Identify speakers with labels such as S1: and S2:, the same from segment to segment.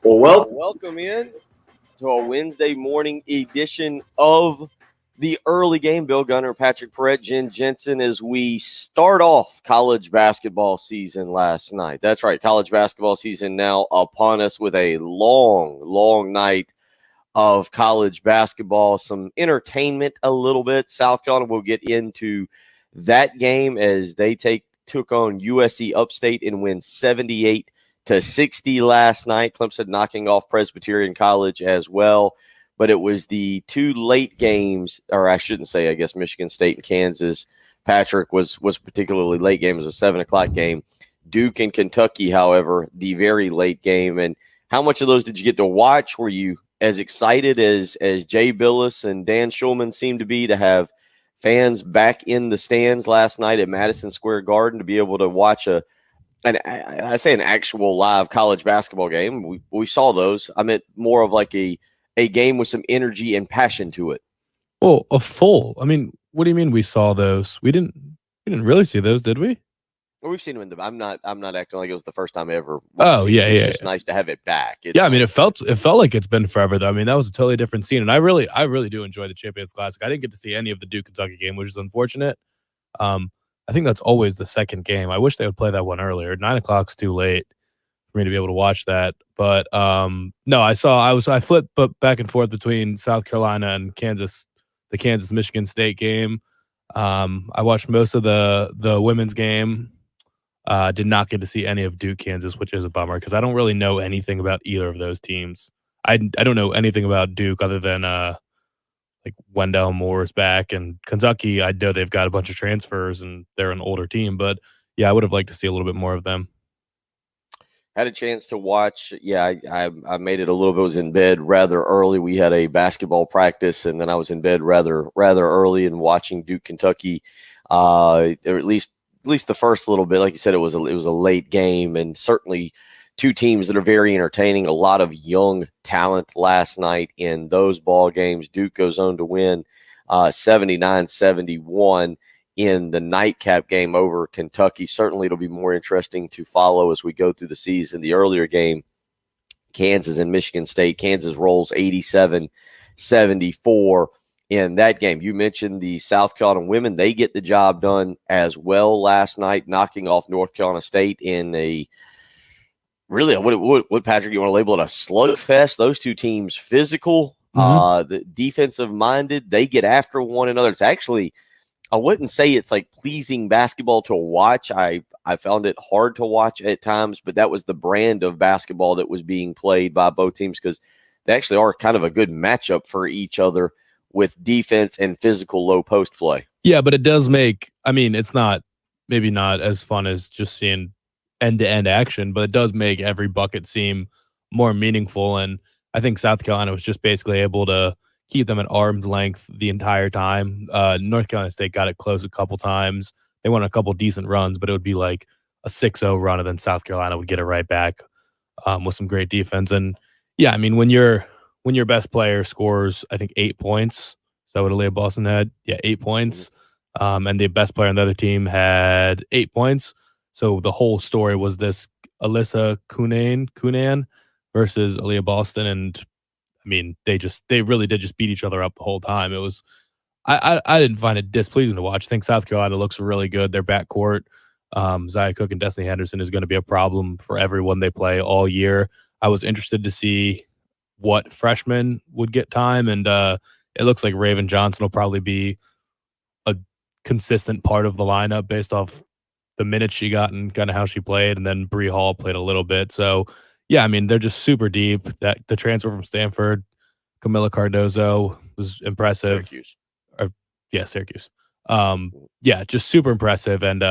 S1: Welcome in to a Wednesday morning edition of the early game. Bill Gunner, Patrick Perrette, Jen Jensen, as we start off college basketball season last night. That's right, college basketball season now upon us with a long night of college basketball. Some entertainment a little bit. South Carolina will get into that game as they took on USC Upstate and win 78-60 last night. Clemson knocking off Presbyterian College as well. But it was the two late games, or I shouldn't say, I guess Michigan State and Kansas. Patrick was particularly late game. It was a 7 o'clock game. Duke and Kentucky, however, the very late game. And how much of those did you get to watch? Were you as excited as Jay Billis and Dan Schulman seemed to be to have fans back in the stands last night at Madison Square Garden to be able to watch an actual live college basketball game? We saw those. I meant more of like a game with some energy and passion to it.
S2: Well, I mean, what do you mean we saw those? We didn't really see those, did we?
S1: Well, we've seen them in I'm not acting like it was the first time ever.
S2: Oh, yeah.
S1: It's just nice to have it back.
S2: I mean, it felt like it's been forever though. I mean, that was a totally different scene, and I really do enjoy the Champions Classic. I didn't get to see any of the Duke Kentucky game, which is unfortunate. I think that's always the second game. I wish they would play that one earlier. 9 o'clock's too late for me to be able to watch that. But no, I flipped back and forth between South Carolina and Kansas, the Kansas Michigan State game. I watched most of the women's game. Did not get to see any of Duke Kansas, which is a bummer because I don't really know anything about either of those teams. I don't know anything about Duke other than like Wendell Moore's back, and Kentucky, I know they've got a bunch of transfers and they're an older team, but yeah, I would have liked to see a little bit more of them.
S1: Had a chance to watch. Yeah, I made it a little bit. Was in bed rather early. We had a basketball practice, and then I was in bed rather early and watching Duke Kentucky. Or at least the first little bit. Like you said, it was a late game, and certainly two teams that are very entertaining. A lot of young talent last night in those ball games. Duke goes on to win 79-71 in the nightcap game over Kentucky. Certainly it'll be more interesting to follow as we go through the season. The earlier game, Kansas and Michigan State. Kansas rolls 87-74 in that game. You mentioned the South Carolina women. They get the job done as well last night, knocking off North Carolina State in a really, what Patrick, you want to label it a slugfest? Those two teams, physical, the defensive minded, they get after one another. It's actually, I wouldn't say it's like pleasing basketball to watch. I found it hard to watch at times, but that was the brand of basketball that was being played by both teams because they actually are kind of a good matchup for each other with defense and physical low post play.
S2: Yeah, but it does make, I mean, it's maybe not as fun as just seeing end-to-end action, but it does make every bucket seem more meaningful. And I think South Carolina was just basically able to keep them at arm's length the entire time. North Carolina State got it close a couple times. They won a couple decent runs, but it would be like a 6-0 run, and then South Carolina would get it right back with some great defense. And yeah, I mean, when your best player scores, I think 8 points. Is that what Aaliyah Boston had? Yeah, 8 points. And the best player on the other team had 8 points. So the whole story was this Alyssa Kunan versus Aaliyah Boston. And I mean, they really did just beat each other up the whole time. It was, I didn't find it displeasing to watch. I think South Carolina looks really good. Their backcourt, Zia Cook and Destiny Henderson is going to be a problem for everyone they play all year. I was interested to see what freshmen would get time. And it looks like Raven Johnson will probably be a consistent part of the lineup based off the minutes she got and kind of how she played. And then Bree Hall played a little bit. So yeah, I mean, they're just super deep. That the transfer from Stanford, Camila Cardozo, was impressive. Syracuse. Yeah, just super impressive. And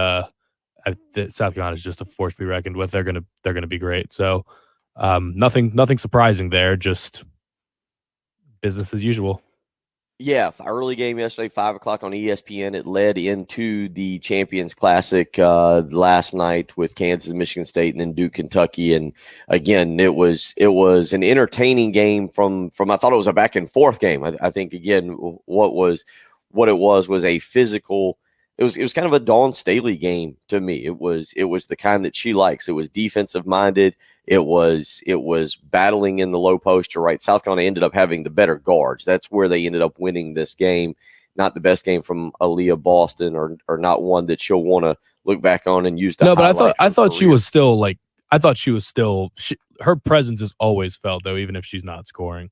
S2: South Carolina is just a force to be reckoned with. They're gonna be great. So nothing surprising there. Just business as usual.
S1: Yeah, early game yesterday, 5 o'clock on ESPN. It led into the Champions Classic last night with Kansas and Michigan State and then Duke, Kentucky. And again, it was an entertaining game from I thought it was a back and forth game. I think, again, what it was a physical it was kind of a Dawn Staley game to me. It was the kind that she likes. It was defensive minded. It was battling in the low post. You're right. South Carolina ended up having the better guards. That's where they ended up winning this game. Not the best game from Aaliyah Boston, or not one that she'll want to look back on and use to
S2: No, but
S1: highlight
S2: I thought
S1: her
S2: she
S1: career.
S2: was still like her presence is always felt though, even if she's not scoring.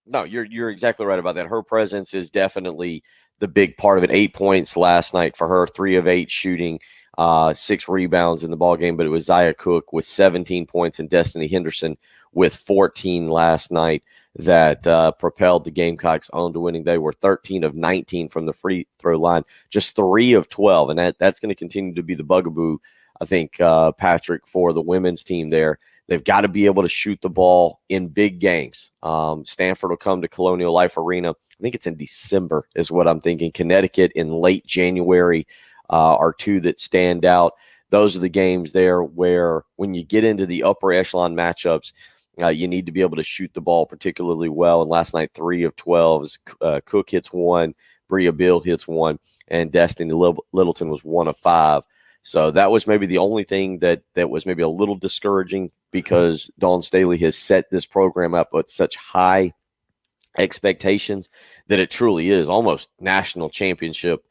S1: No, you're exactly right about that. Her presence is definitely the big part of it. 8 points last night for her, 3 of 8 shooting, 6 rebounds in the ball game. But it was Zaya Cook with 17 points and Destiny Henderson with 14 last night that propelled the Gamecocks on to winning. They were 13 of 19 from the free throw line, just 3 of 12, and that's going to continue to be the bugaboo, I think, Patrick, for the women's team there. They've got to be able to shoot the ball in big games. Stanford will come to Colonial Life Arena. I think it's in December is what I'm thinking. Connecticut in late January are two that stand out. Those are the games there where when you get into the upper echelon matchups, you need to be able to shoot the ball particularly well. And last night, 3 of 12. Cook hits 1, Bria Bill hits 1, and Destiny Littleton was 1 of 5. So that was maybe the only thing that was maybe a little discouraging, because Dawn Staley has set this program up with such high expectations that it truly is almost national championship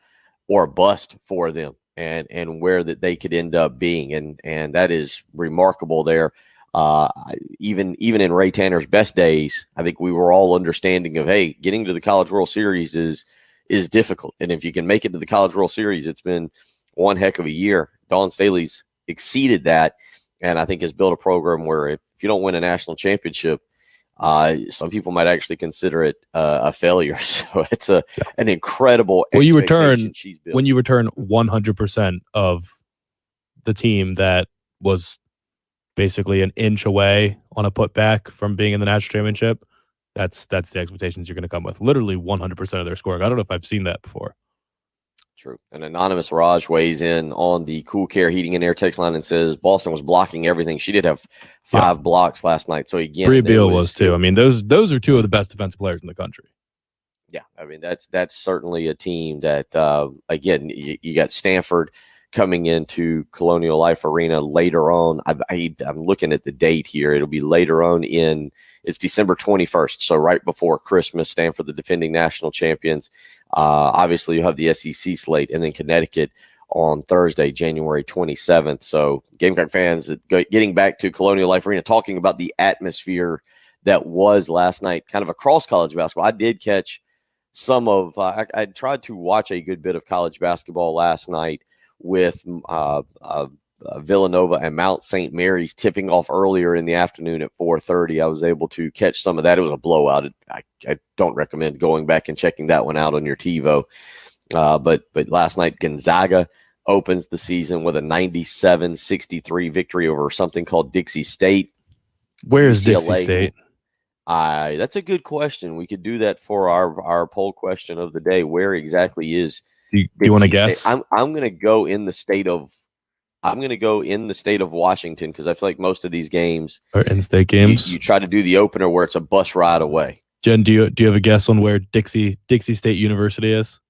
S1: or bust for them, and where that they could end up being. And that is remarkable there. Even in Ray Tanner's best days, I think we were all understanding of, hey, getting to the College World Series is difficult. And if you can make it to the College World Series, it's been one heck of a year. Dawn Staley's exceeded that, and I think has built a program where if you don't win a national championship, some people might actually consider it a failure. So it's an incredible expectation she's built.
S2: When you return 100% of the team that was basically an inch away on a putback from being in the national championship, that's the expectations you're going to come with. Literally 100% of their scoring. I don't know if I've seen that before.
S1: True. An anonymous Raj weighs in on the Cool Care Heating and Air text line and says Boston was blocking everything. She did have 5 blocks last night. So again,
S2: Bria Beal was too. I mean, those are 2 of the best defensive players in the country.
S1: Yeah, I mean that's certainly a team that again, you got Stanford coming into Colonial Life Arena later on. I'm looking at the date here. It'll be later on it's December 21st, so right before Christmas. Stanford, the defending national champions. Obviously, you have the SEC slate, and then Connecticut on Thursday, January 27th. So Gamecock fans, getting back to Colonial Life Arena, talking about the atmosphere that was last night, kind of across college basketball. I did catch some of I tried to watch a good bit of college basketball last night with Villanova and Mount St. Mary's tipping off earlier in the afternoon at 4:30. I was able to catch some of that. It was a blowout. I don't recommend going back and checking that one out on your TiVo. But last night, Gonzaga opens the season with a 97-63 victory over something called Dixie State.
S2: Where is Dixie State?
S1: That's a good question. We could do that for our poll question of the day. Where exactly is
S2: Do you want to guess?
S1: State? I'm going to go in the state of Washington, because I feel like most of these games
S2: are in-state games.
S1: You try to do the opener where it's a bus ride away.
S2: Jen, do you have a guess on where Dixie State University is?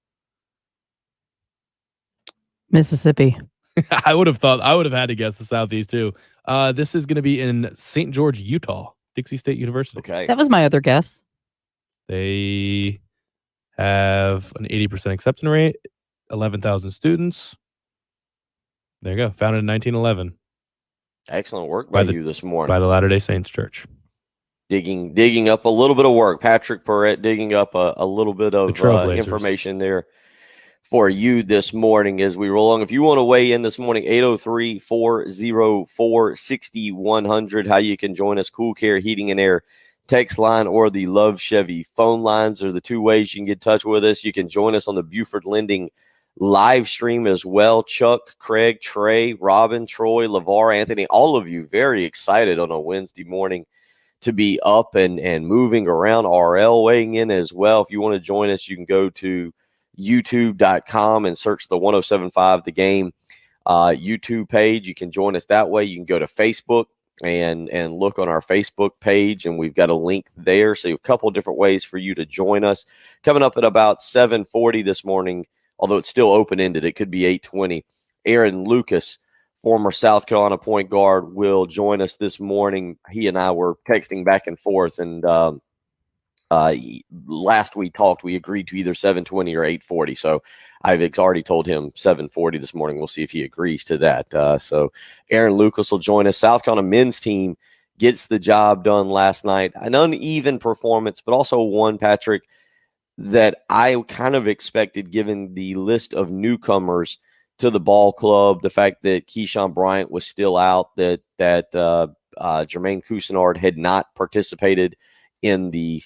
S3: Mississippi.
S2: I would have had to guess the Southeast too. This is going to be in St. George, Utah. Dixie State University.
S1: Okay.
S3: That was my other guess.
S2: They have an 80% acceptance rate, 11,000 students. There you go. Founded in 1911.
S1: Excellent work by you this morning.
S2: By the Latter-day Saints Church.
S1: Digging up a little bit of work. Patrick Perrette digging up a little bit of information there for you this morning as we roll along. If you want to weigh in this morning, 803-404-6100, how you can join us. Cool Care Heating and Air text line or the Love Chevy phone lines are the 2 ways you can get in touch with us. You can join us on the Buford Lending live stream as well. Chuck, Craig, Trey, Robin, Troy, LeVar, Anthony, all of you very excited on a Wednesday morning to be up and moving around. RL weighing in as well. If you want to join us, you can go to youtube.com and search the 107.5 The Game YouTube page. You can join us that way. You can go to Facebook and look on our Facebook page, and we've got a link there. So a couple of different ways for you to join us. Coming up at about 7:40 this morning, although it's still open-ended. It could be 8:20. Aaron Lucas, former South Carolina point guard, will join us this morning. He and I were texting back and forth, and last we talked, we agreed to either 7:20 or 8:40. So I've already told him 7:40 this morning. We'll see if he agrees to that. So Aaron Lucas will join us. South Carolina men's team gets the job done last night. An uneven performance, but also one, Patrick, that I kind of expected given the list of newcomers to the ball club, the fact that Keyshawn Bryant was still out, that Jermaine Cousinard had not participated in the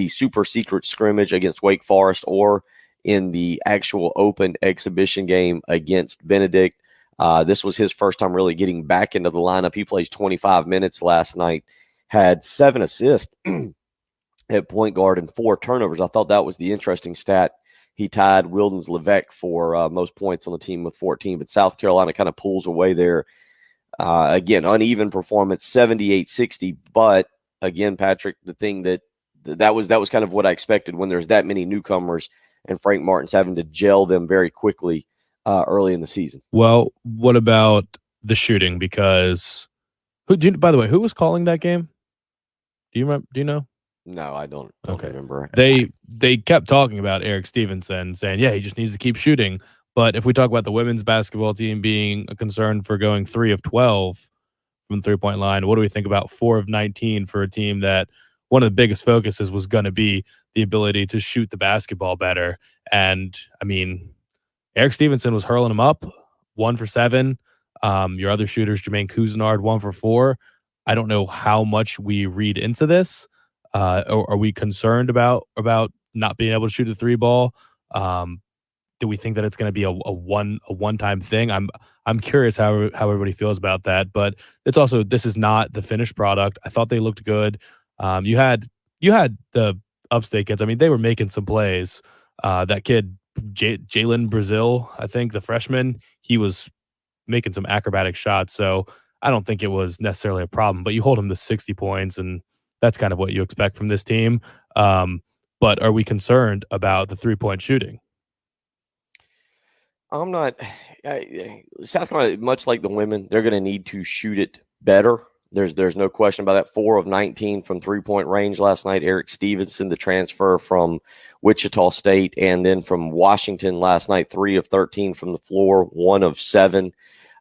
S1: super secret scrimmage against Wake Forest or in the actual open exhibition game against Benedict. This was his first time really getting back into the lineup. He plays 25 minutes last night, had 7 assists at point guard and 4 turnovers. I thought that was the interesting stat. He tied Wildens Levesque for most points on the team with 14, but South Carolina kind of pulls away there. Again, uneven performance, 78-60. But again, Patrick, the thing that was kind of what I expected when there's that many newcomers and Frank Martin's having to gel them very quickly early in the season.
S2: Well, what about the shooting? Because by the way, who was calling that game? Do you remember? Do you know?
S1: No, I don't remember.
S2: They kept talking about Eric Stevenson, saying, yeah, he just needs to keep shooting. But if we talk about the women's basketball team being a concern for going 3 of 12 from the 3-point line, what do we think about 4 of 19 for a team that one of the biggest focuses was going to be the ability to shoot the basketball better? And, I mean, Eric Stevenson was hurling them up, 1 for 7. Your other shooters, Jermaine Cousinard, 1 for 4. I don't know how much we read into this. Or are we concerned about not being able to shoot the 3 ball? Do we think that it's going to be a one-time thing? I'm curious how everybody feels about that. But it's also, this is not the finished product. I thought they looked good. You had the upstate kids. I mean, they were making some plays. That kid, Jalen Brazil, I think, the freshman, he was making some acrobatic shots. So I don't think it was necessarily a problem. But you hold him to 60 points, and that's kind of what you expect from this team. But are we concerned about the 3-point shooting?
S1: I'm not. South Carolina, much like the women, they're going to need to shoot it better. There's no question about that. 4 of 19 from 3-point range last night. Eric Stevenson, the transfer from Wichita State, and then from Washington last night, 3 of 13 from the floor, 1 of 7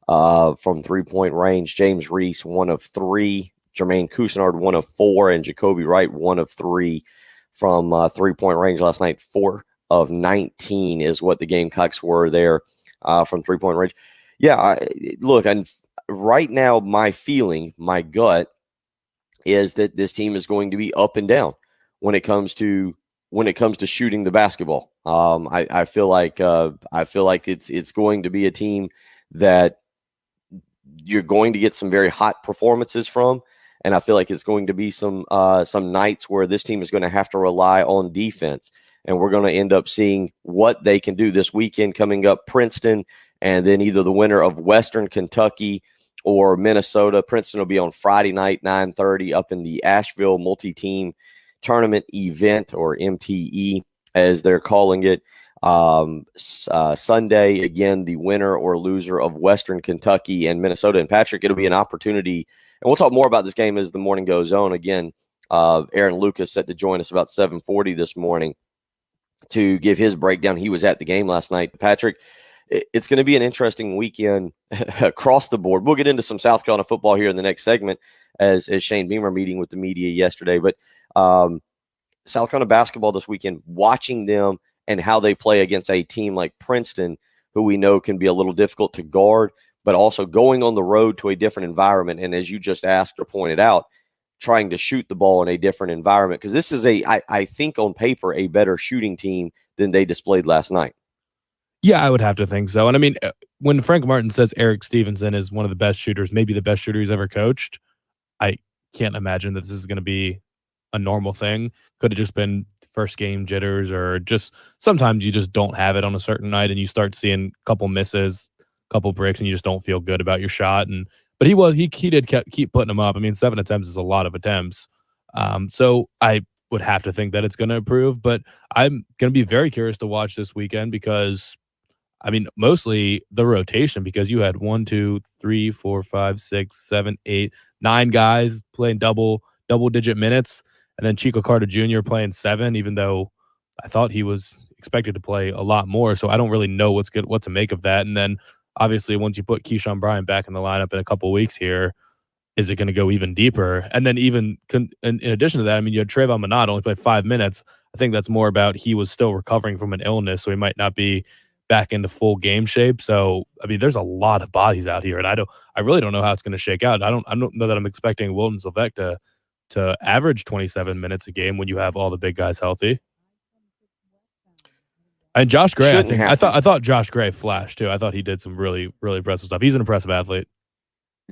S1: from 3-point range. James Reese, 1 of 3. Jermaine Cousinard, 1 of 4, and Jacoby Wright, 1 of 3 from 3-point range last night. 4 of 19 is what the Gamecocks were there from 3-point range. Yeah, look, and right now my feeling, my gut, is that this team is going to be up and down when it comes to shooting the basketball. I feel like it's going to be a team that you're going to get some very hot performances from. And I feel like it's going to be some nights where this team is going to have to rely on defense. And we're going to end up seeing what they can do this weekend coming up. Princeton, and then either the winner of Western Kentucky or Minnesota. Princeton will be on Friday night, 9:30, up in the Asheville multi-team tournament event, or MTE, as they're calling it. Sunday, again, the winner or loser of Western Kentucky and Minnesota. And Patrick, it'll be an opportunity. And we'll talk more about this game as the morning goes on. Again, Aaron Lucas set to join us about 7:40 this morning to give his breakdown. He was at the game last night. Patrick, it's going to be an interesting weekend across the board. We'll get into some South Carolina football here in the next segment as Shane Beamer meeting with the media yesterday. But South Carolina basketball this weekend, watching them and how they play against a team like Princeton, who we know can be a little difficult to guard, but also going on the road to a different environment. And as you just asked or pointed out, trying to shoot the ball in a different environment, because this is I think on paper, a better shooting team than they displayed last night.
S2: Yeah, I would have to think so. And I mean, when Frank Martin says Eric Stevenson is one of the best shooters, maybe the best shooter he's ever coached, I can't imagine that this is going to be a normal thing. Could have just been first game jitters, or just sometimes you just don't have it on a certain night and you start seeing a couple misses, a couple breaks, and you just don't feel good about your shot. But he did keep putting them up. I mean, 7 attempts is a lot of attempts. So I would have to think that it's going to improve, but I'm going to be very curious to watch this weekend, because I mean, mostly the rotation because you had 1, 2, 3, 4, 5, 6, 7, 8, 9 guys playing double-digit minutes, and then Chico Carter Jr. playing 7, even though I thought he was expected to play a lot more. So I don't really know what to make of that. And then obviously once you put Keyshawn Bryant back in the lineup in a couple weeks here, is it going to go even deeper? And then even in addition to that, I mean, you had Trayvon Minot only played 5 minutes. I think that's more about he was still recovering from an illness, so he might not be back into full game shape. So, I mean, there's a lot of bodies out here, and I really don't know how it's going to shake out. I don't know that I'm expecting Wilton Sylvek to average 27 minutes a game when you have all the big guys healthy. And Josh Gray, I thought Josh Gray flashed too. I thought he did some really, really impressive stuff. He's an impressive athlete.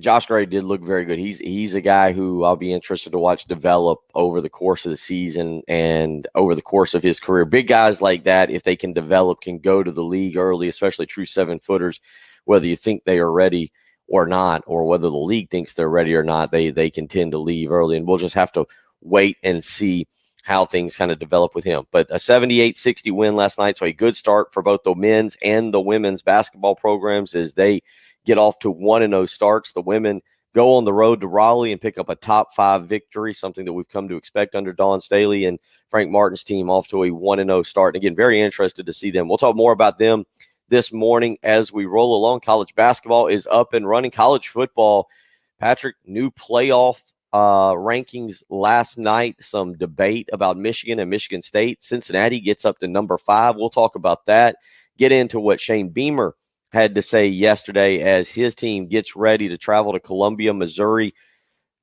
S1: Josh Gray did look very good. He's a guy who I'll be interested to watch develop over the course of the season and over the course of his career. Big guys like that, if they can develop, can go to the league early, especially true 7-footers, whether you think they are ready or not, or whether the league thinks they're ready or not, they can tend to leave early. And we'll just have to wait and see how things kind of develop with him. But a 78-60 win last night, so a good start for both the men's and the women's basketball programs as they get off to 1-0 starts. The women go on the road to Raleigh and pick up a top 5 victory, something that we've come to expect under Dawn Staley and Frank Martin's team, off to a 1-0 start. And again, very interested to see them. We'll talk more about them this morning as we roll along. College basketball is up and running. College football, Patrick, new playoff rankings last night. Some debate about Michigan and Michigan State. Cincinnati gets up to number 5. We'll talk about that. Get into what Shane Beamer had to say yesterday as his team gets ready to travel to Columbia, Missouri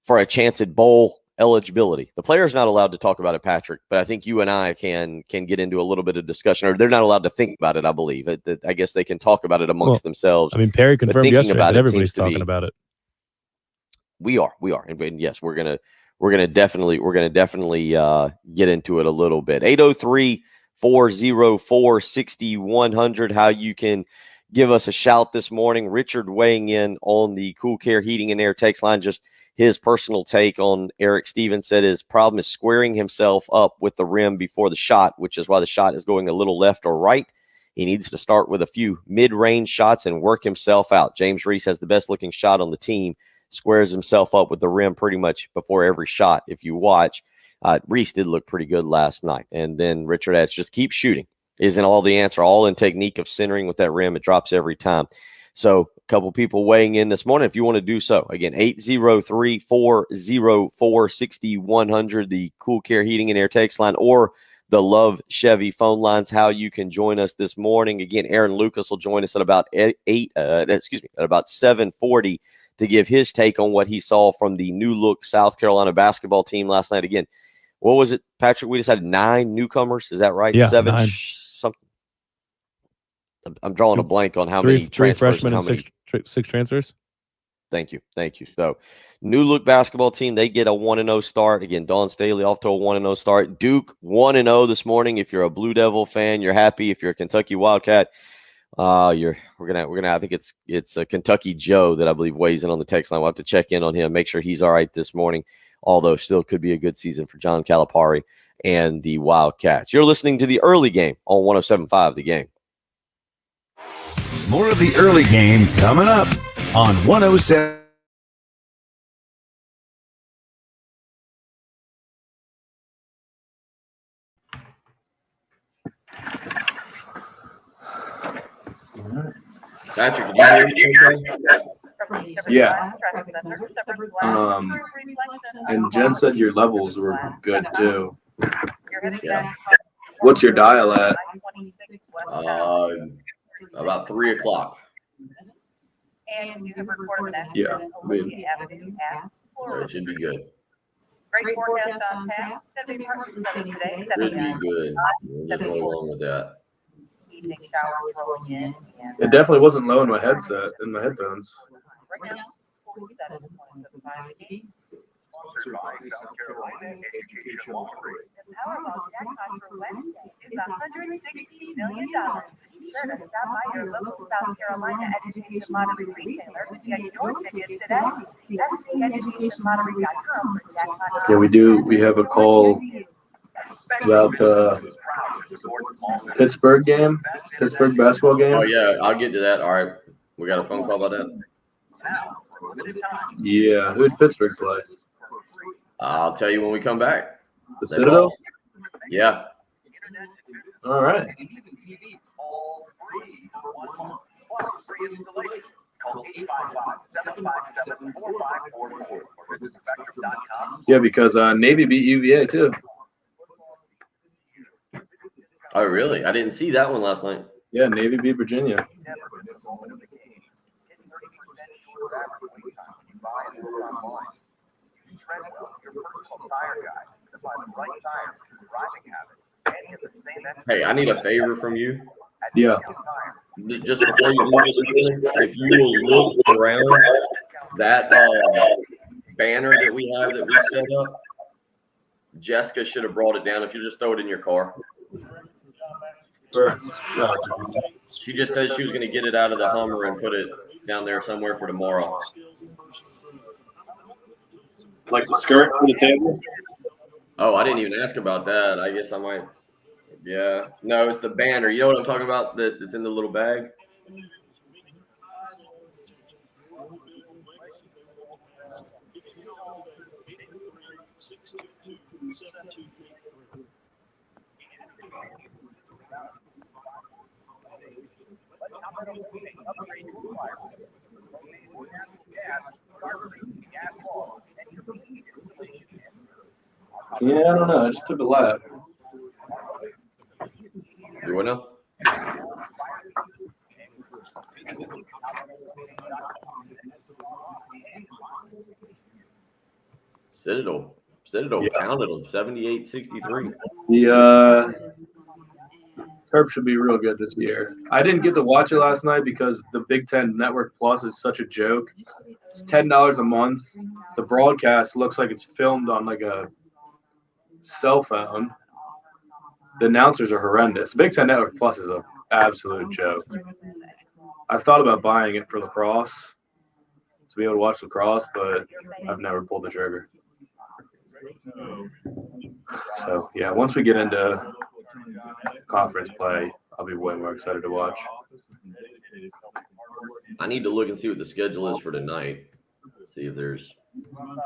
S1: for a chance at bowl eligibility. The player's not allowed to talk about it, Patrick, but I think you and I can get into a little bit of discussion, or they're not allowed to think about it, I believe. I guess they can talk about it amongst themselves.
S2: I mean, Perry confirmed yesterday that everybody's talking about it.
S1: We are. And yes, we're gonna definitely get into it a little bit. 803-404-6100, how you can give us a shout this morning. Richard weighing in on the Cool Care Heating and Air text line, just his personal take on Eric Stevenson. Said his problem is squaring himself up with the rim before the shot, which is why the shot is going a little left or right. He needs to start with a few mid-range shots and work himself out. James Reese has the best-looking shot on the team, squares himself up with the rim pretty much before every shot if you watch. Reese did look pretty good last night. And then Richard adds, just keep shooting. Isn't all the answer, all in technique of centering with that rim. It drops every time. So a couple people weighing in this morning. If you want to do so, again, 803-404-6100, the Cool Care Heating and Air text line, or the Love Chevy phone lines, how you can join us this morning. Again, Aaron Lucas will join us at about at about 7:40 to give his take on what he saw from the new look South Carolina basketball team last night. Again, what was it, Patrick? We decided 9 newcomers. Is that right?
S2: Yeah,
S1: 7.
S2: 9.
S1: I'm drawing a blank on how
S2: many.
S1: Three
S2: freshmen and 6 transfers.
S1: Thank you. So, new look basketball team, they get a 1-0 start. Again, Dawn Staley off to a 1-0 start. Duke 1-0 this morning. If you're a Blue Devil fan, you're happy. If you're a Kentucky Wildcat, we're gonna. I think it's a Kentucky Joe that I believe weighs in on the text line. We'll have to check in on him, make sure he's all right this morning. Although still could be a good season for John Calipari and the Wildcats. You're listening to the early game on 107.5 The Game.
S4: More of the early game coming up on 107.
S1: Patrick, did you hear me okay?
S5: Yeah. And Jen said your levels were good too.
S1: Yeah.
S5: What's your dial at?
S1: About 3 o'clock.
S5: Yeah, I mean,
S1: So it should be good.
S6: Great forecast on tap. Should be today.
S1: Should be good. We'll just roll along with that.
S6: Evening showers rolling in.
S5: it definitely wasn't low in my headset, in my headphones.
S6: Right now, 47.75.
S7: South Carolina Education Lottery.
S6: The Powerball jackpot for Wednesday is $160 million. Be sure to stop by your local South Carolina Education Lottery retailer to get your tickets today. SCEducationlottery.com for jackpot.
S5: Yeah, we have a call about Pittsburgh game? Pittsburgh basketball game?
S1: Oh, yeah, I'll get to that. All right. We got a phone call about that?
S5: Yeah. Who did Pittsburgh play?
S1: I'll tell you when we come back.
S5: The
S1: They
S5: Citadel?
S1: lost. Yeah.
S5: All right. Yeah, because Navy beat UVA too.
S1: Oh, really? I didn't see that one last night.
S5: Yeah, Navy beat Virginia.
S1: Hey, I need a favor from you.
S5: Yeah.
S1: Just before you leave this morning, if you will look around that banner that we have that we set up, Jessica should have brought it down. If you just throw it in your car.
S5: Sure.
S1: She just said she was going to get it out of the Hummer and put it down there somewhere for tomorrow.
S5: Like the skirt for the table?
S1: Oh, I didn't even ask about that. I guess I might. Yeah. No, it's the banner. You know what I'm talking about? That's in the little bag?
S5: Yeah, I don't know. I just took a lap.
S1: You want to? Citadel
S5: Yeah.
S1: counted them 78-63.
S5: The Terp should be real good this year. I didn't get to watch it last night because the Big Ten Network Plus is such a joke. It's $10 a month. The broadcast looks like it's filmed on like a cell phone. The announcers are horrendous. Big Ten Network Plus is an absolute joke. I've thought about buying it for lacrosse to be able to watch lacrosse, but I've never pulled the trigger. So, yeah, once we get into conference play, I'll be way more excited to watch.
S1: I need to look and see what the schedule is for tonight. See if there's.
S7: Call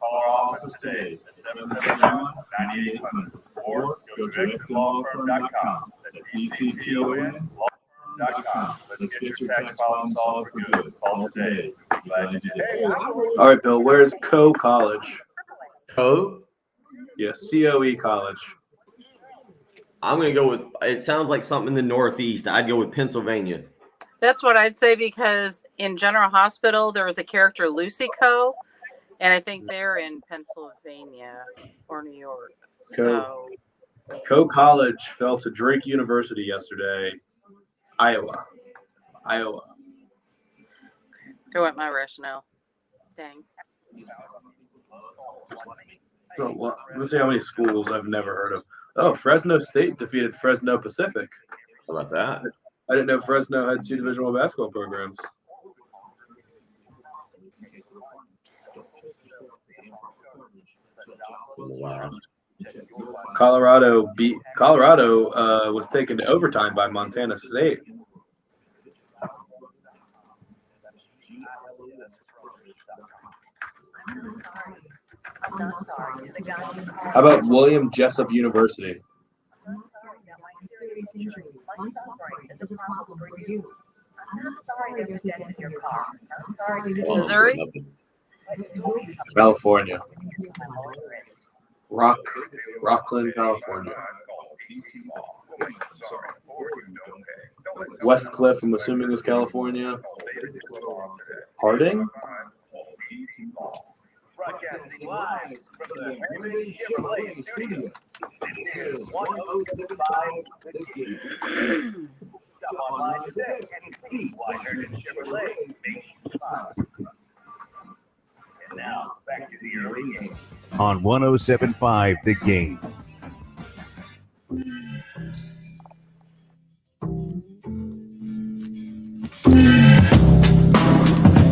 S7: our office today at 771-9800 or go direct to lawfirm.com. That's ECTON lawfirm.com. Let's get your tax problem solved for good. Call today. Glad you did.
S5: All right, Bill, where's Co College?
S1: Co?
S5: Yeah, COE College.
S1: I'm going to go with. It sounds like something in the Northeast. I'd go with Pennsylvania.
S8: That's what I'd say because in General Hospital, there was a character, Lsu Co., and I think they're in Pennsylvania or New York. So,
S5: Co College fell to Drake University yesterday. Iowa.
S8: go at my rationale. Dang.
S5: So let's see how many schools I've never heard of. Oh, Fresno State defeated Fresno Pacific.
S1: How about that?
S5: I didn't know Fresno had 2 Division I basketball programs.
S1: Wow.
S5: Colorado was taken to overtime by Montana State. How about William Jessup University?
S8: Missouri?
S5: California. Rockland, California. West Cliff, I'm assuming, is California. Harding?
S7: Broadcasting live from the Heritage Chevrolet Studio. This is 1075 The Game. Stop online today and see why Heritage Chevrolet makes you smile. And now, back to the early game.
S4: On 1075 The Game.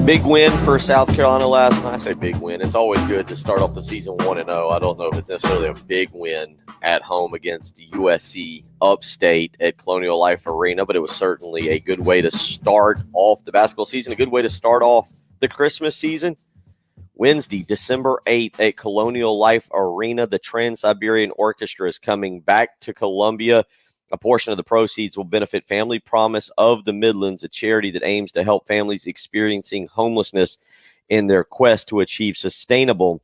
S1: Big win for South Carolina last night. I say big win. It's always good to start off the season 1-0. I don't know if it's necessarily a big win at home against USC upstate at Colonial Life Arena, but it was certainly a good way to start off the basketball season, a good way to start off the Christmas season. Wednesday, December 8th at Colonial Life Arena, the Trans-Siberian Orchestra is coming back to Columbia. A portion of the proceeds will benefit Family Promise of the Midlands, a charity that aims to help families experiencing homelessness in their quest to achieve sustainable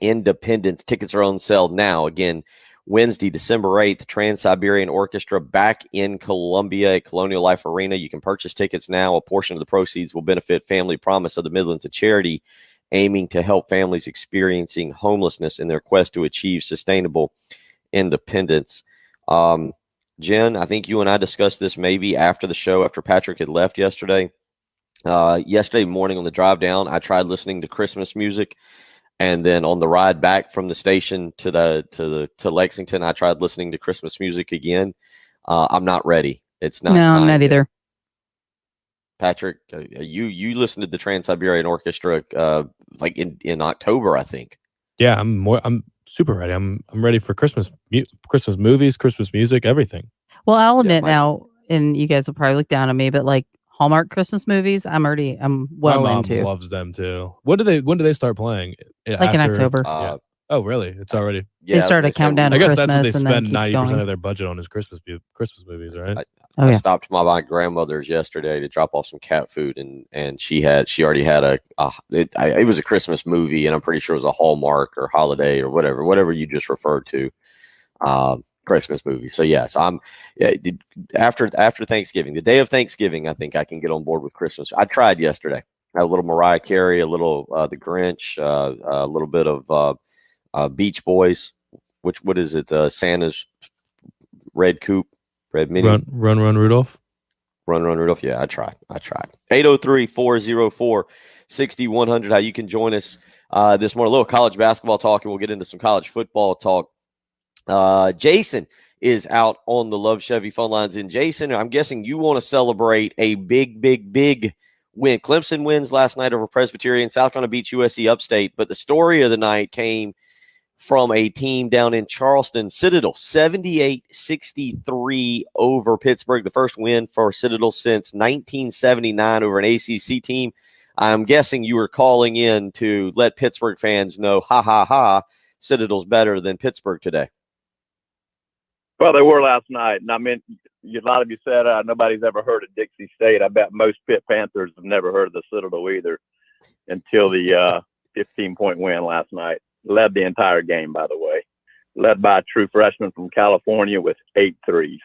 S1: independence. Tickets are on sale now. Again, Wednesday, December 8th, Trans-Siberian Orchestra back in Columbia at Colonial Life Arena. You can purchase tickets now. A portion of the proceeds will benefit Family Promise of the Midlands, a charity aiming to help families experiencing homelessness in their quest to achieve sustainable independence. Jen, I think you and I discussed this maybe after the show, after Patrick had left yesterday. Yesterday morning on the drive down, I tried listening to Christmas music, and then on the ride back from the station to Lexington, I tried listening to Christmas music again. I'm not ready. It's not.
S3: No, I'm not
S1: yet.
S3: either.
S1: Patrick, you listened to the Trans-Siberian Orchestra like in October, I think.
S2: Yeah, I'm super ready. I'm ready for Christmas movies, Christmas music, everything.
S3: Well, I'll admit now, and you guys will probably look down on me, but like Hallmark Christmas movies, I'm well
S2: My mom
S3: into.
S2: loves them too. When do they start playing?
S3: Like in October.
S2: Yeah. Oh, really? It's already.
S3: They start a countdown to
S2: I guess
S3: Christmas,
S2: that's what they
S3: and then
S2: spend
S3: keeps
S2: 90%
S3: going.
S2: of their budget on is Christmas movies, right?
S1: I stopped my grandmother's yesterday to drop off some cat food, and she already had it was a Christmas movie, and I'm pretty sure it was a Hallmark or holiday or whatever you just referred to, Christmas movie. So yes, after Thanksgiving, the day of Thanksgiving, I think I can get on board with Christmas. I tried yesterday. A little Mariah Carey, a little The Grinch, a little bit of Beach Boys. What is it? Santa's Red Coupe. Red Mini.
S2: Run, Rudolph.
S1: Run, Rudolph. Yeah, I tried. 803-404-6100. How you can join us this morning. A little college basketball talk, and we'll get into some college football talk. Jason is out on the Love Chevy phone lines. And Jason, I'm guessing you want to celebrate a big win. Clemson wins last night over Presbyterian. South Carolina beats USC upstate. But the story of the night came from a team down in Charleston, Citadel, 78-63 over Pittsburgh. The first win for Citadel since 1979 over an ACC team. I'm guessing you were calling in to let Pittsburgh fans know, Citadel's better than Pittsburgh today.
S9: Well, they were last night. And I mean, a lot of you said nobody's ever heard of Dixie State. I bet most Pitt Panthers have never heard of the Citadel either until the 15-point win last night. Led the entire game, by the way. Led by a true freshman from California with 8 threes.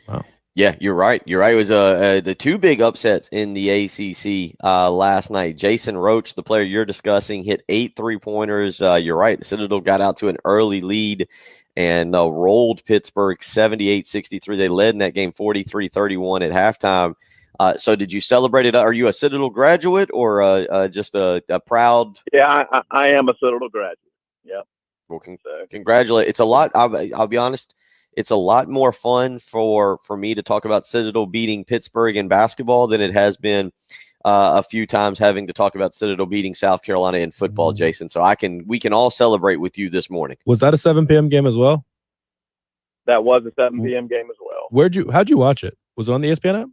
S2: Wow.
S1: Yeah, you're right. It was the two big upsets in the ACC last night. Jason Roach, the player you're discussing, hit 8 3-pointers. You're right. The Citadel got out to an early lead and rolled Pittsburgh 78-63. They led in that game 43-31 at halftime. So did you celebrate it? Are you a Citadel graduate or just a proud?
S9: Yeah, I am a Citadel graduate. Yeah.
S1: Well, congratulate. It's a lot. I'll be honest. It's a lot more fun for me to talk about Citadel beating Pittsburgh in basketball than it has been a few times having to talk about Citadel beating South Carolina in football, Jason. So we can all celebrate with you this morning.
S2: Was that a 7 p.m. game as well?
S9: That was a 7 p.m. game as well.
S2: How'd you watch it? Was it on the ESPN app?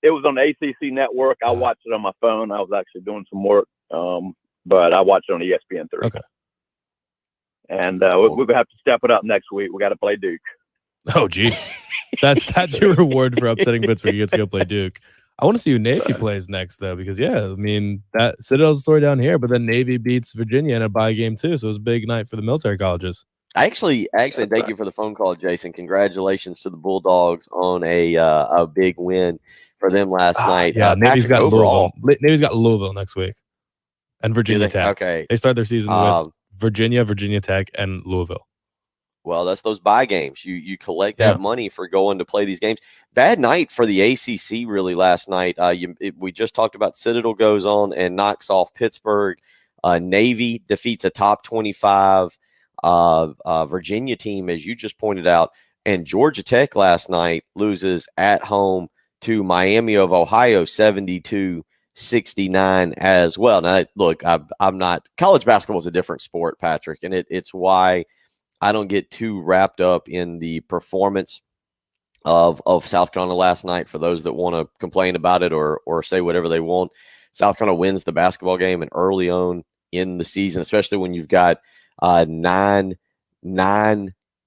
S9: It was on the ACC network. I watched it on my phone. I was actually doing some work, but I watched it on ESPN3.
S2: Okay.
S9: And we're gonna have to step it up next week. We got to play Duke.
S2: Oh, geez, that's your reward for upsetting Pittsburgh. You get to go play Duke. I want to see who Navy plays next, though, because that Citadel's story down here, but then Navy beats Virginia in a bye game too. So it was a big night for the military colleges. Actually,
S1: thank you for the phone call, Jason. Congratulations to the Bulldogs on a big win for them last night.
S2: Yeah, Navy's got Louisville. Navy's got Louisville next week, and Virginia Tech.
S1: Okay,
S2: they start their season with Virginia Tech, and Louisville.
S1: Well, that's those bye games. You collect that money for going to play these games. Bad night for the ACC really last night. We just talked about Citadel goes on and knocks off Pittsburgh. Navy defeats a top 25 Virginia team, as you just pointed out. And Georgia Tech last night loses at home to Miami of Ohio 72-69. 69 as well. Now, look, I'm not – college basketball is a different sport, Patrick, and it's why I don't get too wrapped up in the performance of South Carolina last night. For those that want to complain about it or say whatever they want, South Carolina wins the basketball game and early on in the season, especially when you've got nine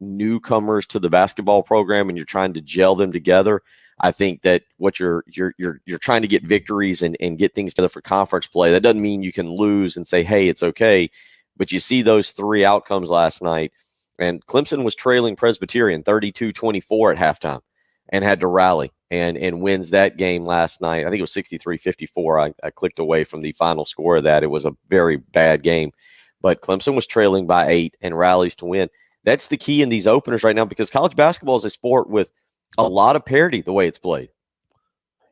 S1: newcomers to the basketball program and you're trying to gel them together. I think that what you're trying to get victories and get things together for conference play. That doesn't mean you can lose and say, hey, it's okay. But you see those three outcomes last night. And Clemson was trailing Presbyterian 32-24 at halftime and had to rally and wins that game last night. I think it was 63-54. I clicked away from the final score of that. It was a very bad game. But Clemson was trailing by 8 and rallies to win. That's the key in these openers right now because college basketball is a sport with a lot of parity the way it's played.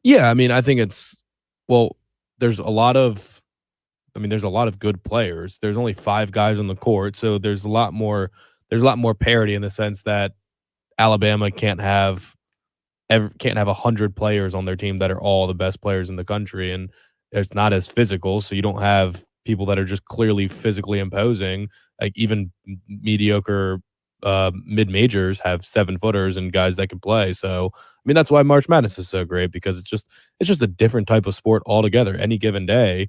S2: Yeah, I mean, I think there's a lot of good players. There's only 5 guys on the court, so there's a lot more parity in the sense that Alabama can't have 100 players on their team that are all the best players in the country, and it's not as physical, so you don't have people that are just clearly physically imposing. Like even mediocre mid-majors have 7-footers and guys that can play. So, I mean, that's why March Madness is so great because it's just a different type of sport altogether. Any given day,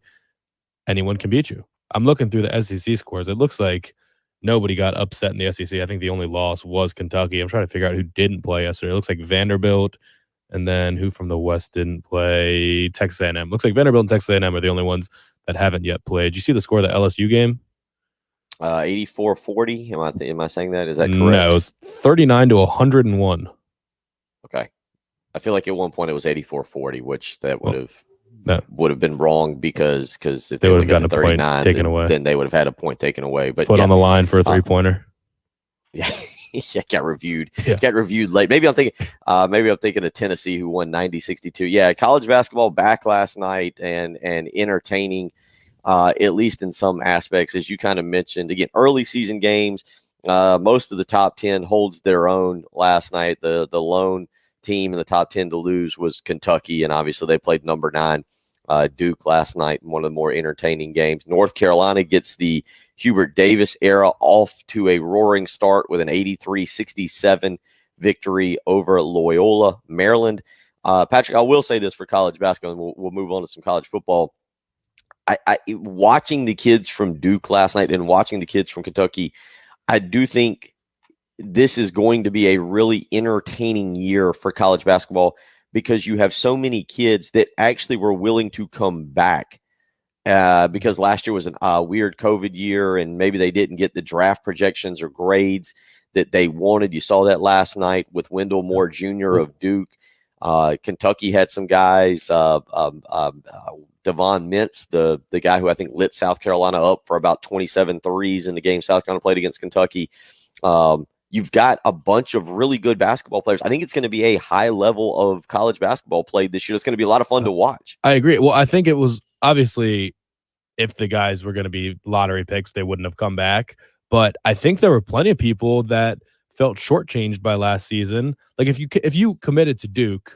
S2: anyone can beat you. I'm looking through the SEC scores. It looks like nobody got upset in the SEC. I think the only loss was Kentucky. I'm trying to figure out who didn't play yesterday. It looks like Vanderbilt, and then who from the West didn't play? Texas A&M. Looks like Vanderbilt and Texas A&M are the only ones that haven't yet played. Did you see the score of the LSU game?
S1: 84-40. Am I saying that? Is that correct?
S2: No, it was 39-101.
S1: Okay. I feel like at one point it was 84-40, which that would have been wrong because if they would have gotten a 39
S2: taken away,
S1: then they would have had a point taken away. But
S2: foot on the line for a 3-pointer.
S1: Yeah. Yeah, got reviewed. Yeah. Got reviewed late. Maybe I'm thinking of Tennessee who won 90-62. Yeah, college basketball back last night and entertaining, at least in some aspects, as you kind of mentioned. Again, early season games. Most of the top 10 holds their own last night. The lone team in the top 10 to lose was Kentucky, and obviously they played number 9 Duke last night in one of the more entertaining games. North Carolina gets the Hubert Davis era off to a roaring start with an 83-67 victory over Loyola, Maryland. Patrick, I will say this for college basketball, and we'll move on to some college football. I watching the kids from Duke last night and watching the kids from Kentucky, I do think this is going to be a really entertaining year for college basketball because you have so many kids that actually were willing to come back because last year was a weird COVID year and maybe they didn't get the draft projections or grades that they wanted. You saw that last night with Wendell Moore Jr. of Duke. Kentucky had some guys, Devon Mintz, the guy who I think lit South Carolina up for about 27 threes in the game South Carolina played against Kentucky. You've got a bunch of really good basketball players. I think it's going to be a high level of college basketball played this year. It's going to be a lot of fun to watch.
S2: I agree. Well, I think it was obviously if the guys were going to be lottery picks, they wouldn't have come back. But I think there were plenty of people that felt shortchanged by last season. Like if you committed to Duke,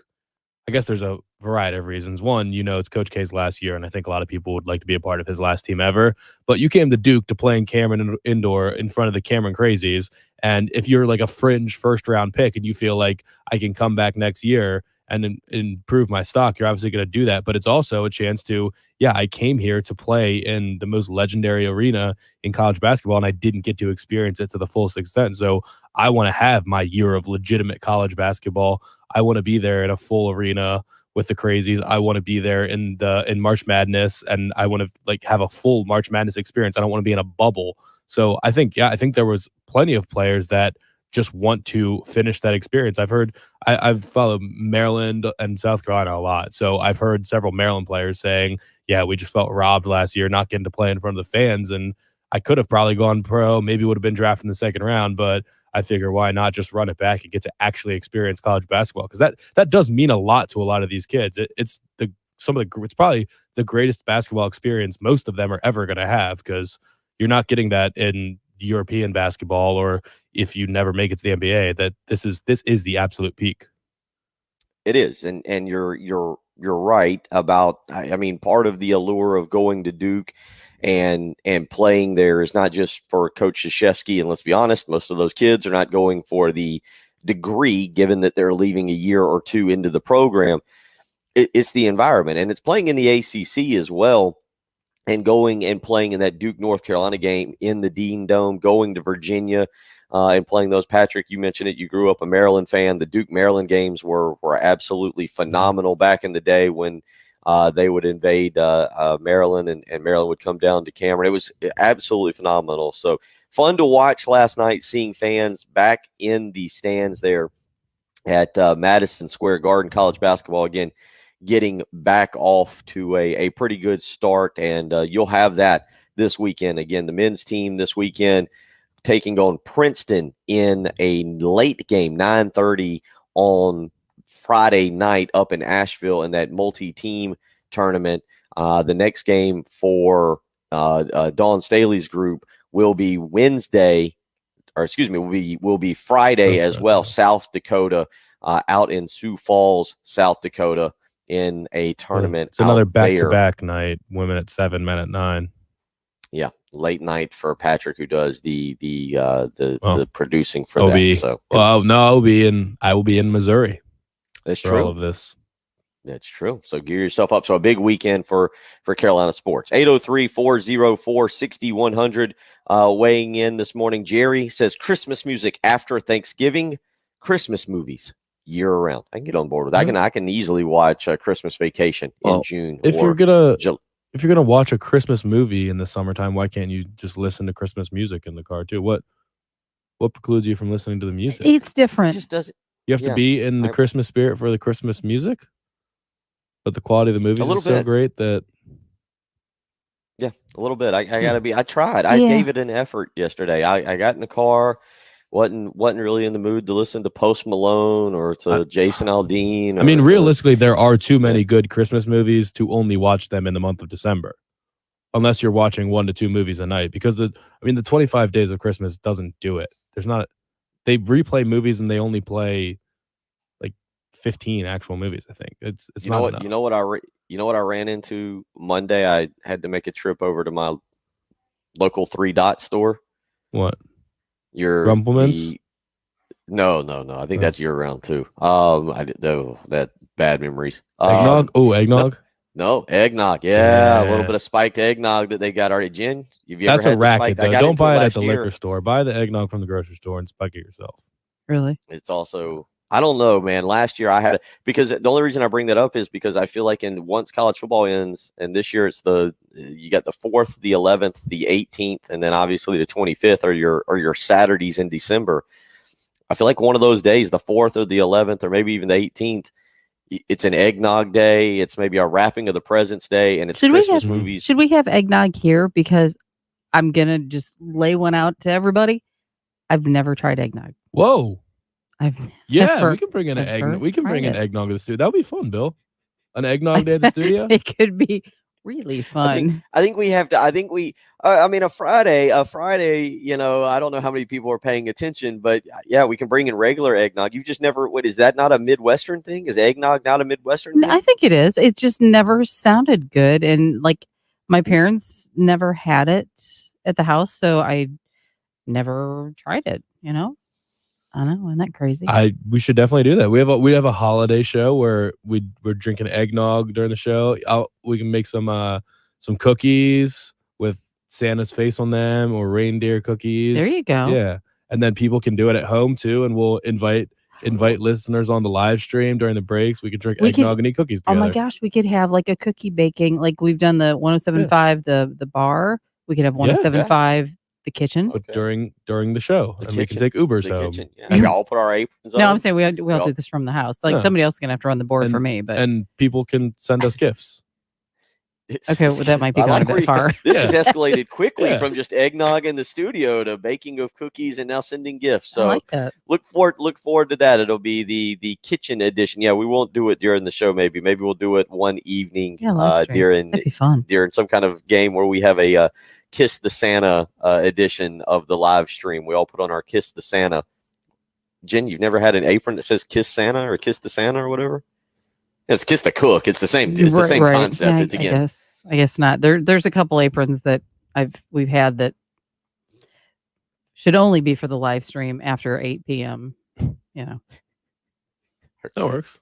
S2: I guess there's a variety of reasons. One, it's Coach K's last year, and I think a lot of people would like to be a part of his last team ever. But you came to Duke to play in Cameron Indoor in front of the Cameron Crazies. And if you're like a fringe first-round pick and you feel like I can come back next year and improve my stock, you're obviously going to do that. But it's also a chance to, I came here to play in the most legendary arena in college basketball, and I didn't get to experience it to the fullest extent. So I want to have my year of legitimate college basketball. I want to be there in a full arena with the Crazies. I want to be there in March Madness, and I want to have a full March Madness experience. I don't want to be in a bubble. So I think there was plenty of players that just want to finish that experience. I've followed Maryland and South Carolina a lot. So I've heard several Maryland players saying, we just felt robbed last year not getting to play in front of the fans. And I could have probably gone pro, maybe would have been drafted in the second round, but I figure why not just run it back and get to actually experience college basketball? Because that does mean a lot to a lot of these kids. It's probably the greatest basketball experience most of them are ever going to have, because you're not getting that in European basketball, or if you never make it to the NBA, that this is the absolute peak.
S1: It is, and you're right about. I mean, part of the allure of going to Duke and playing there is not just for Coach Krzyzewski. And let's be honest, most of those kids are not going for the degree, given that they're leaving a year or two into the program. It's the environment, and it's playing in the ACC as well. And going and playing in that Duke, North Carolina game in the Dean Dome, going to Virginia and playing those. Patrick, you mentioned it. You grew up a Maryland fan. The Duke Maryland games were absolutely phenomenal back in the day when they would invade Maryland and Maryland would come down to Cameron. It was absolutely phenomenal. So fun to watch last night, seeing fans back in the stands there at Madison Square Garden. College basketball again getting back off to a pretty good start, and you'll have that this weekend. Again, the men's team this weekend taking on Princeton in a late game, 9:30 on Friday night up in Asheville in that multi-team tournament. The next game for Dawn Staley's group will be Wednesday, or excuse me, will be Friday as well. South Dakota, out in Sioux Falls, South Dakota, in a tournament.
S2: It's another back-to-back night. Women at 7, men at 9.
S1: Yeah, late night for Patrick, who does the producing for
S2: that.
S1: So,
S2: no, I will be in Missouri.
S1: That's
S2: for
S1: true.
S2: All of this.
S1: That's true. So gear yourself up. So a big weekend for Carolina sports. 803-404-6100 weighing in this morning. Jerry says Christmas music after Thanksgiving, Christmas movies year round. I can get on board with that. I can easily watch Christmas Vacation in June.
S2: If you're gonna watch a Christmas movie in the summertime, why can't you just listen to Christmas music in the car too? What precludes you from listening to the music?
S3: It's different.
S1: It just doesn't.
S2: You have to be in the Christmas spirit for the Christmas music, but the quality of the movies is so great that.
S1: Yeah, a little bit. I gotta be. I tried. I gave it an effort yesterday. I got in the car. wasn't really in the mood to listen to Post Malone or to Jason Aldean.
S2: I mean, realistically, there are too many good Christmas movies to only watch them in the month of December, unless you're watching 1 to 2 movies a night. Because the 25 Days of Christmas doesn't do it. There's not. They replay movies and they only play like 15 actual movies. I think it's not enough.
S1: You know what I ran into Monday? I had to make a trip over to my local 3 Dot store.
S2: What?
S1: Your
S2: Rumplemans?
S1: No. I think that's year round too. That bad memories.
S2: Eggnog? Eggnog?
S1: No, eggnog. Yeah, a little bit of spiked eggnog that they got already. Jen, have you
S2: that's
S1: ever
S2: a racket, though. Don't buy it at the
S1: year.
S2: liquor store. Buy the eggnog from the grocery store and spike it yourself.
S3: Really?
S1: It's also, I don't know, man. Last year I had because the only reason I bring that up is because I feel like once college football ends, and this year it's you got the 4th, the 11th, the 18th, and then obviously the 25th are your Saturdays in December. I feel like one of those days, the 4th or the 11th, or maybe even the 18th, it's an eggnog day. It's maybe a wrapping of the presents day, and it's Christmas movies.
S3: Should we have eggnog here? Because I'm gonna just lay one out to everybody. I've never tried eggnog.
S2: Whoa!
S3: We
S2: can bring in an eggnog. We can bring an eggnog to the studio. That would be fun, Bill. An eggnog day at the studio.
S3: It could be really fun.
S1: I think we have to. I think we. I mean, a Friday. You know, I don't know how many people are paying attention, but yeah, we can bring in regular eggnog. You've just never. What is that? Not a Midwestern thing? Is eggnog not a Midwestern thing?
S3: I think it is. It just never sounded good, and like my parents never had it at the house, so I never tried it. You know. I know, isn't that crazy?
S2: We should definitely do that. We have a holiday show where we're drinking eggnog during the show. We can make some cookies with Santa's face on them, or reindeer cookies.
S3: There you go.
S2: Yeah, and then people can do it at home too, and we'll invite listeners on the live stream during the breaks. We could drink eggnog and eat cookies together.
S3: Oh my gosh, we could have like a cookie baking, like we've done the 107.5 the bar. We could have 107.5 the kitchen
S2: during the show, and we can take Ubers home.
S1: Yeah. We all put our aprons on.
S3: No, I'm saying we all do this from the house. Like somebody else is gonna have to run the board for me,
S2: and people can send us gifts.
S3: Okay, well, that might be going a bit far.
S1: This has escalated quickly from just eggnog in the studio to baking of cookies and now sending gifts. So
S3: I like that.
S1: Look forward to that. It'll be the kitchen edition. Yeah, we won't do it during the show. Maybe we'll do it one evening
S3: during that'd be fun.
S1: During some kind of game where we have a Kiss the Santa edition of the live stream. We all put on our Kiss the Santa. Jen, you've never had an apron that says Kiss Santa or Kiss the Santa or whatever? It's just the cook. It's the same. It's the same concept.
S3: Yeah,
S1: It's again.
S3: I guess not. There's a couple aprons that we've had that should only be for the live stream after 8 p.m. You know.
S2: That works.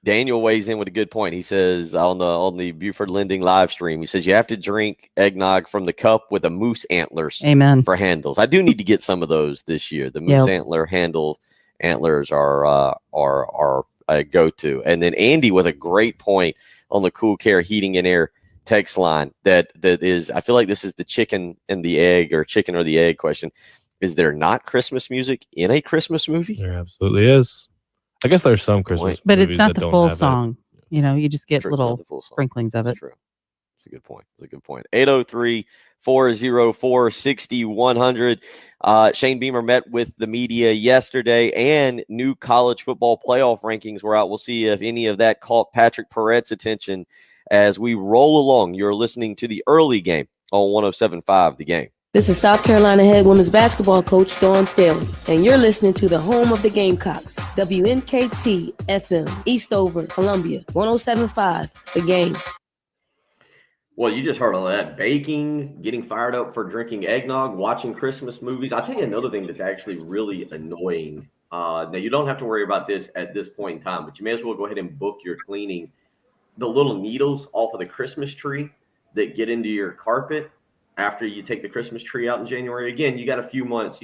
S1: Daniel weighs in with a good point. He says on the Buford Lending live stream, he says you have to drink eggnog from the cup with a moose antlers.
S3: Amen.
S1: For handles. I do need to get some of those this year. The moose antler antlers are a go-to. And then Andy with a great point on the Cool Care Heating and Air text line that is, I feel like this is the chicken and the egg or chicken or the egg question. Is there not Christmas music in a Christmas movie?
S2: There absolutely is. I guess there's some Christmas
S3: but
S2: movies
S3: it's not
S2: that
S3: the
S2: don't
S3: full
S2: have
S3: song. You know, you just get
S1: True,
S3: little sprinklings of it.
S1: True. It's a good point. 803-404-6100. Shane Beamer met with the media yesterday, and new college football playoff rankings were out. We'll see if any of that caught Patrick Perrett's attention as we roll along. You're listening to the early game on 107.5 The Game.
S10: This is South Carolina head women's basketball coach Dawn Staley, and you're listening to the home of the Gamecocks, WNKT FM, Eastover, Columbia, 107.5 The Game.
S1: Well, you just heard all that. Baking, getting fired up for drinking eggnog, watching Christmas movies. I'll tell you another thing that's actually really annoying. Now, you don't have to worry about this at this point in time, but you may as well go ahead and book your cleaning. The little needles off of the Christmas tree that get into your carpet after you take the Christmas tree out in January. Again, you got a few months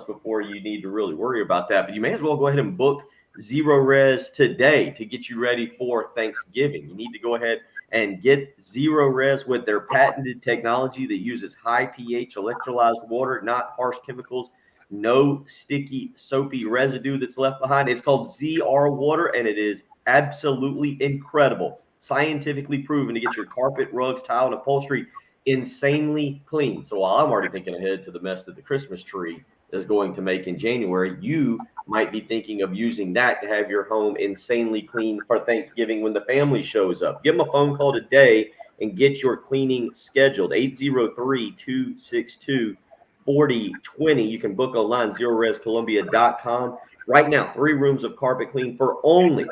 S1: before you need to really worry about that. But you may as well go ahead and book Zero Res today to get you ready for Thanksgiving. You need to go ahead and get Zero Res with their patented technology that uses high pH electrolyzed water, not harsh chemicals, no sticky, soapy residue that's left behind. It's called ZR Water, and it is absolutely incredible. Scientifically proven to get your carpet, rugs, tile, and upholstery insanely clean. So while I'm already thinking ahead to the mess that the Christmas tree is going to make in January, you might be thinking of using that to have your home insanely clean for Thanksgiving when the family shows up. Give them a phone call today and get your cleaning scheduled. 803-262-4020. You can book online, zerorescolumbia.com. Right now, 3 rooms of carpet clean for only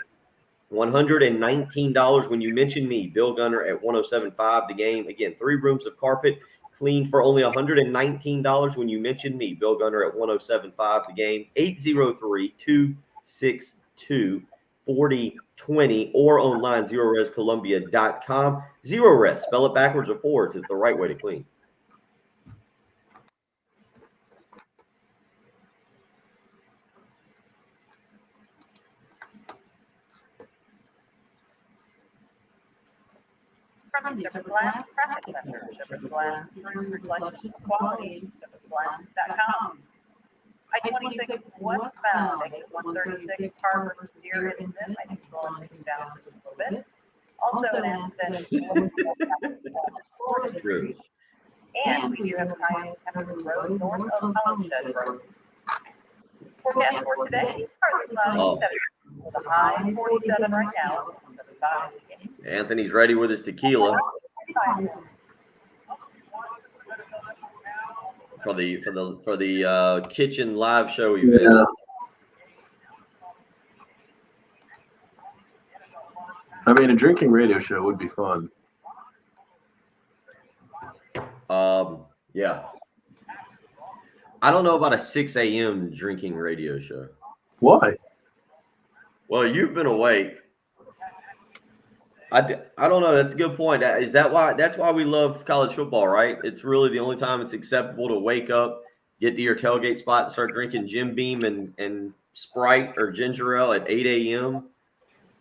S1: $119 when you mention me, Bill Gunner, at 107.5 The Game. Again, 3 rooms of carpet clean for only $119 when you mention me, Bill Gunner, at 107.5 The Game. 803-262-4020 or online, zerorescolumbia.com. Zero Res, spell it backwards or forwards, is the right way to clean.
S6: From Sugar Glass Traffic Center, Sugar Glass, reflection quality, sugarglass.com. I-26 westbound, exit 136, Harbor Steer Incident. I think we'll only move down just a little bit. Also an accident.
S1: True.
S6: And we do have time on the road north of Homestead Road. Forecast for today, partly cloudy, with a high 47 right now.
S1: Anthony's ready with his tequila for the kitchen live show event.
S5: Yeah. I mean, a drinking radio show would be fun.
S1: Yeah. I don't know about a 6 a.m. drinking radio show.
S5: Why?
S1: Well, you've been awake. I don't know. That's a good point. Is that why? That's why we love college football, right? It's really the only time it's acceptable to wake up, get to your tailgate spot, and start drinking Jim Beam and Sprite or ginger ale at 8 a.m.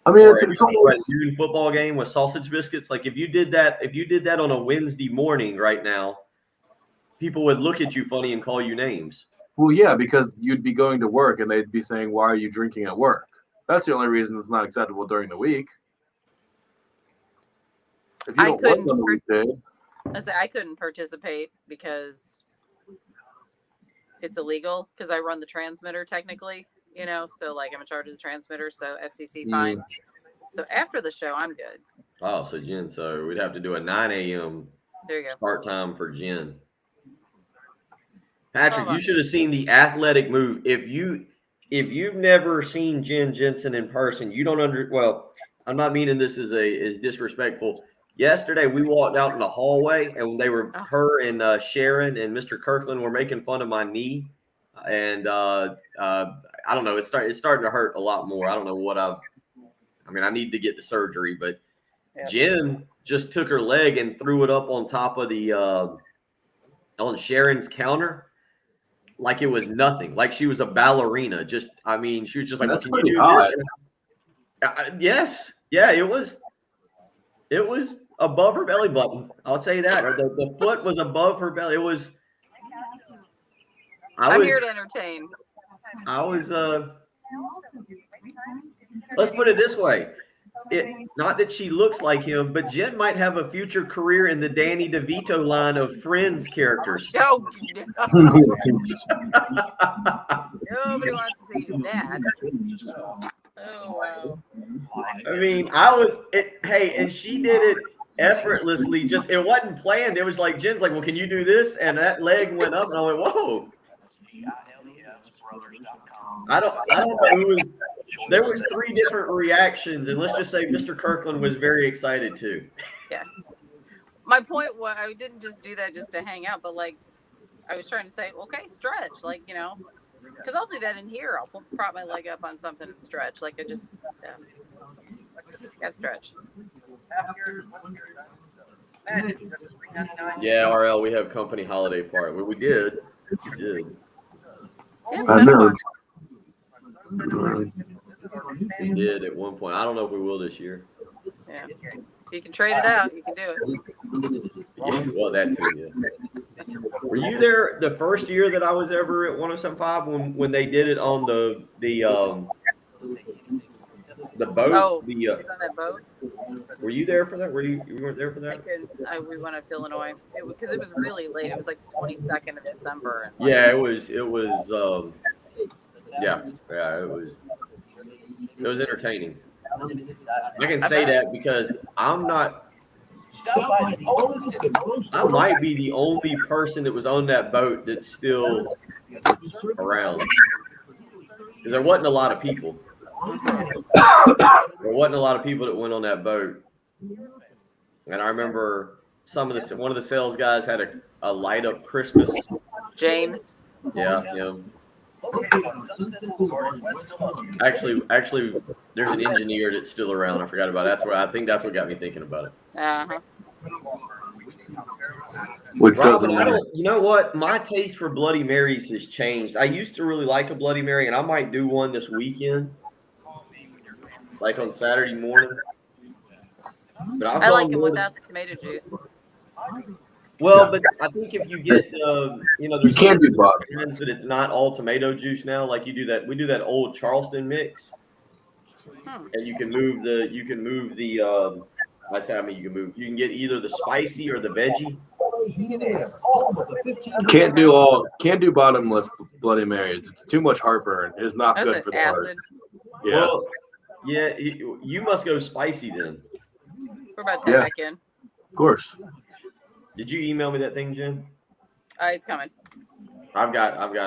S5: I mean,
S1: it's
S5: almost
S1: a noon football game with sausage biscuits. Like if you did that on a Wednesday morning right now, people would look at you funny and call you names.
S5: Well, yeah, because you'd be going to work and they'd be saying, "Why are you drinking at work?" That's the only reason it's not acceptable during the week. If you don't work on the weekday,
S8: I couldn't participate because it's illegal because I run the transmitter technically, so like I'm in charge of the transmitter, so FCC fines. So after the show, I'm good.
S1: Oh, so Jen, so we'd have to do a 9 a.m.
S8: There you go.
S1: Start time for Jen. Patrick, you should have seen the athletic move. If you've never seen Jen Jensen in person, you don't I'm not meaning this as disrespectful. Yesterday we walked out in the hallway and her and Sharon and Mr. Kirkland were making fun of my knee, and I don't know. It's starting to hurt a lot more. I don't know what I I need to get the surgery, but Jen just took her leg and threw it up on top of the on Sharon's counter like it was nothing, like she was a ballerina. She was just like,
S5: That's
S1: "What can
S5: pretty
S1: you do
S5: hot.
S1: this?" Yes, yeah, it was above her belly button. I'll say that. Or the foot was above her belly. It was.
S8: I'm here to entertain.
S1: Let's put it this way. Not that she looks like him, but Jen might have a future career in the Danny DeVito line of Friends characters.
S8: No. Nobody wants to see that. Oh, wow.
S1: And she did it effortlessly. Just, it wasn't planned. It was like, Jen's like, well, can you do this? And that leg went up, and I went, whoa. I don't know who was. There was 3 different reactions, and let's just say Mr. Kirkland was very excited too.
S8: Yeah. My point was, I didn't just do that just to hang out, but like, I was trying to say, okay, stretch, like, because I'll do that in here. I'll prop my leg up on something and stretch. Like, I just gotta stretch.
S1: Yeah, RL, we have company holiday party. Well, we did. We did.
S8: Yeah, it's been fun.
S1: We did at one point. I don't know if we will this year.
S8: Yeah. If you can trade it out, you can do it.
S1: Yeah, well, that too, yeah. Were you there the first year that I was ever at 107.5 when they did it on the boat?
S8: Oh, was on that boat?
S1: Were you there for that? You weren't there for that?
S8: We went up to Illinois because it was really late. It was like 22nd of December. And
S1: yeah, it was. It was entertaining. I can say that because I might be the only person that was on that boat that's still around. Because there wasn't a lot of people. There wasn't a lot of people that went on that boat. And I remember one of the sales guys had a light up Christmas.
S8: James.
S1: Yeah. Actually, there's an engineer that's still around. I forgot about it. I think that's what got me thinking about it.
S8: Uh-huh.
S5: Which doesn't matter.
S1: You know what? My taste for Bloody Marys has changed. I used to really like a Bloody Mary, and I might do one this weekend, like on Saturday morning. But
S8: I like them without the tomato juice.
S1: Well, but I think if you get there's
S5: you can't do
S1: times that it's not all tomato juice now. Like we do that old Charleston mix, and you can move the you can get either the spicy or the veggie.
S5: Can't do bottomless Bloody Mary. It's too much heartburn. It's not good for the heart. Yeah.
S1: Well, yeah, you must go spicy then.
S8: We're about to head back in.
S5: Of course.
S1: Did you email me that thing, Jen?
S8: It's coming.
S1: I've got. Okay.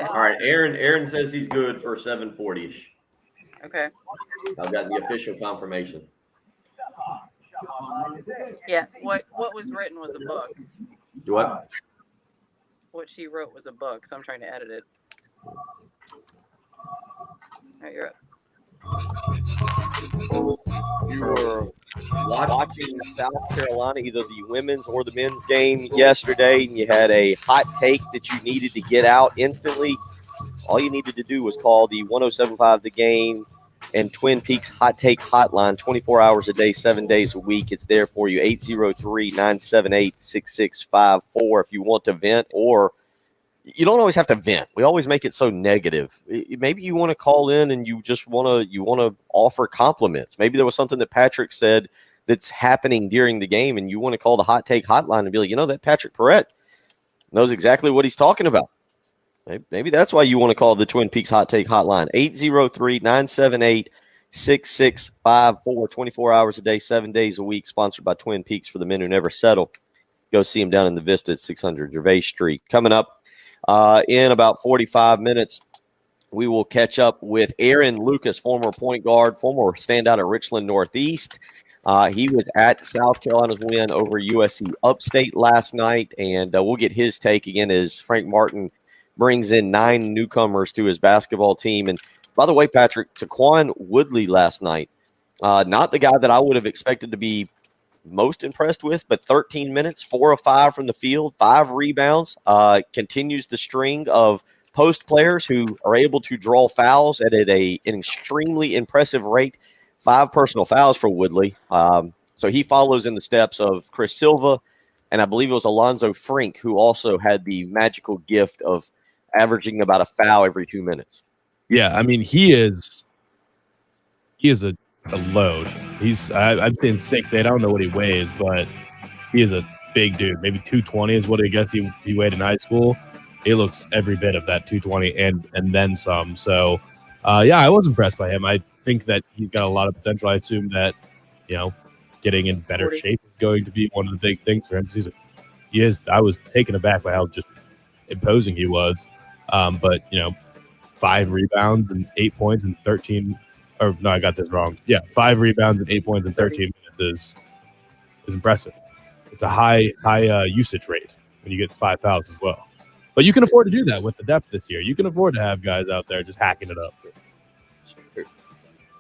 S1: All right. Aaron says he's good for 7:40ish.
S8: Okay.
S1: I've got the official confirmation.
S8: Yeah. What was written was a book.
S1: What?
S8: What she wrote was a book, so I'm trying to edit it. All right, you're up.
S1: You were watching South Carolina, either the women's or the men's game yesterday, and you had a hot take that you needed to get out instantly. All you needed to do was call the 107.5 The Game and Twin Peaks Hot Take Hotline 24 hours a day, 7 days a week. It's there for you, 803-978-6654 if you want to vent, or you don't always have to vent. We always make it so negative. Maybe you want to call in and you just want to offer compliments. Maybe there was something that Patrick said that's happening during the game, and you want to call the Hot Take Hotline and be like, that Patrick Perrette knows exactly what he's talking about. Maybe that's why you want to call the Twin Peaks Hot Take Hotline, 803-978-6654, 24 hours a day, 7 days a week, sponsored by Twin Peaks for the men who never settle. Go see him down in the Vista at 600 Gervais Street. Coming up in about 45 minutes, We will catch up with Aaron Lucas, former point guard, former standout at Richland Northeast. He was at South Carolina's win over USC Upstate last night, and we'll get his take again as Frank Martin brings in 9 newcomers to his basketball team. And by the way, Patrick, Taquan Woodley last night, not the guy that I would have expected to be most impressed with, but 13 minutes, 4 of 5 from the field, 5 rebounds, continues the string of post players who are able to draw fouls at an extremely impressive rate. 5 personal fouls for Woodley. So he follows in the steps of Chris Silva, and I believe it was Alonzo Frink who also had the magical gift of averaging about a foul every 2 minutes.
S2: Yeah, I mean, he is a load. I'm saying 6'8". I don't know what he weighs, but he is a big dude. Maybe 220 is what I guess he weighed in high school. He looks every bit of that 220 and then some. So, yeah, I was impressed by him. I think that he's got a lot of potential. I assume that, getting in better shape is going to be one of the big things for him. Because I was taken aback by how just imposing he was. But, 5 rebounds and 8 points and 13 – or no, I got this wrong. Yeah, 5 rebounds and 8 points in 13 minutes is impressive. It's a high usage rate when you get 5 fouls as well. But you can afford to do that with the depth this year. You can afford to have guys out there just hacking it up.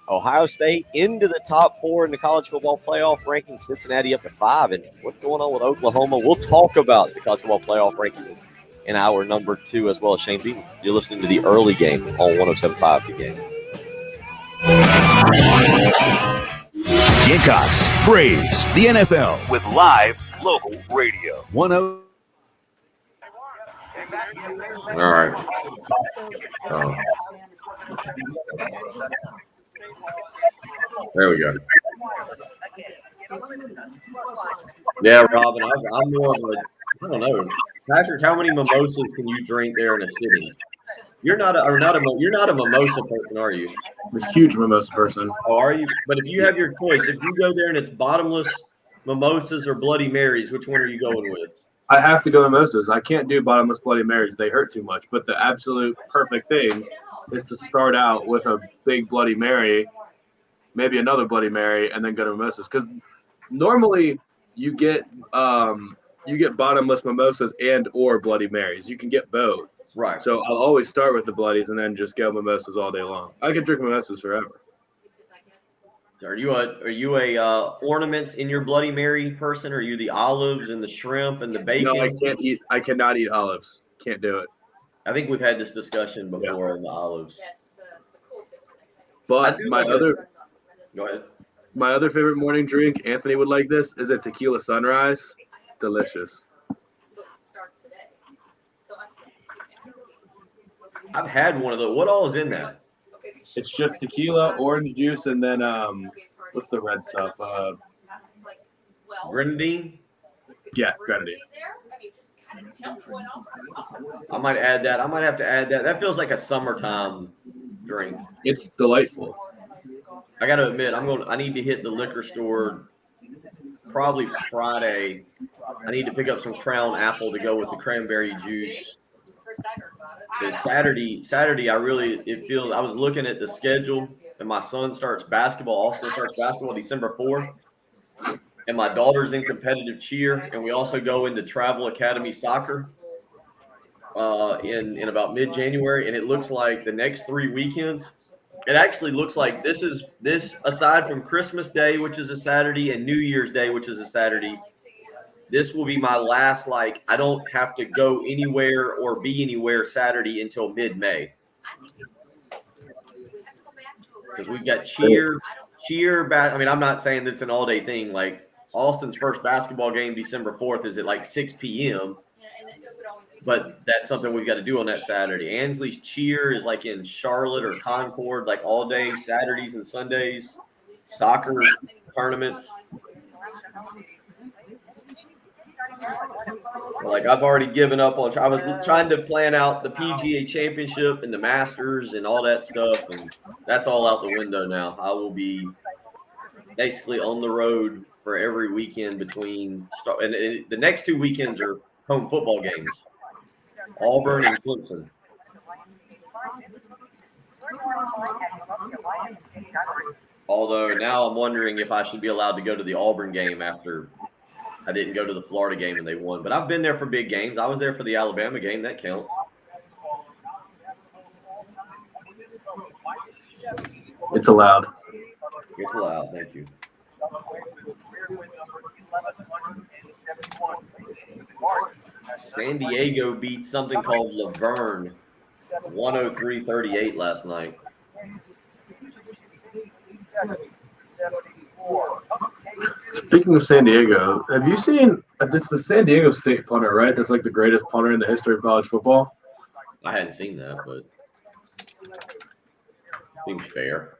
S1: Ohio State into the top 4 in the college football playoff ranking. Cincinnati up to 5. And what's going on with Oklahoma? We'll talk about the college football playoff rankings in hour number 2 as well as Shane Beaton. You're listening to the early game on 107.5 The Game.
S4: Gamecocks, Braves, the NFL with live local radio. 10.
S1: All right. There we go. Yeah, Robin, I'm more of a, I don't know. Patrick, how many mimosas can you drink there in a sitting? You're not a mimosa person, are you?
S5: I'm a huge mimosa person.
S1: Oh, are you? But if you have your choice, if you go there and it's bottomless mimosas or Bloody Marys, which one are you going with?
S5: I have to go mimosas. I can't do bottomless Bloody Marys. They hurt too much. But the absolute perfect thing is to start out with a big Bloody Mary, maybe another Bloody Mary, and then go to mimosas. Because normally you get bottomless mimosas and or Bloody Marys. You can get both.
S1: Right.
S5: So I'll always start with the Bloodies and then just go mimosas all day long. I can drink mimosas forever.
S1: Are you a ornaments in your Bloody Mary person? Or are you the olives and the shrimp and the bacon?
S5: No, I cannot eat olives. Can't do it.
S1: I think we've had this discussion before on the olives.
S5: But
S1: Go ahead.
S5: My other favorite morning drink, Anthony would like this, is a Tequila Sunrise. Delicious.
S1: I've had one of those. What all is in that?
S5: It's just tequila, orange juice, and then what's the red stuff?
S1: Grenadine?
S5: Yeah, grenadine.
S1: I might add that. I might have to add that. That feels like a summertime drink.
S5: It's delightful.
S1: I got to admit, I need to hit the liquor store probably Friday. I need to pick up some Crown Apple to go with the cranberry juice. Saturday, I was looking at the schedule, and my son starts basketball. Austin starts basketball December 4th, and my daughter's in competitive cheer, and we also go into Travel Academy soccer in about mid-January, and it looks like the next 3 weekends. It actually looks like this aside from Christmas Day, which is a Saturday, and New Year's Day, which is a Saturday. This will be my last, I don't have to go anywhere or be anywhere Saturday until mid-May. Because we've got cheer. I'm not saying that's an all-day thing. Austin's first basketball game, December 4th, is at 6 p.m. But that's something we've got to do on that Saturday. Ansley's cheer is in Charlotte or Concord, all day, Saturdays and Sundays. Soccer tournaments. I've already given up on. I was trying to plan out the PGA Championship and the Masters and all that stuff, and that's all out the window now. I will be basically on the road for every weekend between. And the next 2 weekends are home football games. Auburn and Clemson. Although now I'm wondering if I should be allowed to go to the Auburn game after I didn't go to the Florida game and they won. But I've been there for big games. I was there for the Alabama game. That counts.
S5: It's allowed.
S1: It's allowed. Thank you. San Diego beat something called Laverne 103-38 last night.
S5: Speaking of San Diego, have you seen? It's the San Diego State punter, right? That's like the greatest punter in the history of college football.
S1: I hadn't seen that, but seems fair.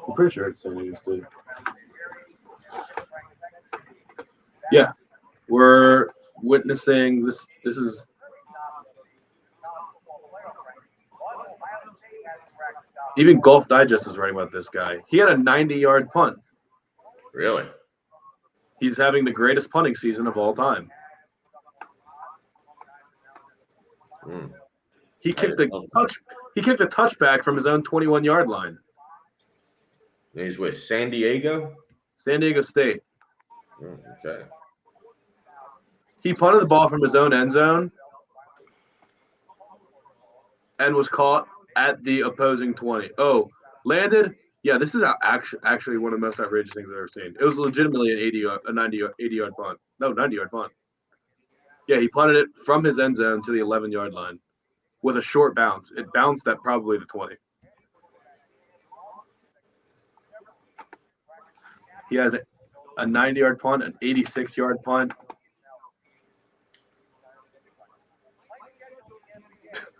S5: I'm pretty sure it's San Diego State. Yeah, we're witnessing this. This is even Golf Digest is writing about this guy. He had a 90-yard punt.
S1: Really?
S5: He's having the greatest punting season of all time. He kicked a touchback from his own 21-yard line.
S1: He's with San Diego?
S5: San Diego State.
S1: Okay.
S5: He punted the ball from his own end zone and was caught at the opposing 20. Oh, landed. Yeah, this is actually one of the most outrageous things I've ever seen. It was legitimately an 80-yard punt. No, 90-yard punt. Yeah, he punted it from his end zone to the 11-yard line with a short bounce. It bounced at probably the 20. He had a 90-yard punt, an 86-yard punt.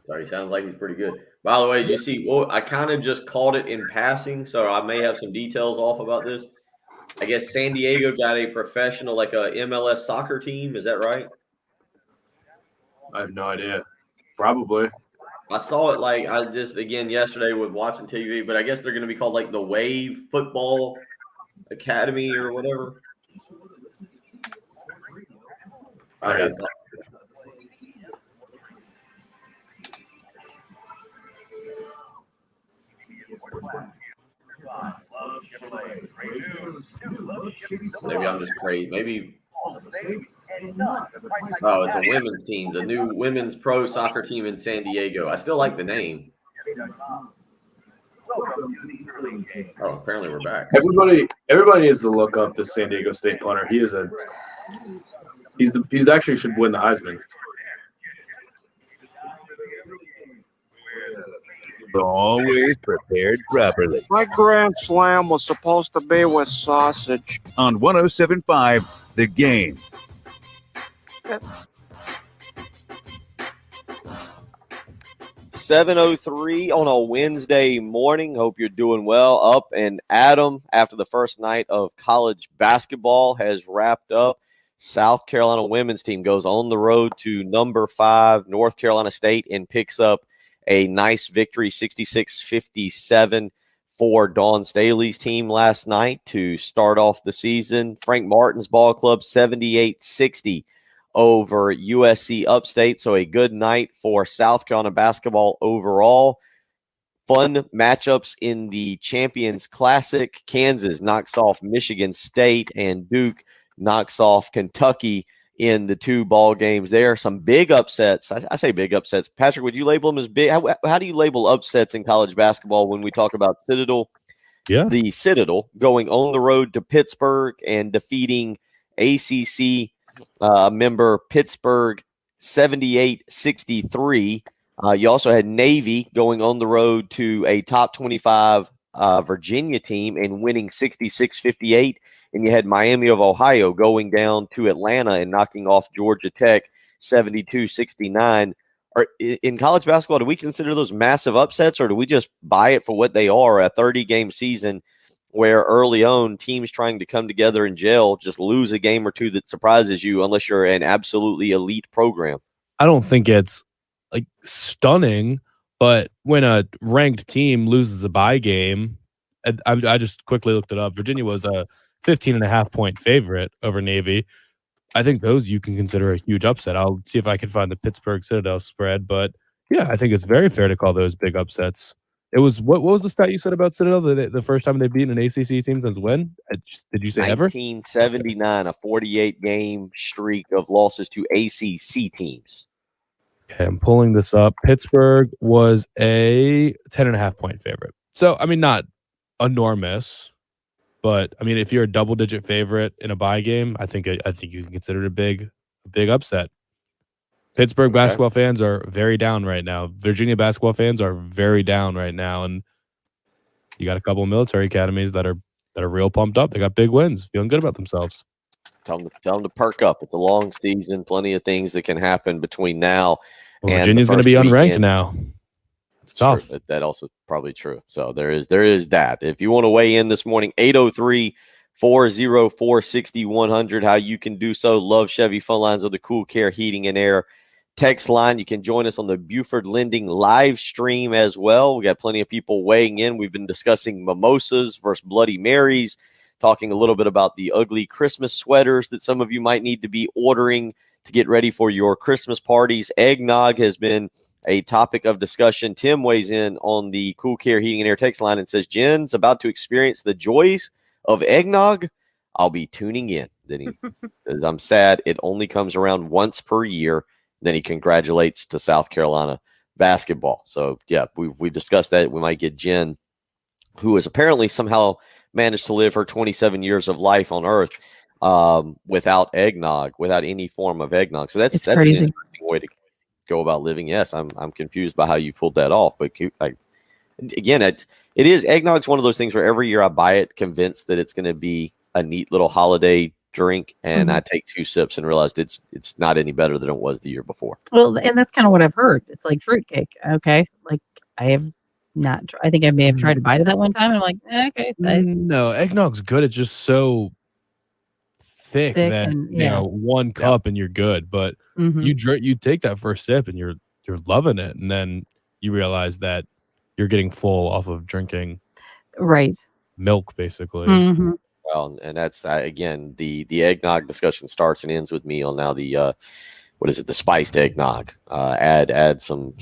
S1: Sorry, he sounds like he's pretty good. By the way, did you see? Well, I kind of just caught it in passing, so I may have some details off about this. I guess San Diego got a professional, like a MLS soccer team. Is that right?
S5: I have no idea. Probably.
S1: I saw it again yesterday with watching TV, but I guess they're going to be called like the Wave Football Academy or whatever.
S5: Okay.
S1: Maybe I'm just crazy. Maybe. Oh, it's a women's team, the new women's pro soccer team in San Diego. I still like the name. Oh, apparently we're back.
S5: Everybody needs to look up the San Diego State punter. He's actually should win the Heisman.
S4: Always prepared properly.
S11: My Grand Slam was supposed to be with sausage.
S4: On 107.5, The Game.
S11: Yep.
S1: 7:03 on a Wednesday morning. Hope you're doing well. Up and Adam, after the first night of college basketball has wrapped up, South Carolina women's team goes on the road to number 5 North Carolina State and picks up a nice victory, 66-57 for Dawn Staley's team last night to start off the season. Frank Martin's ball club, 78-60 over USC Upstate. So a good night for South Carolina basketball overall. Fun matchups in the Champions Classic. Kansas knocks off Michigan State, and Duke knocks off Kentucky in the 2 ball games there. Some big upsets. I say big upsets. Patrick, would you label them as big? How do you label upsets in college basketball when we talk about Citadel?
S2: Yeah.
S1: The Citadel going on the road to Pittsburgh and defeating ACC member Pittsburgh 78-63. You also had Navy going on the road to a top 25 Virginia team and winning 66-58. And you had Miami of Ohio going down to Atlanta and knocking off Georgia Tech 72-69. In college basketball, do we consider those massive upsets, or do we just buy it for what they are, a 30-game season where early on teams trying to come together and gel just lose a game or two that surprises you unless you're an absolutely elite program?
S2: I don't think it's like stunning, but when a ranked team loses a bye game, I just quickly looked it up. Virginia was a 15.5-point favorite over Navy. I think those you can consider a huge upset. I'll see if I can find the Pittsburgh Citadel spread, but Yeah, I think it's very fair to call those big upsets. It was what was the stat you said about Citadel? The first time they beat an ACC team since when? Did you say ever?
S1: 1979, a 48 game streak of losses to ACC teams.
S2: Okay, I'm pulling this up. Pittsburgh was a 10.5 point favorite. So, I mean, not enormous, but I mean, if you're a double-digit favorite in a bye game, I think you can consider it a big upset. Pittsburgh basketball fans are very down right now. Virginia basketball fans are very down right now, and you got a couple of military academies that are real pumped up. They got big wins, feeling good about themselves.
S1: Tell them to perk up. It's a long season. Plenty of things that can happen between now.
S2: Well, Virginia's going to be unranked now. It's tough.
S1: True. That also probably true. So there is that. If you want to weigh in this morning, 803-404-6100, how you can do so. Love Chevy phone lines of the Cool Care Heating and Air text line. You can join us on the Buford Lending live stream as well. We got plenty of people weighing in. We've been discussing mimosas versus Bloody Marys, talking a little bit about the ugly Christmas sweaters that some of you might need to be ordering to get ready for your Christmas parties. Eggnog has been a topic of discussion. Tim weighs in on the Cool Care Heating and Air text line and says, Jen's about to experience the joys of eggnog. I'll be tuning in. Then he says, I'm sad it only comes around once per year. Then he congratulates to South Carolina basketball. So, yeah, we've discussed that. We might get Jen, who has apparently somehow managed to live her 27 years of life on Earth without eggnog, without any form of eggnog. So that's
S3: crazy.
S1: an interesting way to go about living. Yes, I'm confused by how you pulled that off. But again, it is eggnog's one of those things where every year I buy it, convinced that it's going to be a neat little holiday drink, and I take 2 sips and realized it's not any better than it was the year before.
S3: Well, and that's kind of what I've heard. It's like fruitcake. Okay, like I have not. I think I may have tried to bite it that one time, and I'm like, okay.
S2: No, eggnog's good. It's just so thick that
S3: and,
S2: you know, 1 cup and you're good. But you take that first sip and you're loving it, and then you realize that you're getting full off of drinking milk, basically.
S1: Well, and that's again the eggnog discussion starts and ends with me on now the what is it, the spiced eggnog. Add some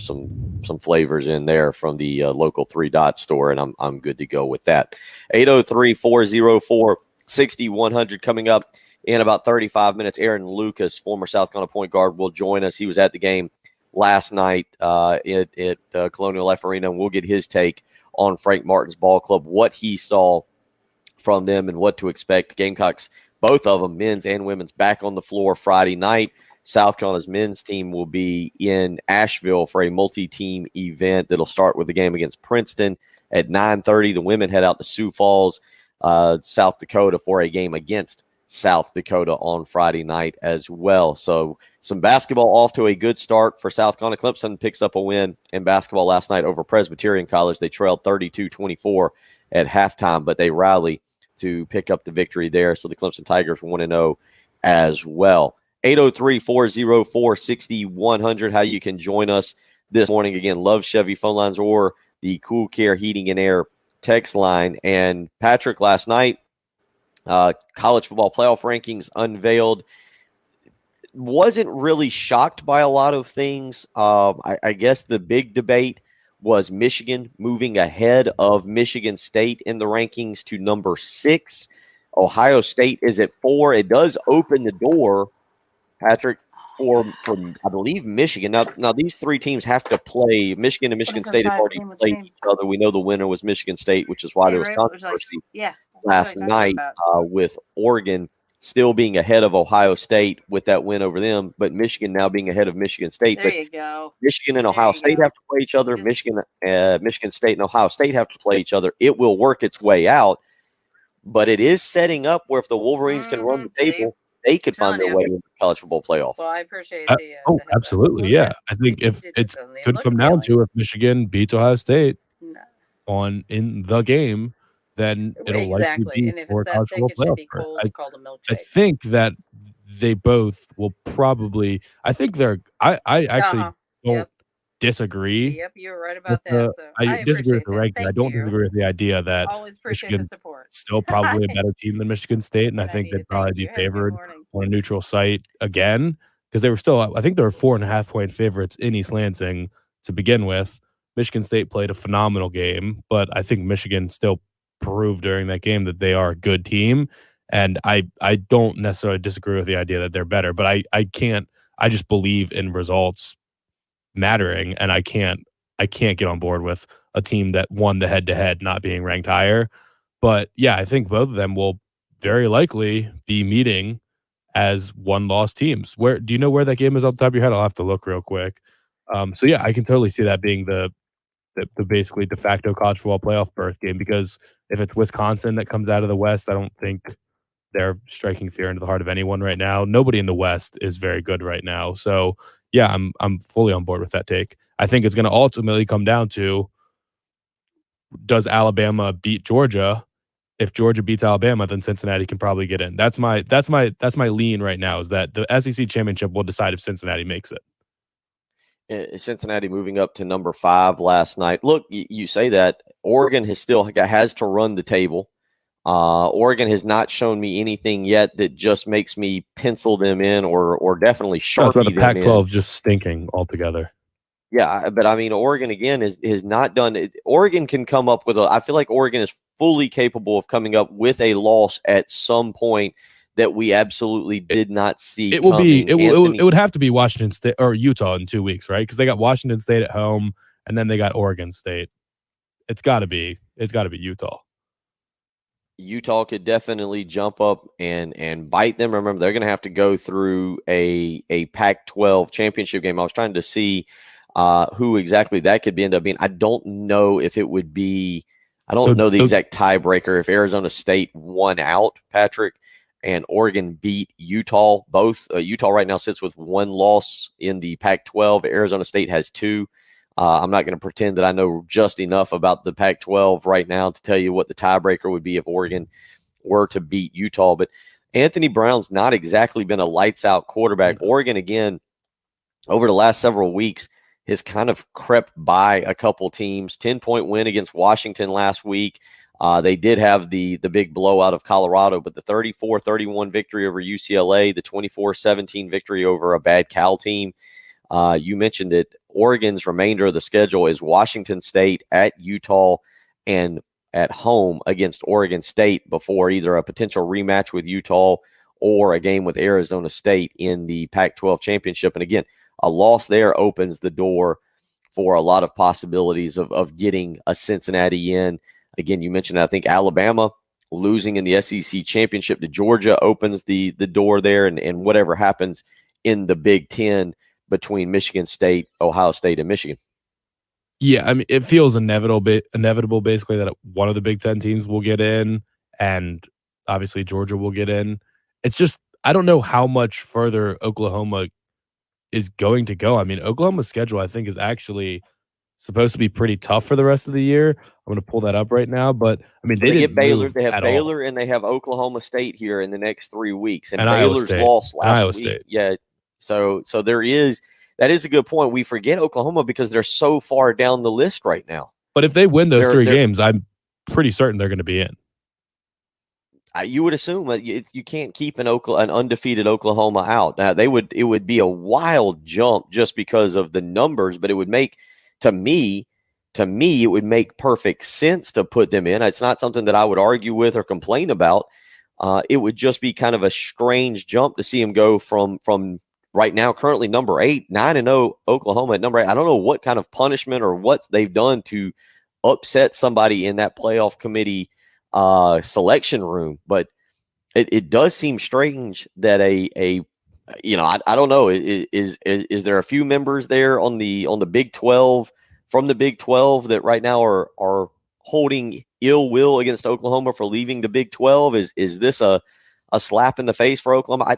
S1: flavors in there from the local 3 Dot store, and I'm good to go with that. 803-404-6100 coming up in about 35 minutes. Aaron Lucas, former South Carolina point guard, will join us. He was at the game last night at Colonial Life Arena, and we'll get his take on Frank Martin's ball club, what he saw from them and what to expect. Gamecocks, both of them, men's and women's, back on the floor Friday night. South Carolina's men's team will be in Asheville for a multi-team event that'll start with the game against Princeton at 9:30. The women head out to Sioux Falls, South Dakota, for a game against South Dakota on Friday night as well. So some basketball off to a good start for South Carolina. Clemson picks up a win in basketball last night over Presbyterian College. They trailed 32-24 at halftime, but they rally to pick up the victory there. So the Clemson Tigers 1-0 as well. 803-404-6100, how you can join us this morning. Again, Love Chevy phone lines or the Cool Care Heating and Air text line. And Patrick, last night, college football playoff rankings unveiled. Wasn't really shocked by a lot of things. I guess the big debate was Michigan moving ahead of Michigan State in the rankings to number 6. Ohio State is at 4. It does open the door, Patrick, for I believe Michigan. Now these 3 teams have to play. Michigan and Michigan State have already played each other. We know the winner was Michigan State, which is why there was controversy last night with Oregon still being ahead of Ohio State with that win over them, but Michigan now being ahead of Michigan State.
S8: There you go.
S1: Michigan and Ohio State have to play each other. Michigan State and Ohio State have to play each other. It will work its way out, but it is setting up where if the Wolverines can run the table, they could find their way into the college football playoff.
S8: Well, I appreciate the
S2: absolutely, yeah. I think if it could come down to if Michigan beats Ohio State in the game, then it'll likely be for a college football playoff. I think that they both will probably. I think they're. I actually don't disagree.
S8: Yep, you're right about that.
S2: I disagree with the ranking. I don't disagree with the idea that
S8: Michigan's
S2: still probably a better team than Michigan State, and I think they'd probably be favored on a neutral site again because they were still. I think they were 4.5 point favorites in East Lansing to begin with. Michigan State played a phenomenal game, but I think Michigan still proved during that game that they are a good team. And I don't necessarily disagree with the idea that they're better, but I just believe in results mattering, and I can't get on board with a team that won the head-to-head not being ranked higher. But yeah, I think both of them will very likely be meeting as one-loss teams. Where do you know where that game is off the top of your head? I'll have to look real quick. So yeah, I can totally see that being the basically de facto college football playoff berth game, because if it's Wisconsin that comes out of the West, I don't think they're striking fear into the heart of anyone right now. Nobody in the West is very good right now. So yeah, I'm fully on board with that take. I think it's going to ultimately come down to, does Alabama beat Georgia? If Georgia beats Alabama, then Cincinnati can probably get in. That's my lean right now, is that the SEC championship will decide if Cincinnati makes it.
S1: Cincinnati moving up to number 5 last night. Look, you say that Oregon has to run the table. Oregon has not shown me anything yet that just makes me pencil them in or definitely Sharpie them in.
S2: The Pac-12 just stinking altogether.
S1: Yeah, but I mean, Oregon again is not done it. Oregon can come up with I feel like Oregon is fully capable of coming up with a loss at some point that we absolutely did not see.
S2: It will be. It would have to be Washington State or Utah in 2 weeks, right? Because they got Washington State at home, and then they got Oregon State. It's got to be Utah.
S1: Utah could definitely jump up and bite them. Remember, they're going to have to go through a Pac-12 championship game. I was trying to see who exactly that could end up being. I don't know if it would be. I don't know the exact tiebreaker. If Arizona State won out, Patrick, and Oregon beat Utah, both Utah right now sits with 1 loss in the Pac-12. Arizona State has 2. I'm not going to pretend that I know just enough about the Pac-12 right now to tell you what the tiebreaker would be if Oregon were to beat Utah. But Anthony Brown's not exactly been a lights-out quarterback. Oregon, again, over the last several weeks, has kind of crept by a couple teams. 10-point win against Washington last week. They did have the big blowout of Colorado, but the 34-31 victory over UCLA, the 24-17 victory over a bad Cal team. You mentioned it. Oregon's remainder of the schedule is Washington State, at Utah, and at home against Oregon State before either a potential rematch with Utah or a game with Arizona State in the Pac-12 championship. And again, a loss there opens the door for a lot of possibilities of getting a Cincinnati in. Again, you mentioned, I think, Alabama losing in the SEC championship to Georgia opens the door there, and whatever happens in the Big Ten between Michigan State, Ohio State, and Michigan.
S2: Yeah, I mean, it feels inevitable basically that one of the Big Ten teams will get in, and obviously Georgia will get in. It's just, I don't know how much further Oklahoma is going to go. I mean, Oklahoma's schedule, I think, is actually supposed to be pretty tough for the rest of the year. I'm going to pull that up right now, but I mean, they
S1: get Baylor.
S2: They
S1: have Baylor and they have Oklahoma State here in the next 3 weeks, and Baylor's lost last week. Yeah, so that is a good point. We forget Oklahoma because they're so far down the list right now.
S2: But if they win those 3 games, I'm pretty certain they're going to be in.
S1: You would assume that you can't keep an undefeated Oklahoma out. Now, it would be a wild jump just because of the numbers, but it would make, to me, it would make perfect sense to put them in. It's not something that I would argue with or complain about. It would just be kind of a strange jump to see them go from right now, currently number 8, 9-0 Oklahoma at number 8. I don't know what kind of punishment or what they've done to upset somebody in that playoff committee selection room, but it does seem strange that I don't know, is there a few members there on the Big 12 from the Big 12 that right now are holding ill will against Oklahoma for leaving the Big 12? Is this a slap in the face for Oklahoma?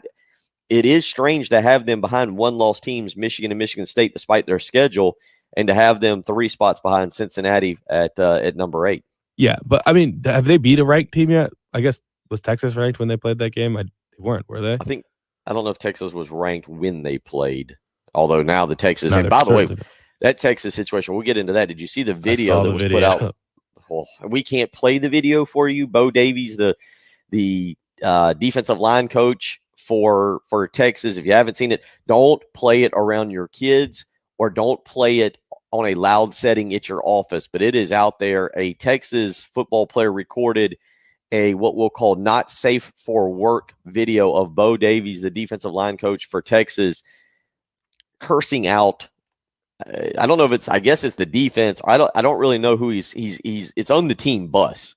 S1: It is strange to have them behind 1-loss teams, Michigan and Michigan State, despite their schedule, and to have them 3 spots behind Cincinnati at number 8.
S2: Yeah, but I mean, have they beat a ranked team yet? I guess, was Texas ranked when they played that game? They weren't, were they?
S1: I don't know if Texas was ranked when they played, although now the Texas, and by the way, that Texas situation, we'll get into that. Did you see the video that was put out? Well, we can't play the video for you. Bo Davies, the defensive line coach for Texas. If you haven't seen it, don't play it around your kids or don't play it on a loud setting at your office, but it is out there. A Texas football player recorded a what we'll call not safe for work video of Bo Davies, the defensive line coach for Texas, cursing out. I don't know if it's, I guess it's the defense. I don't really know who he's it's on the team bus,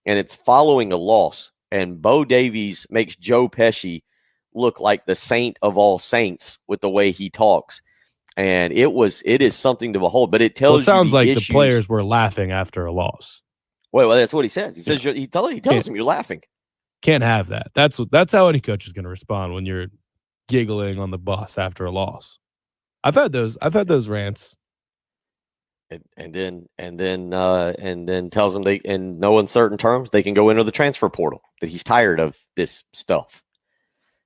S1: and it's following a loss. And Bo Davies makes Joe Pesci look like the saint of all saints with the way he talks. And it is something to behold, but it tells you.
S2: It sounds like
S1: issues.
S2: The players were laughing after a loss.
S1: Well, that's what he says. He says he tells him you're laughing.
S2: Can't have that. That's how any coach is going to respond when you're giggling on the bus after a loss. I've had those rants.
S1: And then tells them they, in no uncertain terms, they can go into the transfer portal, that he's tired of this stuff.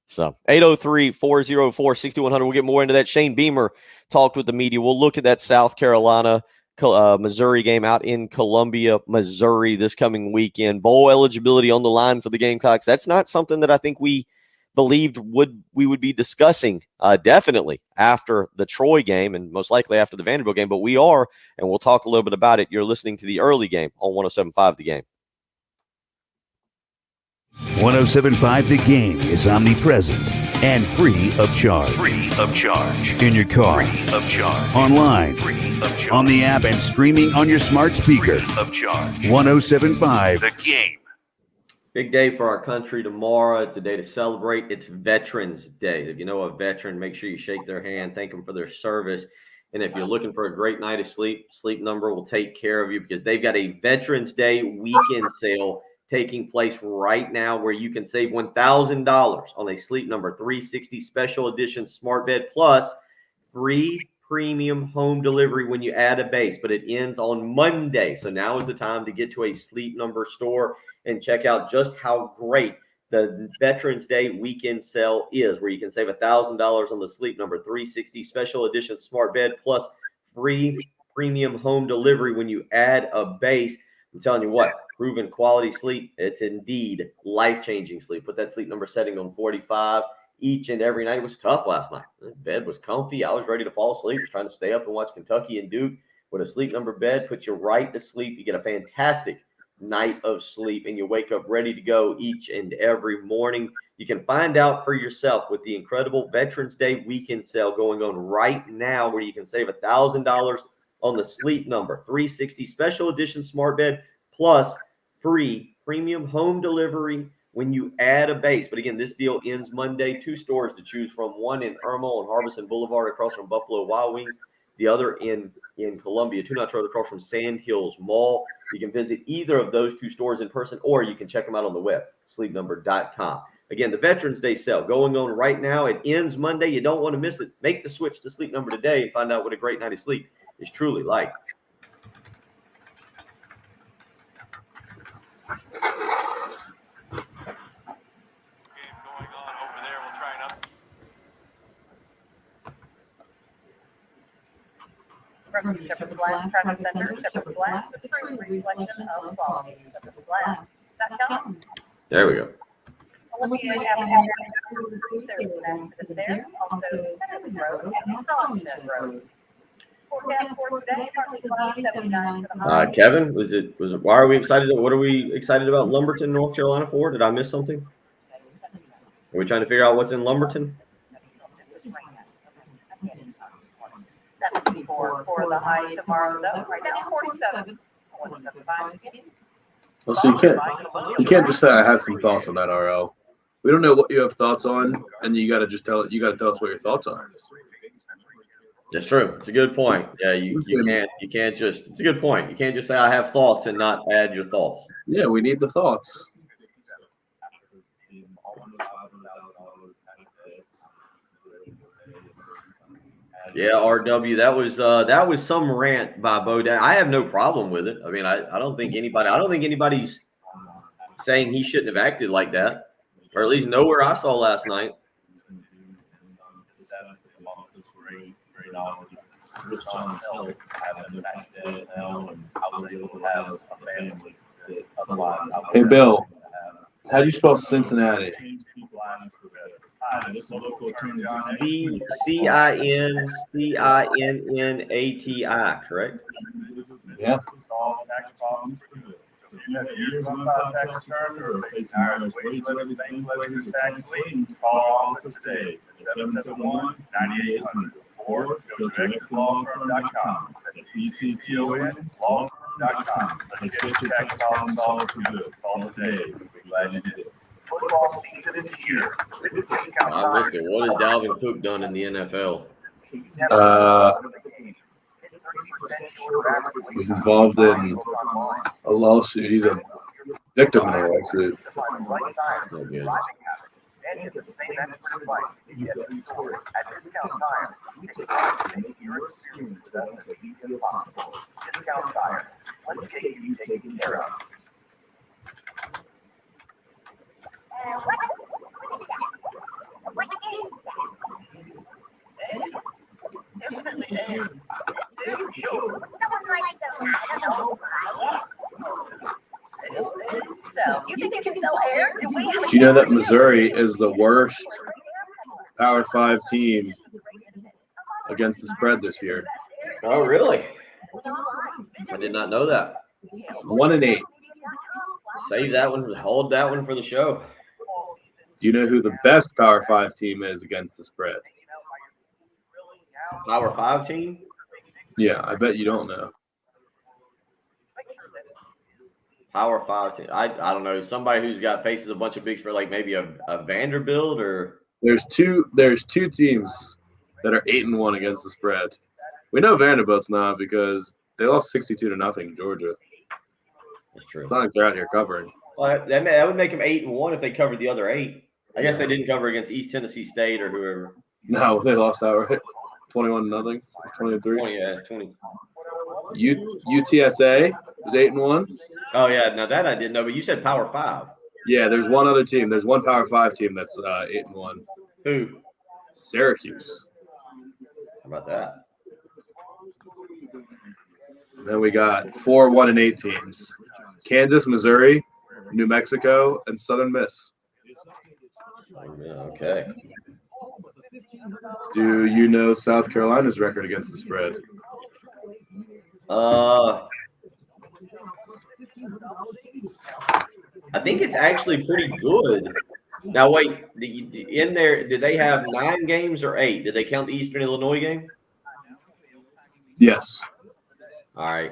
S1: So 803-404-6100. We'll get more into that. Shane Beamer talked with the media. We'll look at that South Carolina Missouri game out in Columbia, Missouri this coming weekend. Bowl eligibility on the line for the Gamecocks. That's not something that I think we believed we would be discussing definitely after the Troy game and most likely after the Vanderbilt game, but we are, and we'll talk a little bit about it. You're listening to the early game on 107.5 The Game.
S4: 107.5 The Game is omnipresent and free of charge. Free of charge. In your car. Free of charge. Online. Free of charge. On the app and streaming on your smart speaker. Free of charge. 107.5 The Game.
S1: Big day for our country tomorrow. It's a day to celebrate. It's Veterans Day. If you know a veteran, make sure you shake their hand, thank them for their service. And if you're looking for a great night of sleep, Sleep Number will take care of you because they've got a Veterans Day weekend sale taking place right now where you can save $1,000 on a Sleep Number 360 Special Edition Smart Bed plus free premium home delivery when you add a base, but it ends on Monday. So now is the time to get to a Sleep Number store and check out just how great the Veterans Day weekend sale is, where you can save $1,000 on the Sleep Number 360 Special Edition Smart Bed plus free premium home delivery when you add a base. I'm telling you what, proven quality sleep, it's indeed life-changing sleep. Put that Sleep Number setting on 45 each and every night. It was tough last night. The bed was comfy. I was ready to fall asleep. I was trying to stay up and watch Kentucky and Duke. With a Sleep Number bed, puts you right to sleep. You get a fantastic night of sleep, and you wake up ready to go each and every morning. You can find out for yourself with the incredible Veterans Day weekend sale going on right now, where you can save $1,000 on the Sleep Number 360 Special Edition Smart Bed plus free premium home delivery when you add a base. But again, this deal ends Monday. 2 stores to choose from, one in Irma on Harbison Boulevard across from Buffalo Wild Wings, the other in Columbia, 2 Knots Road across from Sand Hills Mall. You can visit either of those 2 stores in person, or you can check them out on the web, sleepnumber.com. Again, the Veterans Day sale going on right now. It ends Monday. You don't want to miss it. Make the switch to Sleep Number today and find out what a great night of sleep is truly like.
S6: From Shepherd's Glass Traffic Center, Shepherd's Glass, the true reflection of quality. Shepherd's Glass.com.
S1: There we go.
S6: Olympiad Avenue, there's an accident there. Also, Kennedy Road and Holliston Road. Forecast for today, partly cloudy, 79 for the high.
S1: Kevin, was it? Why are we excited? What are we excited about Lumberton, North Carolina for? Did I miss something? Are we trying to figure out what's in Lumberton?
S6: 74 for the high tomorrow, though. Right now, 47.
S5: Well, so you can't just say I have some thoughts on that, RL. We don't know what you have thoughts on, and you got to just tell us what your thoughts are.
S1: That's true. It's a good point. Yeah, you can't just. It's a good point. You can't just say I have thoughts and not add your thoughts.
S5: Yeah, we need the thoughts.
S1: Yeah, RW, that was some rant by Bo. I have no problem with it. I mean, I don't think anybody's saying he shouldn't have acted like that, or at least nowhere I saw last night.
S5: Hey, Bill, how do you spell Cincinnati?
S1: CINNATI, correct?
S5: Yeah.
S7: Call office today, 771-9800, or go direct to lawfirm.com. That's ECTON, Let's get your tax problem solved for good. Call today. We'll be glad you did. Football season is here.
S1: I missed it. What has Dalvin Cook done in the NFL?
S5: Was involved in a lawsuit. He's a victim in a lawsuit.
S1: No good.
S5: Do you know that Missouri is the worst Power 5 team against the spread this year?
S1: Oh, really? I did not know that.
S5: 1-8.
S1: Save that one. Hold that one for the show.
S5: Do you know who the best Power 5 team is against the spread?
S1: Power 5 team?
S5: Yeah, I bet you don't know.
S1: Power 5 team. I don't know. Somebody who's got faces a bunch of big spread, like maybe a Vanderbilt or.
S5: There's two teams that are 8-1 against the spread. We know Vanderbilt's not because they lost 62-0 to Georgia.
S1: That's true.
S5: It's not like they're out here covering.
S1: Well, that would make them 8-1 if they covered the other 8. I guess they didn't cover against East Tennessee State or whoever.
S5: No, they lost outright. 21-0, 23.
S1: 20.
S5: UTSA is 8-1.
S1: Oh yeah, now that I didn't know. But you said Power 5.
S5: Yeah, there's one other team. There's one Power 5 team that's 8-1.
S1: Who?
S5: Syracuse.
S1: How about that?
S5: Then we got 4 1-8 teams: Kansas, Missouri, New Mexico, and Southern Miss.
S1: Okay.
S5: Do you know South Carolina's record against the spread?
S1: I think it's actually pretty good. Now, wait, in there, did they have 9 games or 8? Did they count the Eastern Illinois game?
S5: Yes.
S1: All right.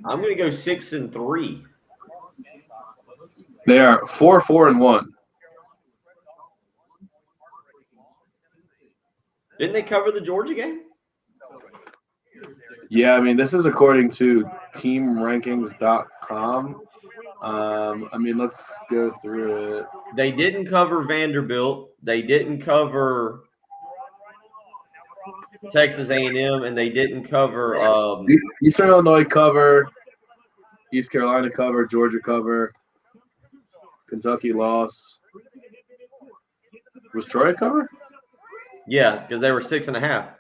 S1: I'm going to go 6-3.
S5: They are 4-4-1.
S1: Didn't they cover the Georgia game?
S5: Yeah, I mean, this is according to teamrankings.com. I mean, let's go through it.
S1: They didn't cover Vanderbilt. They didn't cover Texas A&M, and they didn't cover
S5: Eastern Illinois cover, East Carolina cover, Georgia cover, Kentucky loss. Was Troy cover?
S1: Yeah, because they were 6.5.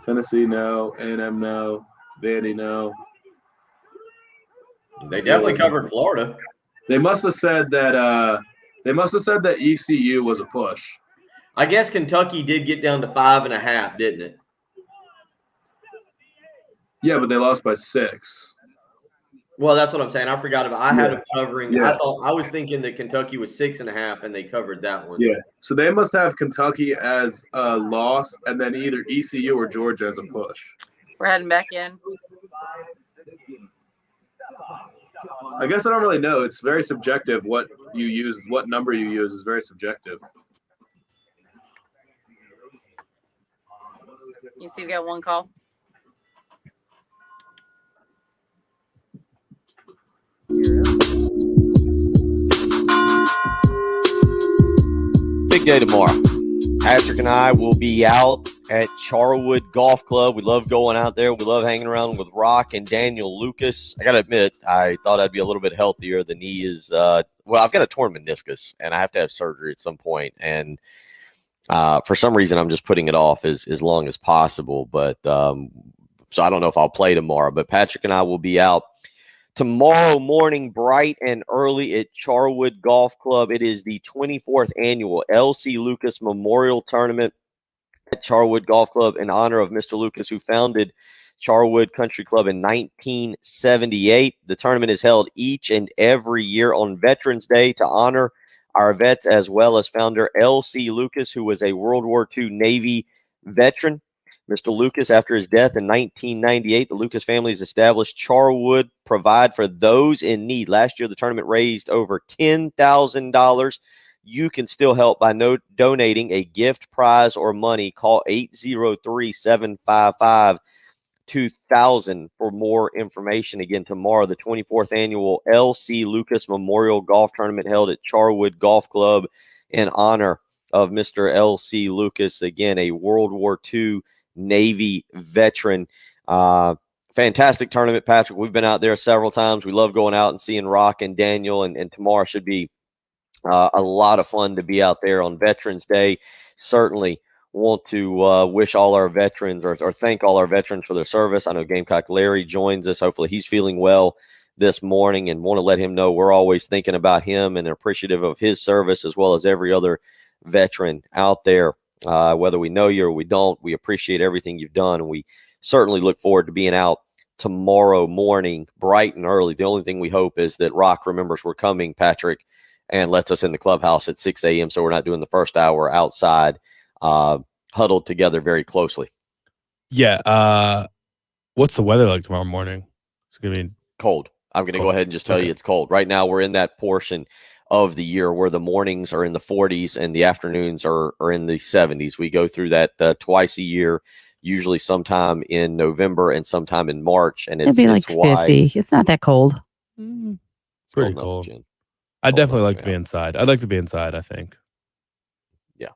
S5: Tennessee no, A&M no, Vandy no.
S1: They definitely covered Florida.
S5: They must have said that. ECU was a push.
S1: I guess Kentucky did get down to 5.5, didn't it?
S5: Yeah, but they lost by 6.
S1: Well, that's what I'm saying. I forgot about. I had them covering.
S5: Yeah.
S1: I was thinking that Kentucky was 6.5, and they covered that one.
S5: Yeah. So they must have Kentucky as a loss, and then either ECU or Georgia as a push.
S8: We're heading back in.
S5: I guess I don't really know. It's very subjective. What you use, what number you use, is very subjective.
S8: You see, you got one call.
S1: Big day tomorrow. Patrick and I will be out at Charwood Golf Club. We love going out there. We love hanging around with Rock and Daniel Lucas. I got to admit, I thought I'd be a little bit healthier. The knee is, well, I've got a torn meniscus, and I have to have surgery at some point. And for some reason, I'm just putting it off as long as possible. But so I don't know if I'll play tomorrow. But Patrick and I will be out Tomorrow morning, bright and early at Charwood Golf Club. It is the 24th annual L.C. Lucas Memorial Tournament at Charwood Golf Club in honor of Mr. Lucas, who founded Charwood Country Club in 1978. The tournament is held each and every year on Veterans Day to honor our vets, as well as founder L.C. Lucas, who was a World War II Navy veteran. Mr. Lucas, after his death in 1998, the Lucas family has established Charwood Provide for those in need. Last year, the tournament raised over $10,000. You can still help by donating a gift, prize, or money. Call 803-755-2000 for more information. Again, tomorrow, the 24th annual L.C. Lucas Memorial Golf Tournament held at Charwood Golf Club in honor of Mr. L.C. Lucas, again, a World War II Navy veteran. Fantastic tournament, Patrick. We've been out there several times. We love going out and seeing Rock and Daniel, and tomorrow should be a lot of fun to be out there on Veterans Day. Certainly want to wish all our veterans or thank all our veterans for their service. I know Gamecock Larry joins us. Hopefully he's feeling well this morning, and want to let him know we're always thinking about him and appreciative of his service, as well as every other veteran out there. Whether we know you or we don't, we appreciate everything you've done, and we certainly look forward to being out tomorrow morning, bright and early. The only thing we hope is that Rock remembers we're coming, Patrick, and lets us in the clubhouse at 6 a.m. so we're not doing the first hour outside, huddled together very closely.
S2: Yeah. What's the weather like tomorrow morning? It's going to be
S1: cold. I'm going to go ahead and just tell you it's cold. Right now, we're in that portion of the year where the mornings are in the 40s and the afternoons are in the 70s. We go through that twice a year, usually sometime in November and sometime in March. And
S3: it'd be like 50. It's not that cold.
S2: It's pretty cold. I'd definitely like to be inside. I'd like to be inside, I think.
S1: Yeah.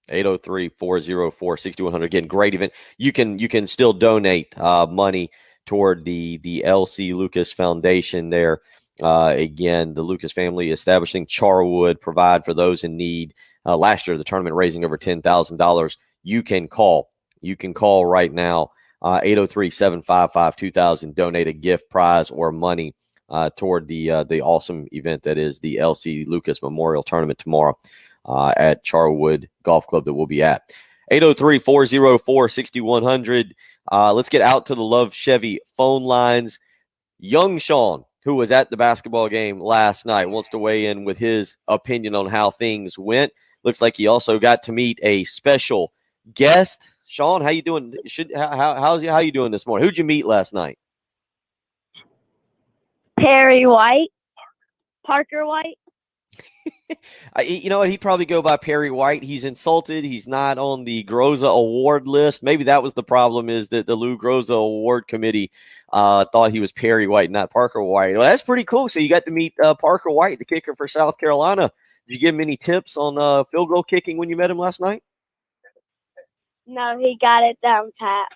S1: 803-404-6100. Again, great event. You can still donate money toward the L.C. Lucas Foundation there. Again, the Lucas family establishing Charwood Provide for those in need. Last year, the tournament raising over $10,000. You can call right now, 803-755-2000. Donate a gift, prize, or money toward the awesome event that is the L.C. Lucas Memorial Tournament tomorrow at Charwood Golf Club that we'll be at. 803-404-6100. Let's get out to the Love Chevy phone lines. Young Sean, who was at the basketball game last night, wants to weigh in with his opinion on how things went. Looks like he also got to meet a special guest. Sean, how you doing? How you doing this morning? Who'd you meet last night?
S12: Perry White, Parker White.
S1: You know what? He'd probably go by Perry White. He's insulted. He's not on the Groza Award list. Maybe that was the problem, is that the Lou Groza Award Committee thought he was Perry White, not Parker White. Well, that's pretty cool. So you got to meet Parker White, the kicker for South Carolina. Did you give him any tips on field goal kicking when you met him last night?
S12: No, he got it down pat.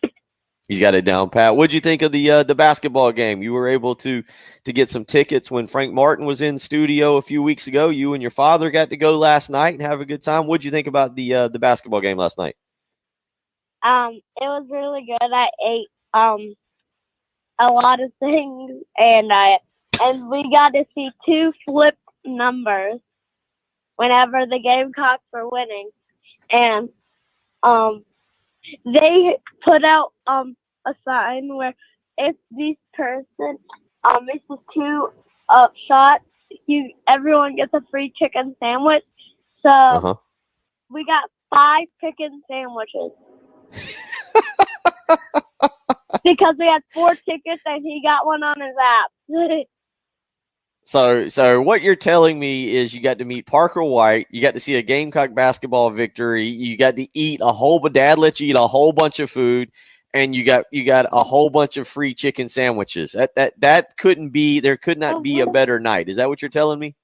S1: He's got it down pat. What'd you think of the basketball game? You were able to get some tickets when Frank Martin was in studio a few weeks ago. You and your father got to go last night and have a good time. What'd you think about the basketball game last night?
S12: It was really good. I ate a lot of things, and we got to see two flipped numbers whenever the Gamecocks were winning, and they put out a sign where if this person misses two shots, everyone gets a free chicken sandwich. So we got 5 chicken sandwiches because we had 4 tickets and he got one on his app.
S1: So what you're telling me is you got to meet Parker White, you got to see a Gamecock basketball victory, you got to eat Dad let you eat a whole bunch of food, and you got a whole bunch of free chicken sandwiches. That couldn't be, there could not be a better night. Is that what you're telling me?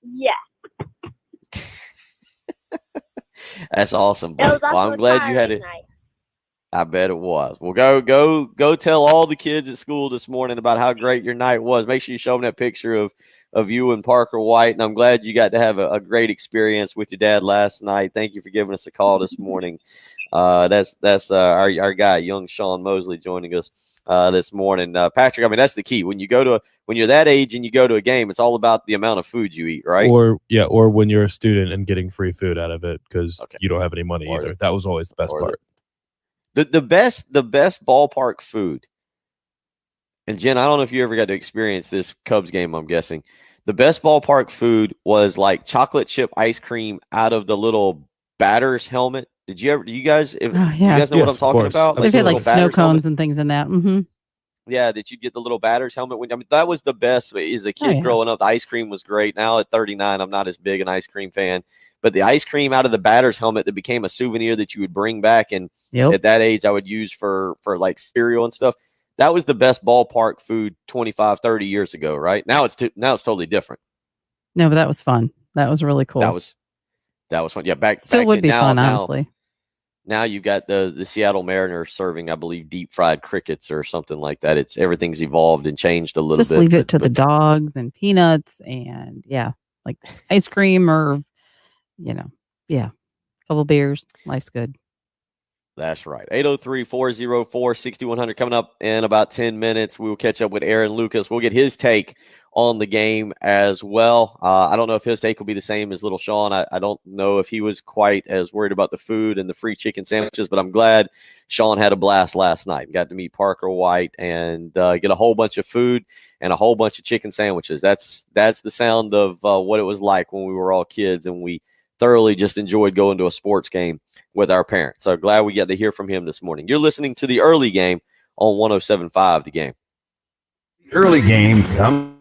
S12: Yeah.
S1: That's awesome, buddy. Well, I'm glad you had it. I bet it was. Well, go tell all the kids at school this morning about how great your night was. Make sure you show them that picture of you and Parker White. And I'm glad you got to have a great experience with your dad last night. Thank you for giving us a call this morning. That's our guy, young Sean Mosley, joining us this morning. Patrick, I mean, that's the key. When you're that age and you go to a game, it's all about the amount of food you eat, right?
S2: Or when you're a student and getting free food out of it because you don't have any money either. That was always the best part.
S1: The best ballpark food. And Jen, I don't know if you ever got to experience this Cubs game, I'm guessing. The best ballpark food was like chocolate chip ice cream out of the little batter's helmet. Did you ever? Do you guys? Do you guys know what I'm talking about?
S3: They've had like snow cones and things in that. Mm-hmm.
S1: Yeah, that you get the little batter's helmet. I mean, that was the best. As a kid growing up, the ice cream was great. Now at 39, I'm not as big an ice cream fan. But the ice cream out of the batter's helmet that became a souvenir that you would bring back, and at that age, I would use for like cereal and stuff. That was the best ballpark food 25, 30 years ago, right? Now it's totally different.
S3: No, but that was fun. That was really cool.
S1: That was fun. Yeah, back
S3: would be
S1: now,
S3: fun, honestly.
S1: Now you've got the Seattle Mariners serving, I believe, deep fried crickets or something like that. Everything's evolved and changed a little bit.
S3: Just leave it to the dogs and peanuts and like ice cream or a couple beers. Life's good.
S1: That's right. 803-404-6100 coming up in about 10 minutes. We will catch up with Aaron Lucas. We'll get his take on the game as well. I don't know if his take will be the same as little Sean. I don't know if he was quite as worried about the food and the free chicken sandwiches, but I'm glad Sean had a blast last night. Got to meet Parker White and get a whole bunch of food and a whole bunch of chicken sandwiches. That's the sound of what it was like when we were all kids and we thoroughly just enjoyed going to a sports game with our parents. So glad we got to hear from him this morning. You're listening to the early game on 107.5 The Game.
S4: Early game come.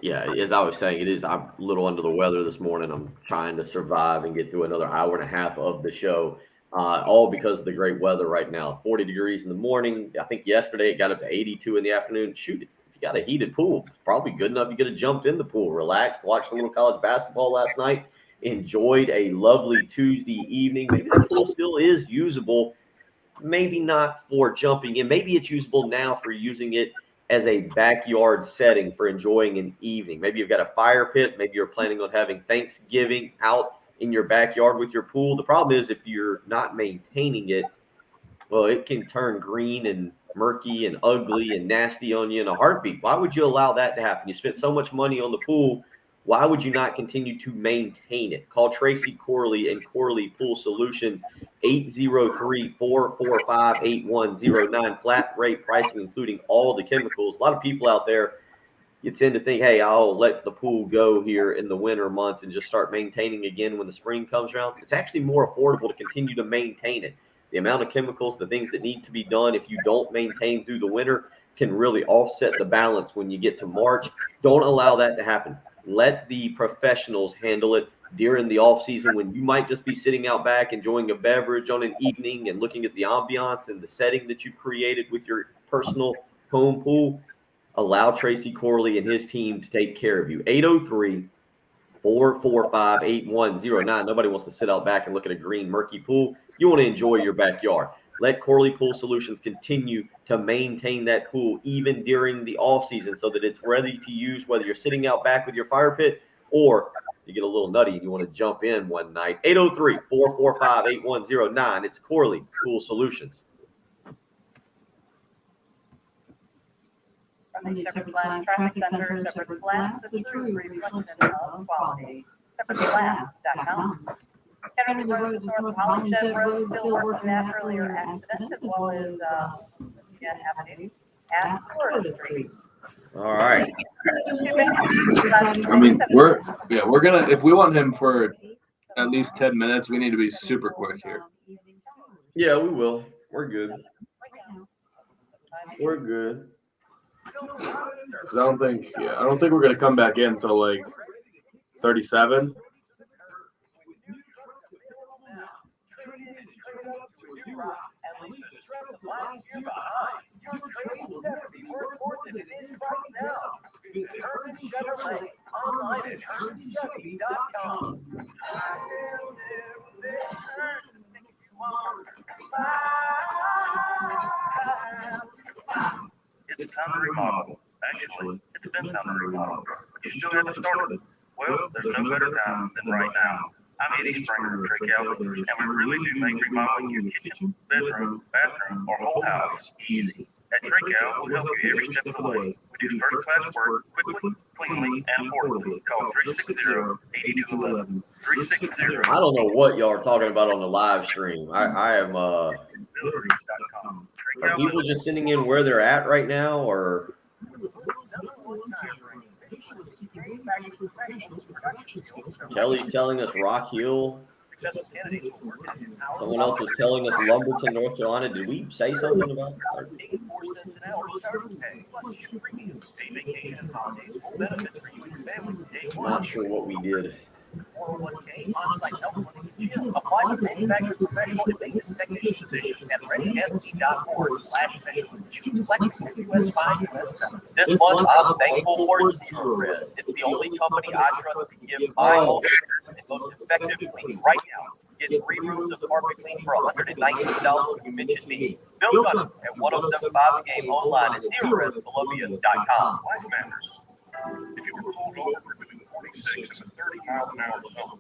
S1: Yeah, as I was saying, I'm a little under the weather this morning. I'm trying to survive and get through another hour and a half of the show, all because of the great weather right now. 40 degrees in the morning. I think yesterday it got up to 82 in the afternoon. Shoot, got a heated pool, probably good enough. You could have jumped in the pool, relaxed, watched a little college basketball last night, enjoyed a lovely Tuesday evening. Maybe that pool still is usable, maybe not for jumping in. Maybe it's usable now for using it as a backyard setting for enjoying an evening. Maybe you've got a fire pit. Maybe you're planning on having Thanksgiving out in your backyard with your pool. The problem is if you're not maintaining it, well, it can turn green and murky and ugly and nasty on you in a heartbeat. Why would you allow that to happen? You spent so much money on the pool. Why would you not continue to maintain it? Call Tracy Corley and Corley Pool Solutions, 803-445-8109. Flat rate pricing, including all the chemicals. A lot of people out there, you tend to think, hey, I'll let the pool go here in the winter months and just start maintaining again when the spring comes around. It's actually more affordable to continue to maintain it. The amount of chemicals, the things that need to be done if you don't maintain through the winter can really offset the balance when you get to March. Don't allow that to happen. Let the professionals handle it during the off season when you might just be sitting out back enjoying a beverage on an evening and looking at the ambiance and the setting that you've created with your personal home pool. Allow Tracy Corley and his team to take care of you. 803-445-8109. Nobody wants to sit out back and look at a green, murky pool. You want to enjoy your backyard. Let Corley Pool Solutions continue to maintain that pool even during the off season so that it's ready to use, whether you're sitting out back with your fire pit or you get a little nutty and you want to jump in one night. 803-445-8109. It's Corley Pool Solutions.
S6: From the Shepherd's Glass Traffic Center, Shepherd's Glass, the true reflection of quality. ShepherdsGlass.com. County Road is North Hollingshed Road, still working naturally or accident, as well as Avenue at Florida Street.
S1: All right.
S5: I mean, we're gonna, if we want him for at least 10 minutes, we need to be super quick here.
S1: Yeah, we will. We're good. We're good.
S5: Because I don't think we're gonna come back in until like 37.
S7: time to remodel. Actually, it's been time to remodel, but you still haven't started. Well, there's no better time than right now. I'm Eddie Springer of Tequila, and we really do make remodeling your kitchen, bedroom, bathroom, or whole house easy. At Tequila, we'll help you every step of the way. We do first-class work quickly, cleanly, and affordably. Call 360-8211. 360.
S1: I don't know what y'all are talking about on the live stream. I am. Are people just sending in where they're at right now, or? Kelly's telling us Rock Hill. Someone else is telling us Lumberton, North Carolina. Did we say something about that? Not sure what we did.
S6: Apply for manufacturer professional and maintenance technician positions at readysc.org/special. Choose Flex US 5 US. This month, I'm thankful for Zero Res. It's the only company I trust to give my home the most effective clean right now. Get 3 rooms of carpet clean for $119 when you mention me. Bill Gunn at 1075 The Game online at zerorescolumbia.com.
S7: Life matters. If you were pulled over for doing 46 and a 30 mile an hour zone,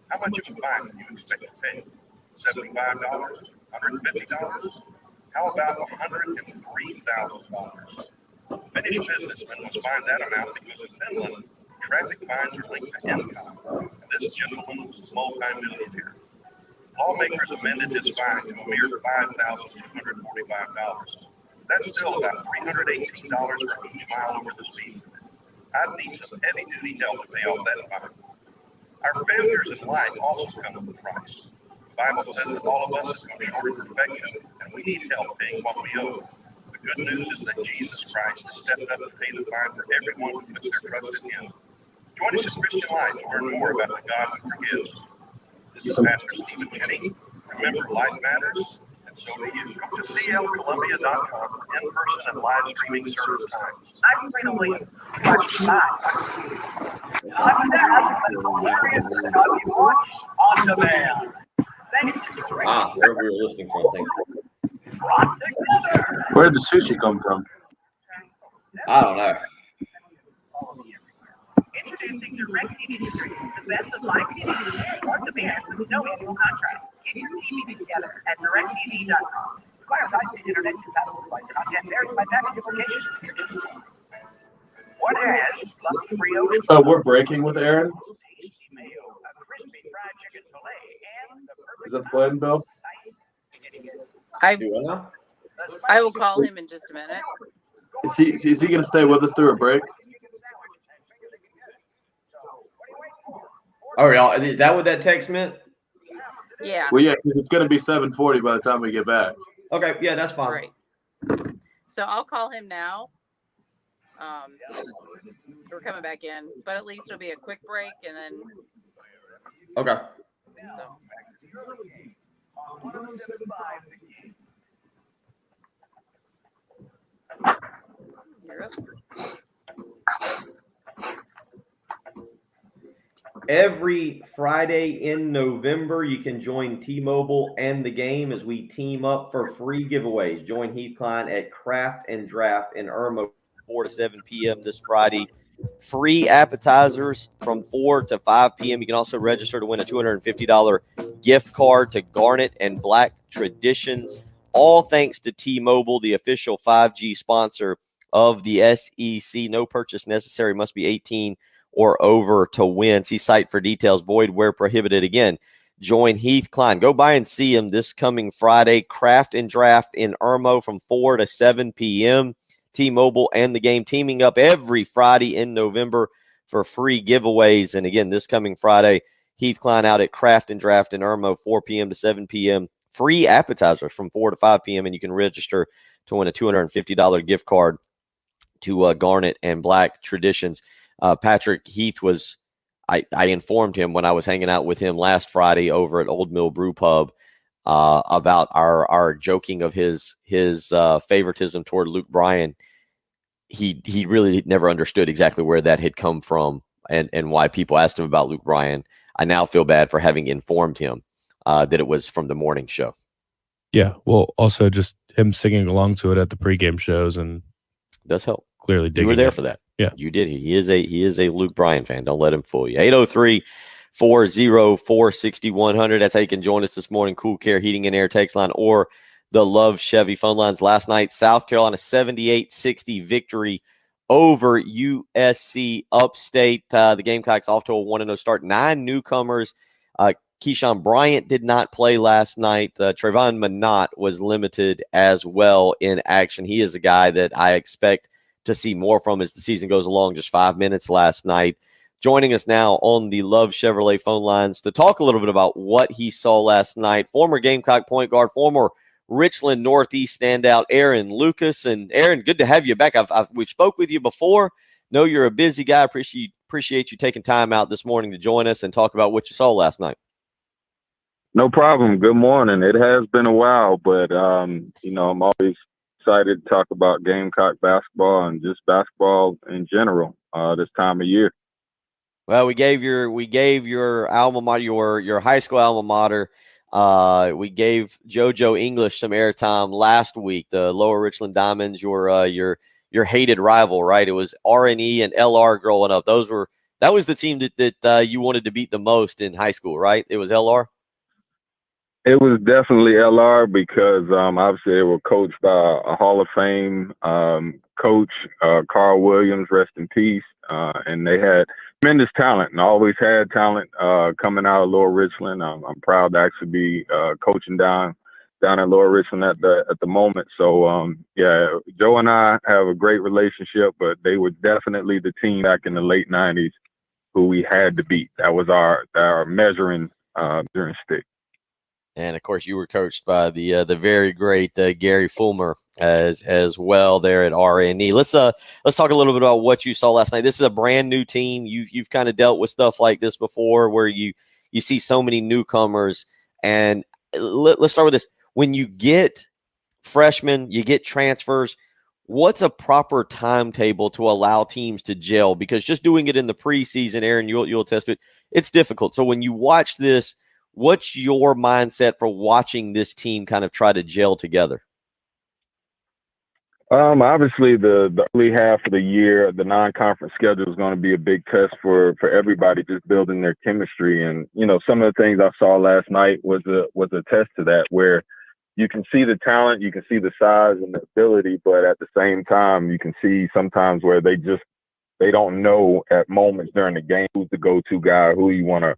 S7: how much of a fine do you expect to pay? $75? $150? How about $103,000? Many businessmen must find that amount because in Finland, traffic fines are linked to income. And this gentleman was a multi-millionaire. Lawmakers amended his fine to a mere $5,245. That's still about $318 for each mile over the speed limit. I'd need some heavy-duty help to pay off that fine. Our failures in life also come with a price. The Bible says that all of us come short of perfection, and we need help paying what we owe. The good news is that Jesus Christ has stepped up to pay the fine for everyone who puts their trust in Him. Join us in Christian Life to learn more about the God who forgives. This is Pastor Stephen Kenny. Remember, life matters, and so do you. Come to clcolumbia.com for in-person and live streaming service times.
S6: I'm Serena Williams. Watch live. I'm on demand.
S1: Ah, wherever you're listening from, thank you.
S5: Where did the sushi come from?
S1: I don't know.
S6: Introducing Direct TV Stream, the best of live TV on demand with no annual contract. Get your TV together at directtv.com. Require private internet compatible device not yet verified by package implications. What has fluffy brioche?
S5: Oh, we're breaking with Aaron. Is that playing, Bill?
S8: I will call him in just a minute.
S5: Is he going to stay with us through a break?
S1: All right, is that what that text meant?
S8: Yeah.
S5: Well, yeah, because it's going to be 7:40 by the time we get back.
S1: Okay, yeah, that's fine.
S8: Right. So I'll call him now. We're coming back in, but at least it'll be a quick break and then.
S1: Okay.
S8: So. You're up.
S1: Every Friday in November, you can join T-Mobile and the game as we team up for free giveaways. Join Heath Klein at Craft and Draft in Irma, 4 to 7 p.m. this Friday. Free appetizers from 4 to 5 p.m. You can also register to win a $250 gift card to Garnet and Black Traditions. All thanks to T-Mobile, the official 5G sponsor of the SEC. No purchase necessary. Must be 18 or over to win. See site for details. Void where prohibited. Again, join Heath Klein. Go by and see him this coming Friday. Craft and Draft in Irmo from 4 to 7 p.m. T-Mobile and the game teaming up every Friday in November for free giveaways. And again, this coming Friday, Heath Klein out at Craft and Draft in Irmo, 4 p.m. to 7 p.m. Free appetizers from 4 to 5 p.m. And you can register to win a $250 gift card to Garnet and Black Traditions. Patrick Heath was, I informed him when I was hanging out with him last Friday over at Old Mill Brew Pub about our joking of his favoritism toward Luke Bryan. He really never understood exactly where that had come from and why people asked him about Luke Bryan. I now feel bad for having informed him that it was from the morning show.
S2: Yeah, well, also just him singing along to it at the pregame shows and
S1: Does help.
S2: Clearly,
S1: You were there
S2: it.
S1: for that.
S2: Yeah,
S1: you did. He is a Luke Bryan fan. Don't let him fool you. 803-404-6100. That's how you can join us this morning. Cool Care Heating and Air text line or the Love Chevy phone lines. Last night, South Carolina 78-60 victory over USC Upstate. The Gamecocks off to a 1-0 start. 9 newcomers. Keyshawn Bryant did not play last night. Trayvon Minott was limited as well in action. He is a guy that I expect to see more from as the season goes along. Just 5 minutes last night. Joining us now on the Love Chevrolet phone lines to talk a little bit about what he saw last night, former Gamecock point guard, former Richland Northeast standout, Aaron Lucas. And Aaron, good to have you back. We've spoke with you before. Know you're a busy guy. Appreciate you taking time out this morning to join us and talk about what you saw last night.
S13: No problem. Good morning. It has been a while, but, I'm always excited to talk about Gamecock basketball and just basketball in general this time of year.
S1: Well, we gave your alma mater, your high school alma mater. We gave JoJo English some airtime last week. The Lower Richland Diamonds, your hated rival, right? It was RNE and LR growing up. That was the team that you wanted to beat the most in high school, right? It was LR.
S13: It was definitely LR because obviously they were coached by a Hall of Fame coach, Carl Williams, rest in peace. And they had tremendous talent and always had talent coming out of Lower Richland. I'm proud to actually be coaching down in Lower Richland at the moment. So Joe and I have a great relationship, but they were definitely the team back in the late '90s who we had to beat. That was our measuring stick.
S1: And of course, you were coached by the very great Gary Fulmer as well there at RNE. Let's talk a little bit about what you saw last night. This is a brand new team. You've kind of dealt with stuff like this before, where you see so many newcomers. And let's start with this: when you get freshmen, you get transfers. What's a proper timetable to allow teams to gel? Because just doing it in the preseason, Aaron, you'll attest to it. It's difficult. So when you watch this, what's your mindset for watching this team kind of try to gel together?
S13: Obviously, the early half of the year, the non-conference schedule is going to be a big test for everybody, just building their chemistry. And some of the things I saw last night was a test to that, where you can see the talent, you can see the size and the ability, but at the same time, you can see sometimes where they don't know at moments during the game who's the go-to guy, who you want to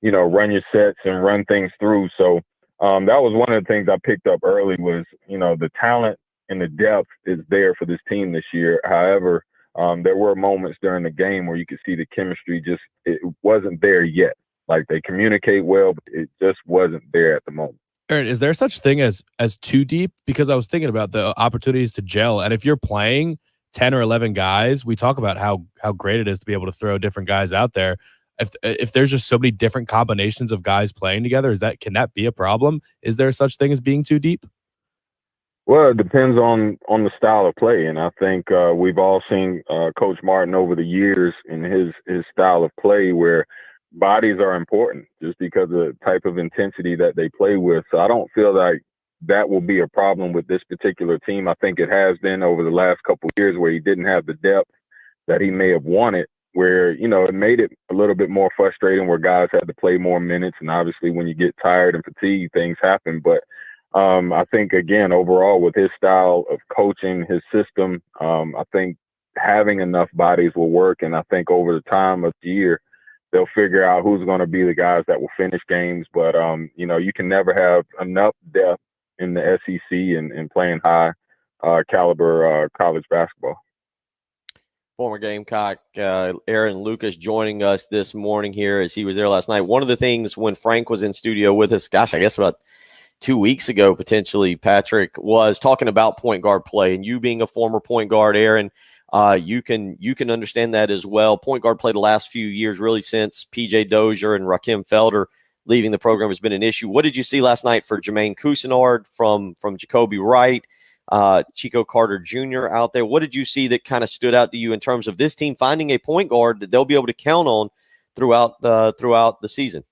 S13: run your sets and run things through. So that was one of the things I picked up early was, the talent and the depth is there for this team this year. However, there were moments during the game where you could see the chemistry it wasn't there yet. Like, they communicate well, but it just wasn't there at the moment.
S2: Aaron, is there such thing as too deep? Because I was thinking about the opportunities to gel. And if you're playing 10 or 11 guys, we talk about how great it is to be able to throw different guys out there. If there's just so many different combinations of guys playing together, can that be a problem? Is there such thing as being too deep?
S13: Well, it depends on the style of play, and I think we've all seen Coach Martin over the years in his style of play, where bodies are important just because of the type of intensity that they play with. So I don't feel like that will be a problem with this particular team. I think it has been over the last couple of years where he didn't have the depth that he may have wanted, where, it made it a little bit more frustrating, where guys had to play more minutes. And obviously when you get tired and fatigued, things happen. But I think, again, overall with his style of coaching, his system, I think having enough bodies will work. And I think over the time of the year, they'll figure out who's going to be the guys that will finish games. But, you can never have enough depth in the SEC and playing high caliber college basketball.
S1: Former Gamecock Aaron Lucas joining us this morning here as he was there last night. One of the things when Frank was in studio with us, I guess about 2 weeks ago, potentially, Patrick, was talking about point guard play. And you being a former point guard, Aaron, you can understand that as well. Point guard play the last few years, really since PJ Dozier and Rakim Felder leaving the program, has been an issue. What did you see last night for Jermaine Cousinard from Jacoby Wright, Chico Carter Jr. out there? What did you see that kind of stood out to you in terms of this team finding a point guard that they'll be able to count on throughout the season?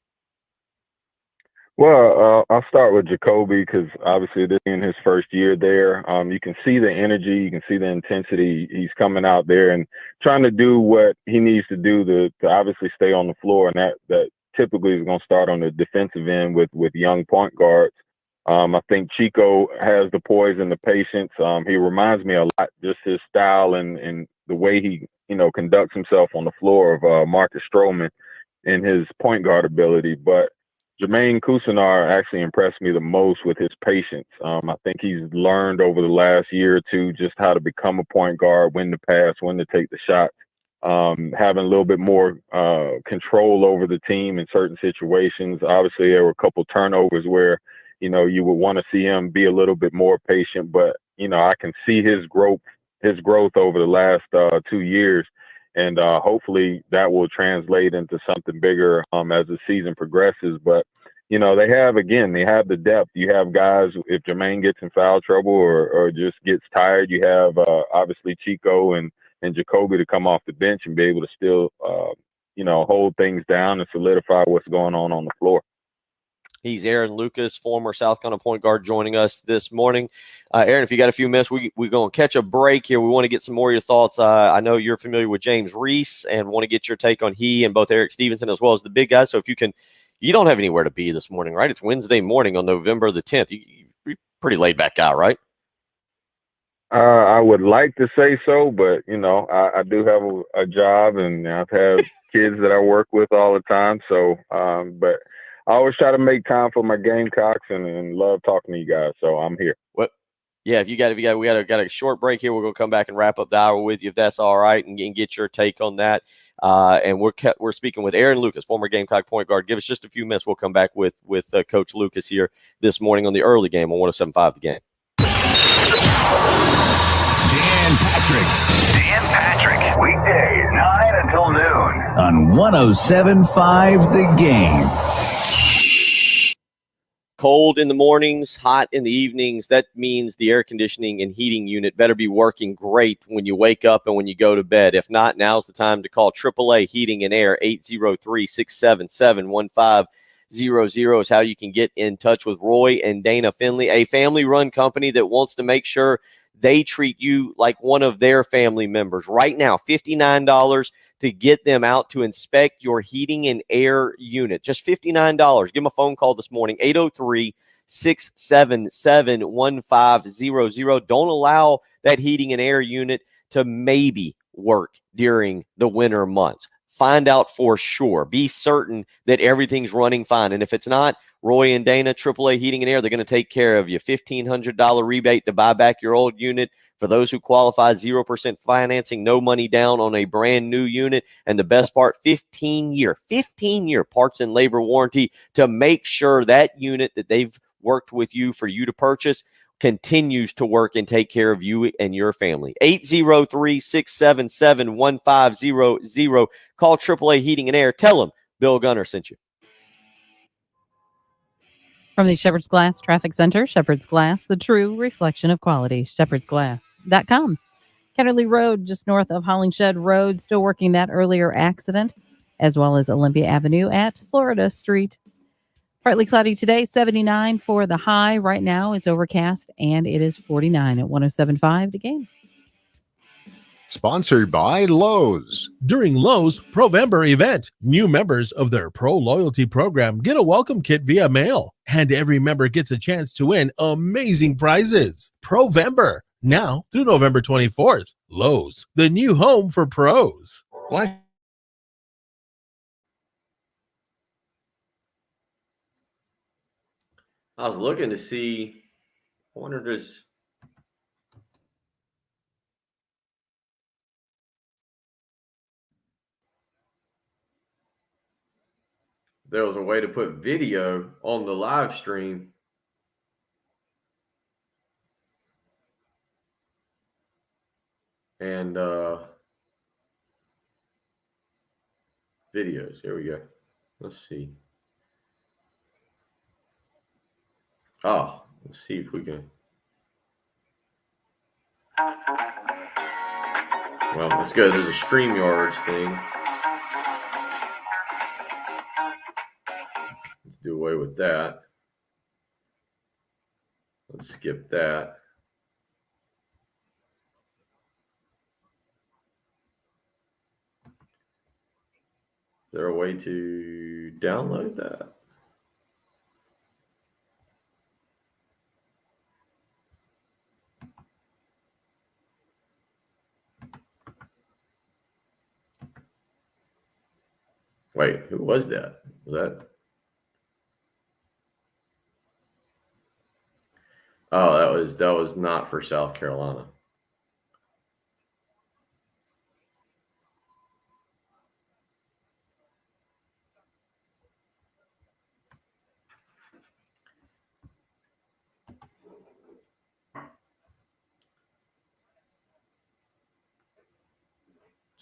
S13: Well, I'll start with Jacoby because obviously this is in his first year there. You can see the energy, you can see the intensity. He's coming out there and trying to do what he needs to do to obviously stay on the floor, and that typically is going to start on the defensive end with young point guards. I think Chico has the poise and the patience. He reminds me a lot, just his style and the way he conducts himself on the floor of Marcus Stroman in his point guard ability, but Jermaine Cousinar actually impressed me the most with his patience. I think he's learned over the last year or two just how to become a point guard, when to pass, when to take the shot, having a little bit more control over the team in certain situations. Obviously, there were a couple turnovers where, you would want to see him be a little bit more patient, but, I can see his growth over the last 2 years. And hopefully that will translate into something bigger as the season progresses. But, they have the depth. You have guys, if Jermaine gets in foul trouble or just gets tired, you have obviously Chico and Jacoby to come off the bench and be able to still, hold things down and solidify what's going on the floor.
S1: He's Aaron Lucas, former South Carolina point guard, joining us this morning. Aaron, if you got a few minutes, we're going to catch a break here. We want to get some more of your thoughts. I know you're familiar with James Reese and want to get your take on he and both Eric Stevenson as well as the big guys. So if you don't have anywhere to be this morning, right? It's Wednesday morning on November the 10th. You're a pretty laid-back guy, right?
S13: I would like to say so, but, I do have a job, and I've had kids that I work with all the time. So, but I always try to make time for my Gamecocks and love talking to you guys. So I'm here.
S1: What? Yeah, we got a short break here. We're going to come back and wrap up the hour with you, if that's all right, and get your take on that. And we're speaking with Aaron Lucas, former Gamecock point guard. Give us just a few minutes. We'll come back with Coach Lucas here this morning on the early game on 107.5 The Game.
S7: Dan Patrick, weekdays 9 until noon on 107.5 The Game.
S1: Cold in the mornings, hot in the evenings. That means the air conditioning and heating unit better be working great when you wake up and when you go to bed. If not, now's the time to call AAA Heating and Air. 803-677-1500 is how you can get in touch with Roy and Dana Finley, a family-run company that wants to make sure they treat you like one of their family members. Right now, $59 to get them out to inspect your heating and air unit. Just $59. Give them a phone call this morning, 803-677-1500. Don't allow that heating and air unit to maybe work during the winter months. Find out for sure. Be certain that everything's running fine. And if it's not, Roy and Dana, AAA Heating and Air, they're going to take care of you. $1,500 rebate to buy back your old unit. For those who qualify, 0% financing, no money down on a brand new unit. And the best part, 15-year parts and labor warranty to make sure that unit that they've worked with you for you to purchase continues to work and take care of you and your family. 803-677-1500. Call AAA Heating and Air. Tell them Bill Gunner sent you.
S3: From the Shepherd's Glass Traffic Center, Shepherd's Glass, the true reflection of quality. ShepherdsGlass.com. Ketterly Road, just north of Hollingshed Road, still working that earlier accident, as well as Olympia Avenue at Florida Street. Partly cloudy today, 79 for the high. Right now it's overcast, and it is 49 at 107.5 The Game.
S14: Sponsored by Lowe's. During Lowe's Provember event, new members of their Pro Loyalty program get a welcome kit via mail, and every member gets a chance to win amazing prizes. Provember, now through November 24th. Lowe's, the new home for pros.
S1: I was looking to see, I wonder if there was a way to put video on the live stream. And videos. Here we go. Let's see. Let's see if we can. Well, let's go. There's a StreamYards thing. do away with that. Let's skip that. Is there a way to download that? Wait, who was that? Was that? Oh, that was not for South Carolina.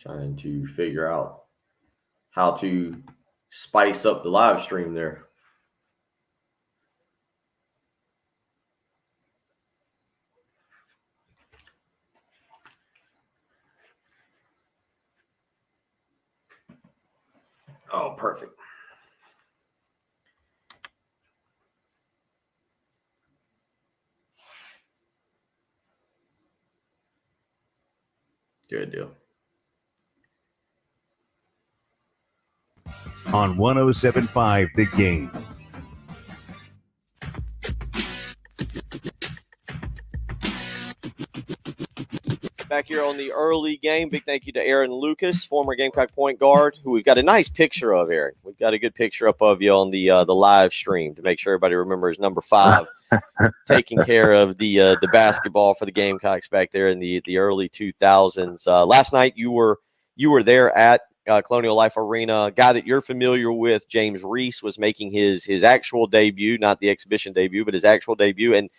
S1: Trying to figure out how to spice up the live stream there. Oh, perfect. Good deal.
S4: On 107.5 The Game.
S1: Back here on the early game, big thank you to Aaron Lucas, former Gamecock point guard, who we've got a nice picture of, Aaron. We've got a good picture up of you on the live stream to make sure everybody remembers number 5, taking care of the basketball for the Gamecocks back there in the early 2000s. Last night you were there at Colonial Life Arena. A guy that you're familiar with, James Reese, was making his actual debut, not the exhibition debut, but his actual debut, and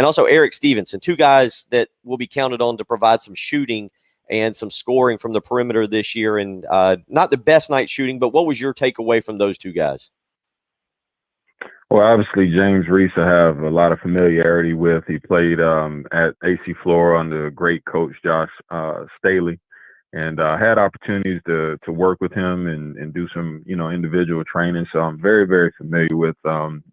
S1: also Eric Stevenson, two guys that will be counted on to provide some shooting and some scoring from the perimeter this year. And not the best night shooting, but what was your takeaway from those two guys?
S13: Well, obviously, James Reese I have a lot of familiarity with. He played at AC Flora under great coach Josh Staley, and I had opportunities to work with him and do some, individual training. So I'm very, very familiar with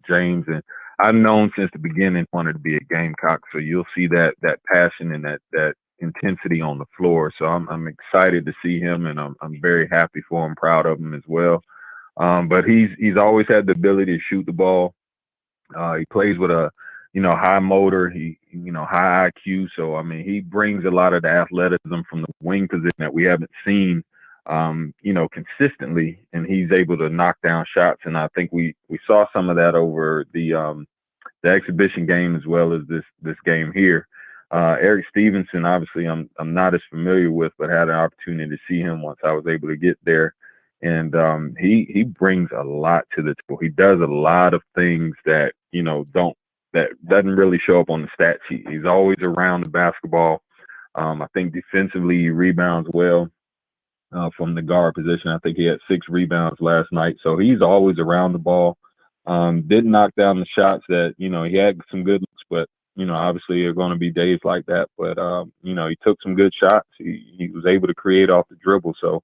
S13: James, and I've known since the beginning wanted to be a Gamecock. So you'll see that passion and that intensity on the floor. So I'm excited to see him, and I'm very happy for him, proud of him as well. But he's always had the ability to shoot the ball. He plays with a high motor, high IQ. So he brings a lot of the athleticism from the wing position that we haven't seen consistently, and he's able to knock down shots. And I think we saw some of that over the exhibition game as well as this game here. Eric Stevenson, obviously I'm not as familiar with, but had an opportunity to see him once I was able to get there. And he brings a lot to the table. He does a lot of things that doesn't really show up on the stat sheet. He's always around the basketball. I think defensively he rebounds well from the guard position. I think he had 6 rebounds last night. So he's always around the ball. Didn't knock down the shots that, he had some good looks, but, obviously there are going to be days like that. But, he took some good shots. He was able to create off the dribble. So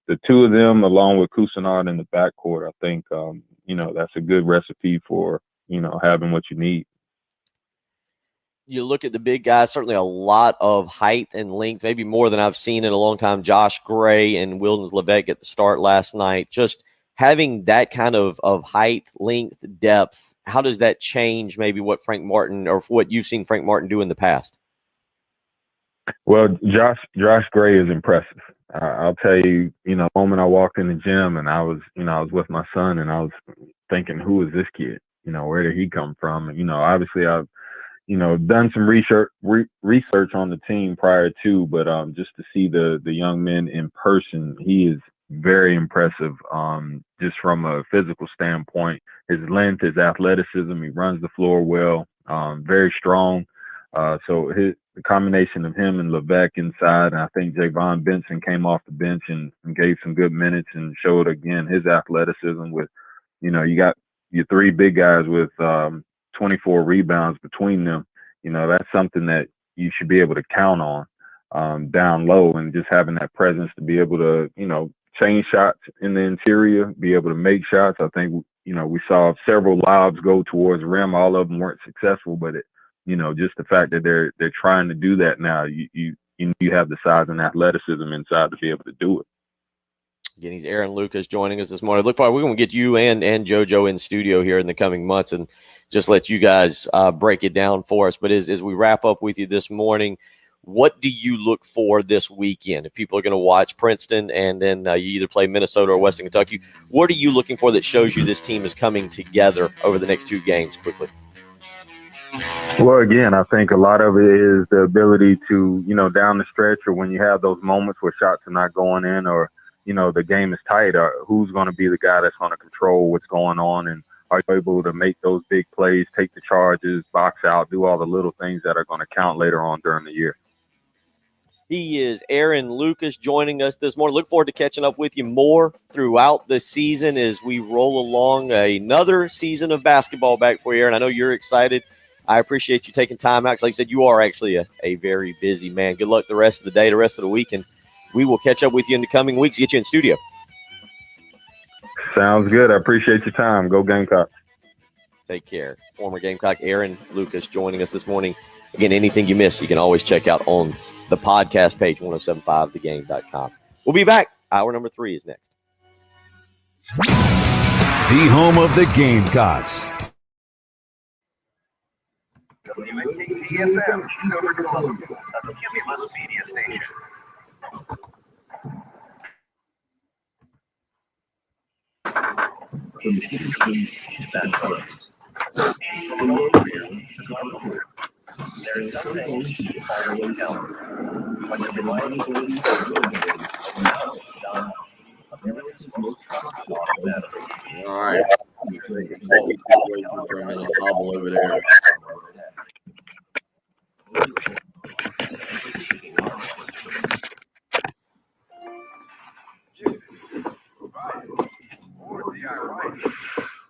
S13: the two of them, along with Cousinard in the backcourt, I think, that's a good recipe for, having what you need.
S1: You look at the big guys, certainly a lot of height and length, maybe more than I've seen in a long time. Josh Gray and Wildens Levesque at the start last night. Just having that kind of height, length, depth, how does that change maybe what Frank Martin or what you've seen Frank Martin do in the past?
S13: Well, Josh Gray is impressive. I'll tell you, the moment I walked in the gym and I was with my son and I was thinking, who is this kid? Where did he come from? And, obviously I've, done some research on the team prior to, but just to see the young men in person, he is very impressive. Just from a physical standpoint, his length, his athleticism, he runs the floor well, very strong. So the combination of him and Levesque inside, and I think Javon Benson came off the bench and gave some good minutes and showed again his athleticism with, you got your 3 big guys with 24 rebounds between them. That's something that you should be able to count on down low, and just having that presence to be able to, change shots in the interior, be able to make shots. I think, we saw several lobs go towards the rim. All of them weren't successful, but just the fact that they're trying to do that now, you have the size and athleticism inside to be able to do it.
S1: Again, he's Aaron Lucas joining us this morning. Look forward. We're going to get you and JoJo in studio here in the coming months and just let you guys break it down for us. But as we wrap up with you this morning, what do you look for this weekend? If people are going to watch Princeton and then you either play Minnesota or Western Kentucky, what are you looking for that shows you this team is coming together over the next two games quickly?
S13: Well, again, I think a lot of it is the ability to, down the stretch or when you have those moments where shots are not going in or, the game is tight, who's going to be the guy that's going to control what's going on, and are you able to make those big plays, take the charges, box out, do all the little things that are going to count later on during the year.
S1: He is Aaron Lucas joining us this morning. Look forward to catching up with you more throughout the season as we roll along another season of basketball back for you, Aaron. I know you're excited. I appreciate you taking time out. Like I said, you are actually a very busy man. Good luck the rest of the day, the rest of the week, and we will catch up with you in the coming weeks, get you in studio.
S13: Sounds good. I appreciate your time. Go Gamecocks.
S1: Take care. Former Gamecock Aaron Lucas joining us this morning. Again, anything you miss, you can always check out on the podcast page, 1075thegame.com. We'll be back. Hour number 3 is next.
S4: The home of the Gamecocks.
S7: WNKT-FM, Eastover, Columbia, a Cumulus media station. From the 60s to that place. There is some things you always tell me. But the dividing ability for good is now America's most trusted automatic.
S1: All right. For a minute, hobble over there.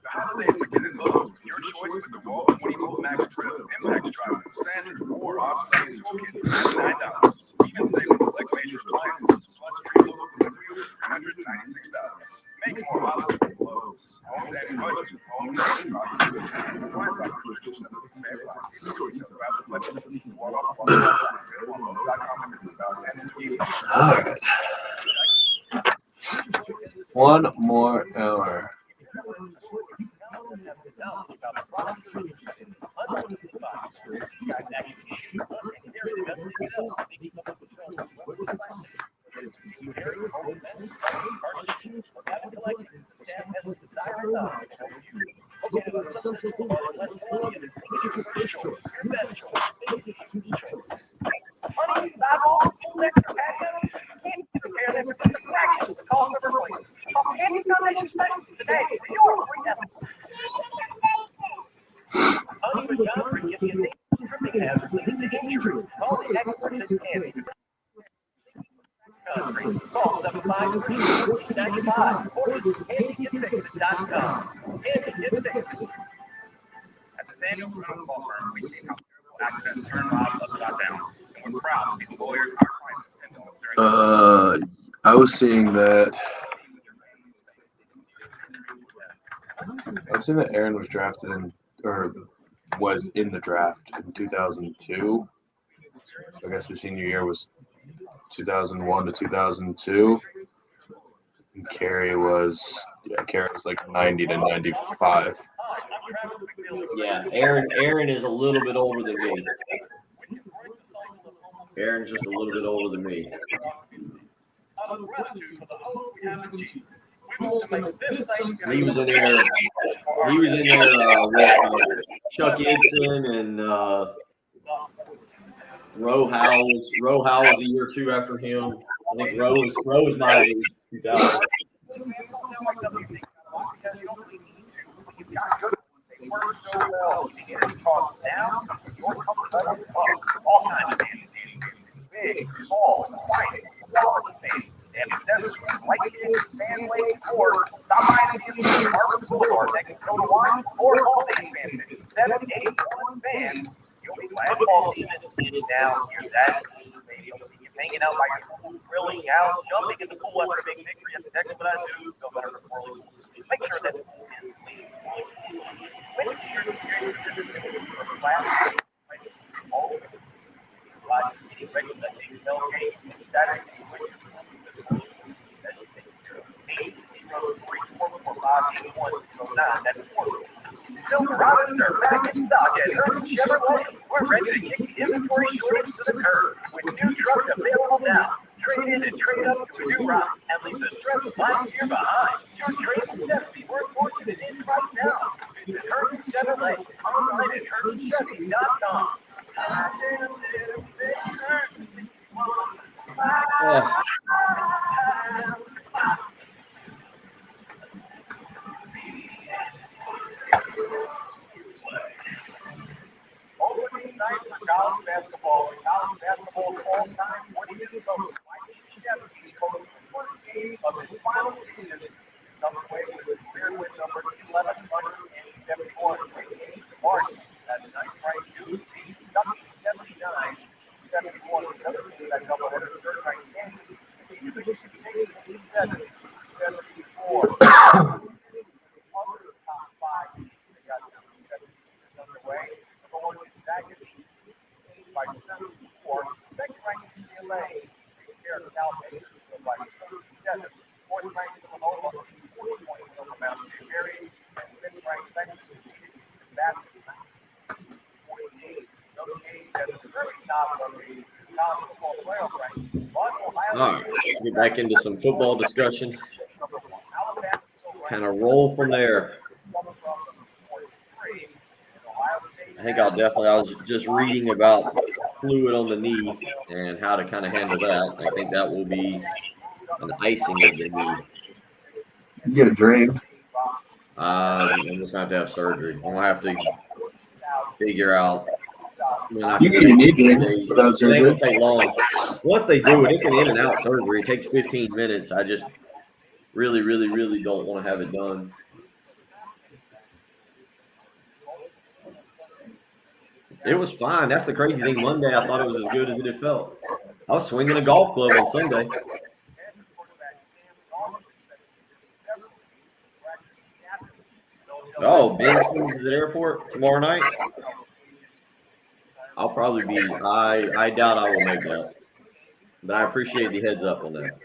S15: The holidays begin at Lowe's with your choice of the Vault 20-volt Max Drill, Impact Drive, Sand, or Oscillating Toolkit for $99. Even save on select major appliances, plus free local delivery for $196. Make more holidays at Lowe's. Homes and budget. Homes and process. Appliance operations of the same box. Cisco retail web, electricity, water,
S5: All right. One more hour.
S7: Call 753-1495 or visit CandyGetFixes.com. Candy Get Fixes. At the Samuel Criminal Law Firm, we take out access, turn Rob upside down, and we're proud to be the lawyers our clients depend on during
S5: I was seeing that. I've seen that Aaron was drafted in, or was in the draft in 2002. I guess his senior year was 2001 to 2002. And Carey was like 90 to 95.
S1: Yeah, Aaron is a little bit older than me. Aaron's just a little bit older than me. He was in there. He was in there with Chuck Edson and Roe Howell. Roe Howell was a year or two after him. I think Roe was my age, 2000.
S7: Big, small, white, quality things, and accessories, light kits, sand blades, or stop by and see the Marvin Boulevard next to Total Wine or Holiday Fancy. 781 fans. You'll be glad fall season is now. Here's that. Maybe you'll be hanging out by your pool, grilling out, jumping in the pool after a big victory at the Texas, but I do feel better before. Make sure that the pool is clean. Silverados are back in stock at Hertz Chevrolet. We're ready to kick the inventory shortage to the curb with new trucks available now. Trade in and trade up to a new route and leave the stress of last year behind. Your trade will never be worth more than it is right now. Visit Hertz Chevrolet online at HertzChevy.com. Opening night for college basketball. College basketball's all-time winning coach, Mike Krzyzewski, coached the first game of his final season. Coming away with a career win number 1171. March at the ninth-ranked Duke beat Kentucky 79-71. Another team that doubled at a third-ranked game. Beat Michigan State 87-74. Other top five teams that got underway. Number 1 Gonzaga by 74. Second-ranked UCLA takes care of Cal State by 37. Fourth-ranked Villanova 40 points over Mount St. Mary. And fifth-ranked Texas defeated basketball 48. Those games at the very top of the college football playoff ranking.
S1: All right, get back into some football discussion. Kind of roll from there. I think I was just reading about fluid on the knee and how to kind of handle that. I think that will be an icing of the knee.
S5: You get a drain.
S1: I'm just going to have surgery. I'm going to have to figure out.
S5: You get your knee drained without surgery.
S1: It ain't gonna take long. Once they do it, it's an in and out surgery. It takes 15 minutes. I just really don't want to have it done. It was fine. That's the crazy thing. Monday, I thought it was as good as it had felt. I was swinging a golf club on Sunday. Oh, Ben Simmons is at airport tomorrow night? I'll probably be – I doubt I will make that. But I appreciate the heads up on that.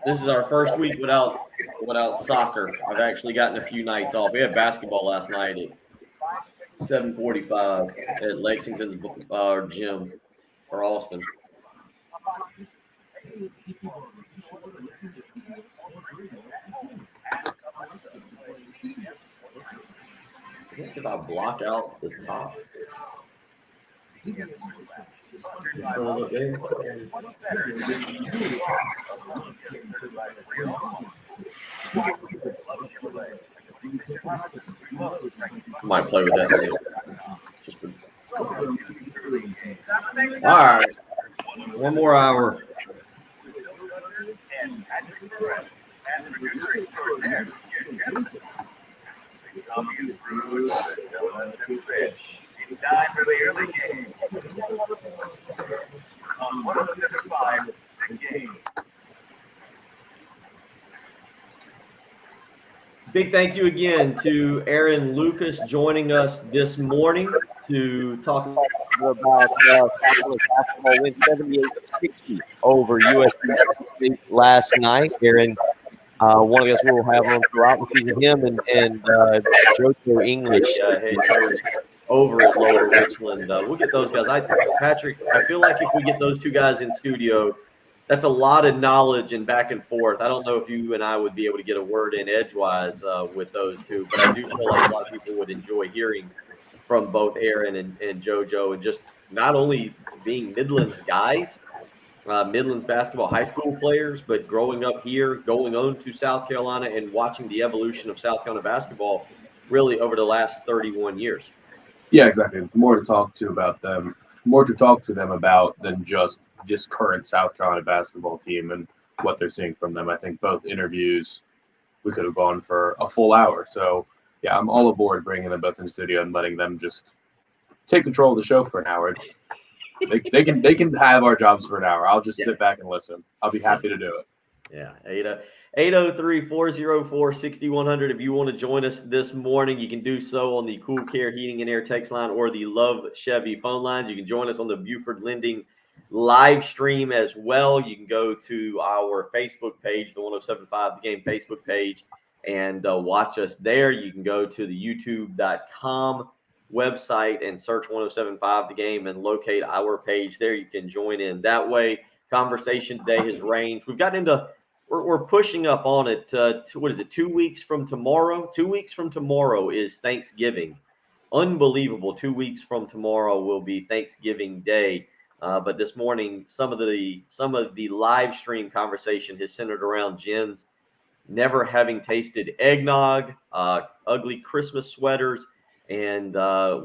S1: This is our first week without soccer. I've actually gotten a few nights off. We had basketball last night at 7:45 at Lexington's gym for Austin. I guess if I block out the top. Might play with that later. All right. One more hour.
S7: It's time for the early game. On 107.5, the game.
S1: Big thank you again to Aaron Lucas joining us this morning to talk about college basketball win 78-60 over USC last night. Aaron, one of us will have on throughout the season, him and JoJo English head coach over at Lower Richland. We'll get those guys. Patrick, I feel like if we get those two guys in studio, that's a lot of knowledge and back and forth. I don't know if you and I would be able to get a word in edgewise with those two, but I do feel like a lot of people would enjoy hearing from both Aaron and JoJo, and just not only being Midlands guys, Midlands basketball high school players, but growing up here, going on to South Carolina and watching the evolution of South Carolina basketball really over the last 31 years.
S5: Yeah, exactly. More to talk to them about than just this current South Carolina basketball team and what they're seeing from them. I think both interviews, we could have gone for a full hour. So, yeah, I'm all aboard bringing them both in studio and letting them just take control of the show for an hour. They can have our jobs for an hour. I'll just sit back and listen. I'll be happy to do it.
S1: Yeah, 803-404-6100. If you want to join us this morning, you can do so on the Cool Care Heating and Air text line or the Love Chevy phone lines. You can join us on the Buford Lending live stream as well. You can go to our Facebook page, the 1075 The Game Facebook page, and watch us there. You can go to the youtube.com website and search 1075 The Game and locate our page there. You can join in that way. Conversation today has ranged. We've gotten into we're pushing up on it. What is it? 2 weeks from tomorrow. 2 weeks from tomorrow is Thanksgiving. Unbelievable. 2 weeks from tomorrow will be Thanksgiving Day. But this morning, some of the live stream conversation has centered around Jen's never having tasted eggnog, ugly Christmas sweaters, and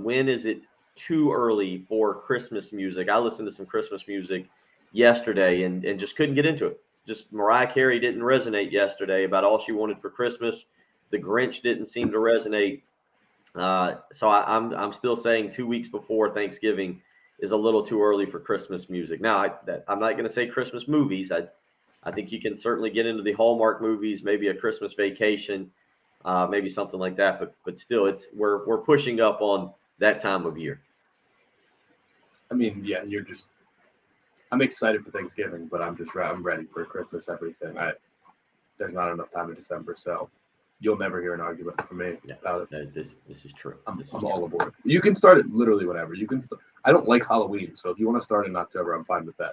S1: when is it too early for Christmas music? I listened to some Christmas music yesterday and just couldn't get into it. Just Mariah Carey didn't resonate yesterday about all she wanted for Christmas. The Grinch didn't seem to resonate. So I'm still saying 2 weeks before Thanksgiving is a little too early for Christmas music. Now, I'm not going to say Christmas movies. I think you can certainly get into the Hallmark movies, maybe A Christmas Vacation, maybe something like that. But still, we're pushing up on that time of year.
S5: I mean, yeah, I'm excited for Thanksgiving, but I'm ready for Christmas everything. There's not enough time in December, so you'll never hear an argument from me about it.
S1: This is true.
S5: I'm all aboard. You can start it literally whenever. I don't like Halloween, so if you want to start in October, I'm fine with that.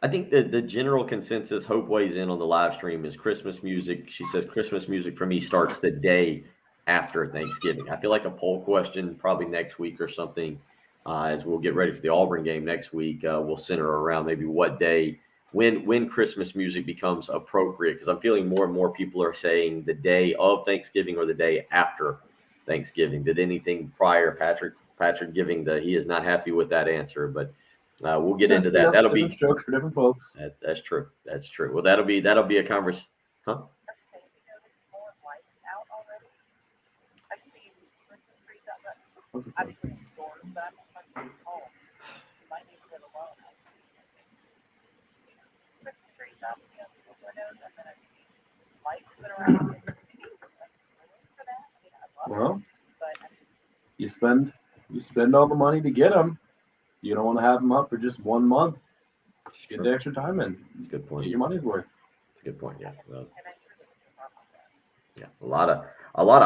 S1: I think that the general consensus, Hope weighs in on the live stream, is Christmas music. She says Christmas music for me starts the day after Thanksgiving. I feel like a poll question probably next week or something. As we'll get ready for the Auburn game next week, we'll center around maybe what day, when Christmas music becomes appropriate, because I'm feeling more and more people are saying the day of Thanksgiving or the day after Thanksgiving. Did anything prior? Patrick giving he is not happy with that answer, but we'll get into that. That'll be
S5: jokes for different folks.
S1: That's true. That's true. Well, that'll be a conversation. Huh?
S5: Well, you spend all the money to get them. You don't want to have them up for just 1 month. Get the extra time in.
S1: It's a good point.
S5: Get your money's worth.
S1: It's a good point. Yeah. Well, yeah. A lot of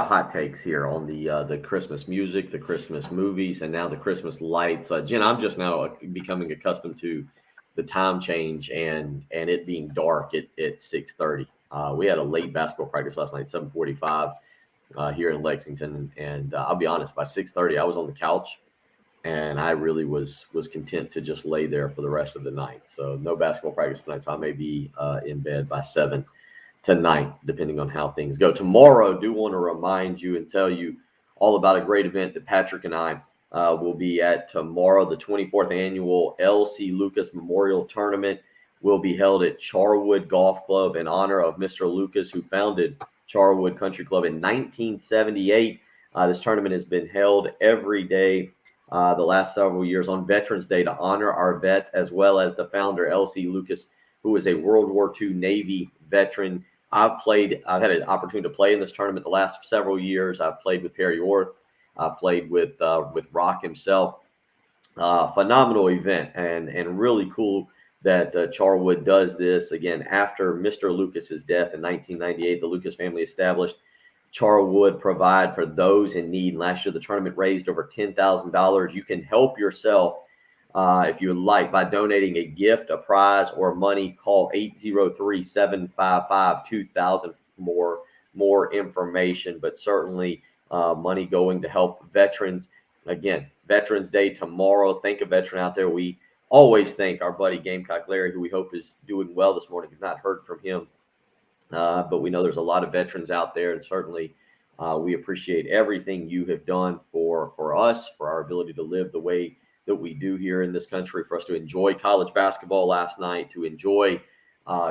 S1: hot takes here on the Christmas music, the Christmas movies, and now the Christmas lights. Jen, I'm just now becoming accustomed to the time change and it being dark at 6:30. We had a late basketball practice last night, 7:45 here in Lexington, and I'll be honest, by 6:30 I was on the couch, and I really was content to just lay there for the rest of the night. So no basketball practice tonight, so I may be in bed by 7 tonight, depending on how things go. Tomorrow, do want to remind you and tell you all about a great event that Patrick and I will be at tomorrow. The 24th annual LC Lucas Memorial Tournament will be held at Charwood Golf Club in honor of Mr. Lucas, who founded Charwood Country Club in 1978. This tournament has been held every day the last several years on Veterans Day to honor our vets, as well as the founder, LC Lucas, who is a World War II Navy veteran. I've had an opportunity to play in this tournament the last several years. I've played with Perry Orth. I've played with Rock himself. Phenomenal event and really cool that Charwood does this. Again, after Mr. Lucas's death in 1998, the Lucas family established Charwood provide for those in need. Last year, the tournament raised over $10,000. You can help yourself if you would like by donating a gift, a prize, or money. Call 803-755-2000 for more information, but certainly money going to help veterans. Again, Veterans Day tomorrow. Thank a veteran out there. We always thank our buddy Gamecock Larry, who we hope is doing well this morning. We've not heard from him, but we know there's a lot of veterans out there, and certainly we appreciate everything you have done for us, for our ability to live the way that we do here in this country, for us to enjoy college basketball last night, to enjoy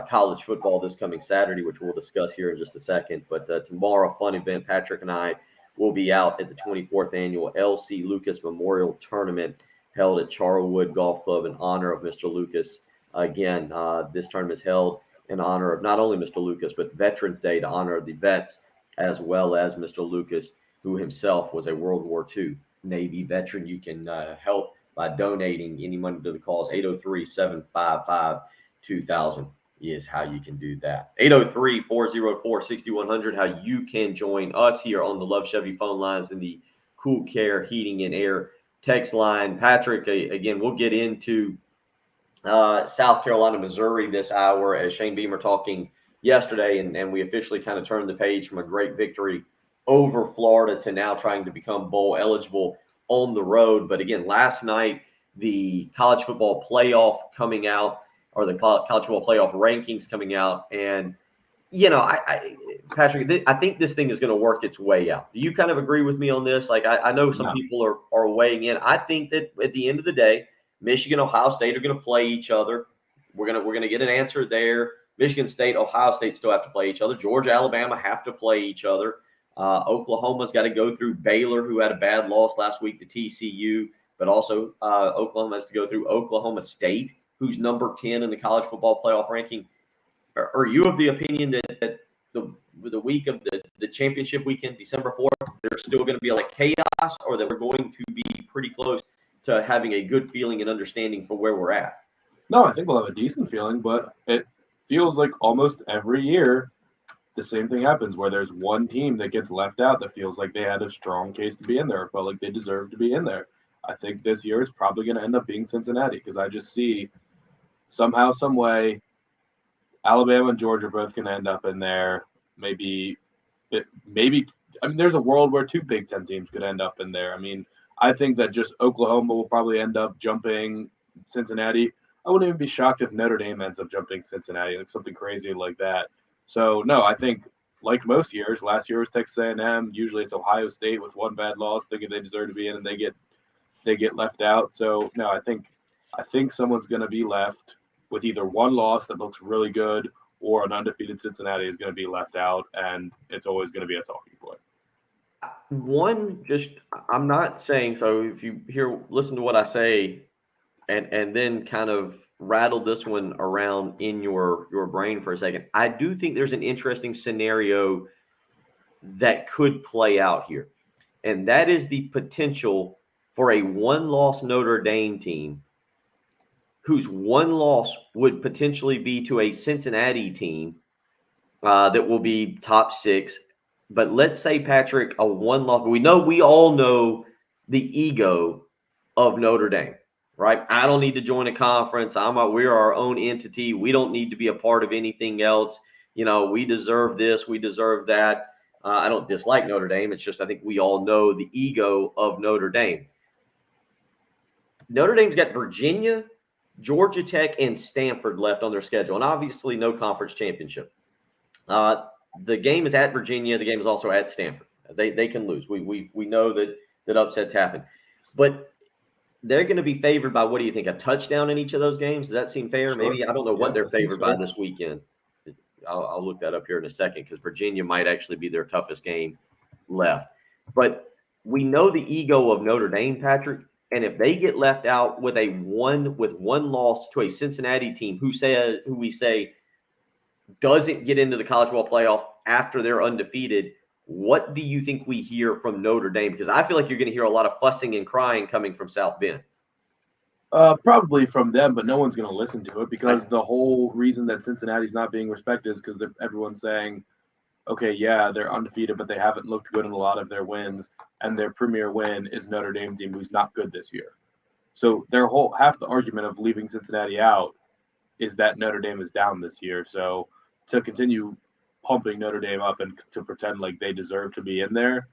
S1: college football this coming Saturday, which we'll discuss here in just a second. But tomorrow, fun event. Patrick and I will be out at the 24th annual LC Lucas Memorial Tournament held at Charlwood Golf Club in honor of Mr. Lucas. Again, this tournament is held in honor of not only Mr. Lucas, but Veterans Day to honor the vets, as well as Mr. Lucas, who himself was a World War II Navy veteran. You can help by donating any money to the cause. 803-755-2000 is how you can do that. 803-404-6100, how you can join us here on the Love Chevy phone lines in the Cool Care Heating and Air text line. Patrick, again, we'll get into South Carolina, Missouri this hour as Shane Beamer talking yesterday, and we officially kind of turned the page from a great victory over Florida to now trying to become bowl eligible on the road. But again, last night, the college football playoff coming out, or the college football playoff rankings coming out, and Patrick, I think this thing is going to work its way out. Do you kind of agree with me on this? Like, I know some people are weighing in. I think that at the end of the day, Michigan, Ohio State are going to play each other. We're gonna get an answer there. Michigan State, Ohio State still have to play each other. Georgia, Alabama have to play each other. Oklahoma's got to go through Baylor, who had a bad loss last week to TCU, but also Oklahoma has to go through Oklahoma State, who's number 10 in the college football playoff ranking. Are you of the opinion that the week of the championship weekend, December 4th, there's still going to be like chaos, or that we're going to be pretty close to having a good feeling and understanding for where we're at?
S5: No, I think we'll have a decent feeling, but it feels like almost every year the same thing happens where there's one team that gets left out that feels like they had a strong case to be in there or felt like they deserved to be in there. I think this year is probably going to end up being Cincinnati, because I just see somehow, some way, Alabama and Georgia both can end up in there. Maybe, I mean, there's a world where two Big Ten teams could end up in there. I mean, I think that just Oklahoma will probably end up jumping Cincinnati. I wouldn't even be shocked if Notre Dame ends up jumping Cincinnati, like something crazy like that. So, no, I think like most years, last year was Texas A&M. Usually it's Ohio State with one bad loss thinking they deserve to be in, and they get left out. So, no, I think someone's going to be left with either one loss that looks really good, or an undefeated Cincinnati is going to be left out, and it's always going to be a talking point.
S1: I'm not saying, so if you listen to what I say and then kind of rattle this one around in your brain for a second, I do think there's an interesting scenario that could play out here. And that is the potential for a one-loss Notre Dame team whose one loss would potentially be to a Cincinnati team that will be top 6. But let's say, Patrick, a one loss. We all know the ego of Notre Dame, right? I don't need to join a conference. We're our own entity. We don't need to be a part of anything else. We deserve this. We deserve that. I don't dislike Notre Dame. It's just I think we all know the ego of Notre Dame. Notre Dame's got Virginia, Georgia Tech, and Stanford left on their schedule, and obviously no conference championship. The game is at Virginia. The game is also at Stanford. They can lose. We know that upsets happen, but they're going to be favored by, what do you think, a touchdown in each of those games? Does that seem fair?
S5: Sure.
S1: Maybe, I don't know what they're favored by this weekend. I'll look that up here in a second, because Virginia might actually be their toughest game left. But we know the ego of Notre Dame, Patrick. And if they get left out with one loss to a Cincinnati team who we say doesn't get into the college football playoff after they're undefeated, what do you think we hear from Notre Dame? Because I feel like you're going to hear a lot of fussing and crying coming from South Bend.
S5: Probably from them, but no one's going to listen to it, because the whole reason that Cincinnati's not being respected is because everyone's saying, okay, yeah, they're undefeated, but they haven't looked good in a lot of their wins, and their premier win is Notre Dame team, who's not good this year. So half the argument of leaving Cincinnati out is that Notre Dame is down this year. So to continue pumping Notre Dame up and to pretend like they deserve to be in there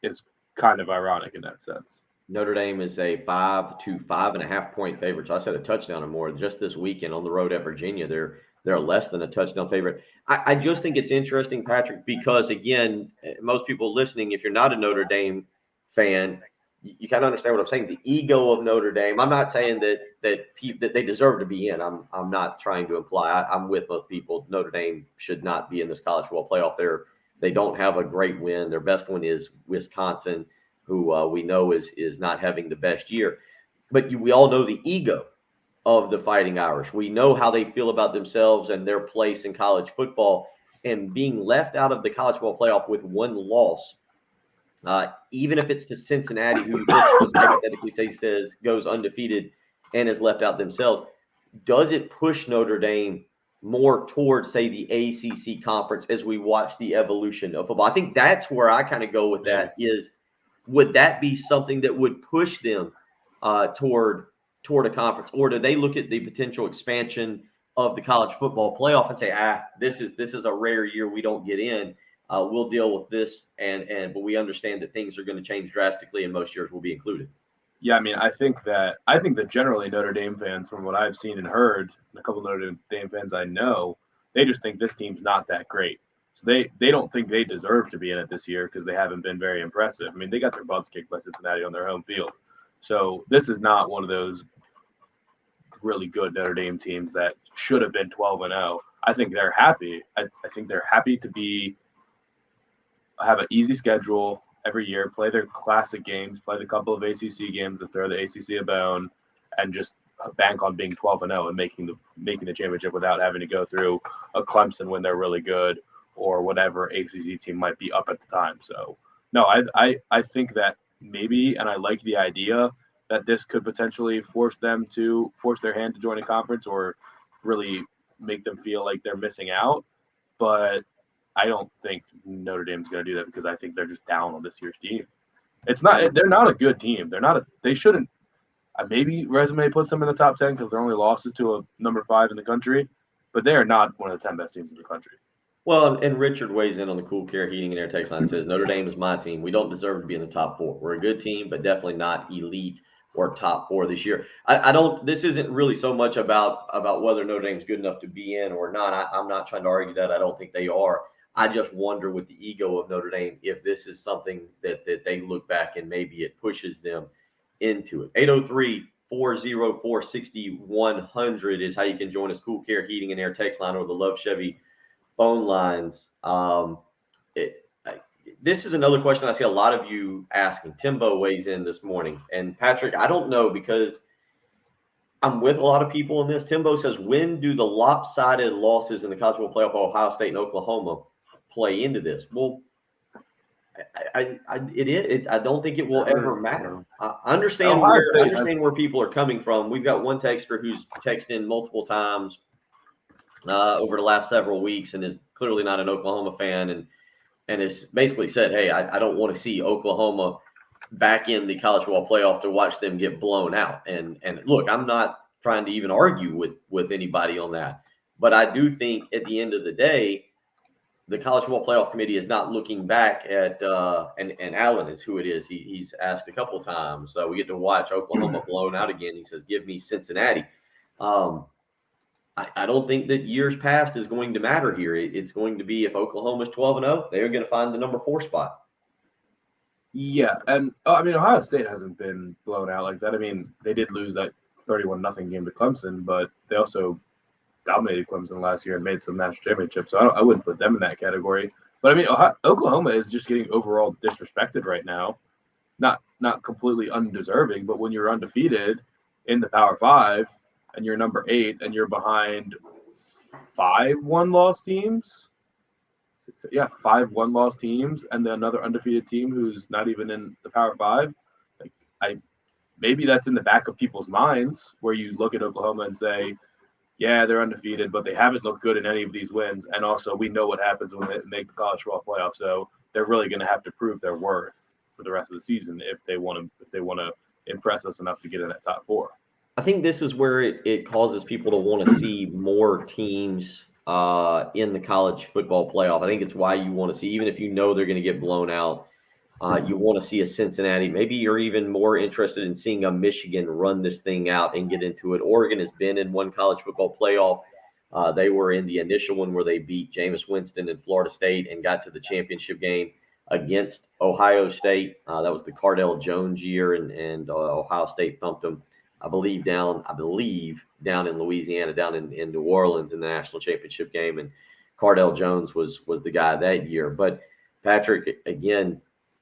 S5: is kind of ironic in that sense.
S1: Notre Dame is a 5 to 5.5 point favorite. So I said a touchdown or more just this weekend on the road at Virginia. They're less than a touchdown favorite. I just think it's interesting, Patrick, because, again, most people listening, if you're not a Notre Dame fan, you kind of understand what I'm saying. The ego of Notre Dame. I'm not saying that they deserve to be in. I'm not trying to imply. I'm with most people. Notre Dame should not be in this college football playoff. They don't have a great win. Their best one is Wisconsin, who we know is not having the best year. but we all know the ego of the Fighting Irish. We know how they feel about themselves and their place in college football, and being left out of the college football playoff with one loss, even if it's to Cincinnati, who let's hypothetically say says goes undefeated and is left out themselves, does it push Notre Dame more towards, say, the ACC conference as we watch the evolution of football? I think that's where I kind of go with that. Is would that be something that would push them toward a conference, or do they look at the potential expansion of the college football playoff and say, this is a rare year we don't get in. We'll deal with this, but we understand that things are going to change drastically, and most years will be included.
S5: Yeah, I mean, I think that generally Notre Dame fans, from what I've seen and heard, and a couple of Notre Dame fans I know, they just think this team's not that great. So they don't think they deserve to be in it this year because they haven't been very impressive. I mean, they got their butts kicked by Cincinnati on their home field. So this is not one of those really good Notre Dame teams that should have been 12-0. I think they're happy. I think they're happy to have an easy schedule every year, play their classic games, play the couple of ACC games to throw the ACC a bone, and just bank on being 12-0 and making the championship without having to go through a Clemson when they're really good or whatever ACC team might be up at the time. So no, I think that maybe, and I like the idea that this could potentially force their hand to join a conference or really make them feel like they're missing out. But I don't think Notre Dame's going to do that because I think they're just down on this year's team. They're not a good team. They shouldn't. Maybe resume puts them in the top 10 because their only losses to a number 5 in the country, but they are not one of the 10 best teams in the country.
S1: Well, and Richard weighs in on the Cool Care Heating and Air text line and says, Notre Dame is my team. We don't deserve to be in the top 4. We're a good team, but definitely not elite or top 4 this year. This isn't really so much about whether Notre Dame's good enough to be in or not. I'm not trying to argue that. I don't think they are. I just wonder with the ego of Notre Dame if this is something that they look back and maybe it pushes them into it. 803-404-6100 is how you can join us. Cool Care Heating and Air text line or the Love Chevy phone lines. This is another question I see a lot of you asking. Timbo weighs in this morning. And Patrick, I don't know because I'm with a lot of people in this. Timbo says, when do the lopsided losses in the college football playoff of Ohio State and Oklahoma play into this? Well, I don't think it will ever matter. I understand where people are coming from. We've got one texter who's texted in multiple times over the last several weeks and is clearly not an Oklahoma fan and has basically said, hey, I don't want to see Oklahoma back in the college football playoff to watch them get blown out. And look, I'm not trying to even argue with anybody on that. But I do think at the end of the day, the college football playoff committee is not looking back at and Allen is who it is. He's asked a couple of times. We get to watch Oklahoma blown out again. He says, give me Cincinnati. I don't think that years past is going to matter here. It's going to be if Oklahoma's 12-0, they're going to find the number 4 spot.
S5: Yeah, and Ohio State hasn't been blown out like that. I mean, they did lose that 31-0 game to Clemson, but they also dominated Clemson last year and made some national championships. So I wouldn't put them in that category. But I mean, Oklahoma is just getting overall disrespected right now. Not completely undeserving, but when you're undefeated in the Power 5 and you're number 8 and you're behind 5 one-loss teams. Yeah, 5 one-loss teams and then another undefeated team who's not even in the Power 5. Maybe that's in the back of people's minds where you look at Oklahoma and say, yeah, they're undefeated, but they haven't looked good in any of these wins. And also, we know what happens when they make the college football playoff. So they're really going to have to prove their worth for the rest of the season if they want to impress us enough to get in that top 4.
S1: I think this is where it causes people to want to see more teams in the college football playoff. I think it's why you want to see, even if you know they're going to get blown out, you want to see a Cincinnati. Maybe you're even more interested in seeing a Michigan run this thing out and get into it. Oregon has been in one college football playoff. They were in the initial one where they beat Jameis Winston and Florida State and got to the championship game against Ohio State. That was the Cardell Jones year, and Ohio State thumped them, I believe down in Louisiana, down in New Orleans in the national championship game. And Cardell Jones was the guy that year. But Patrick, again,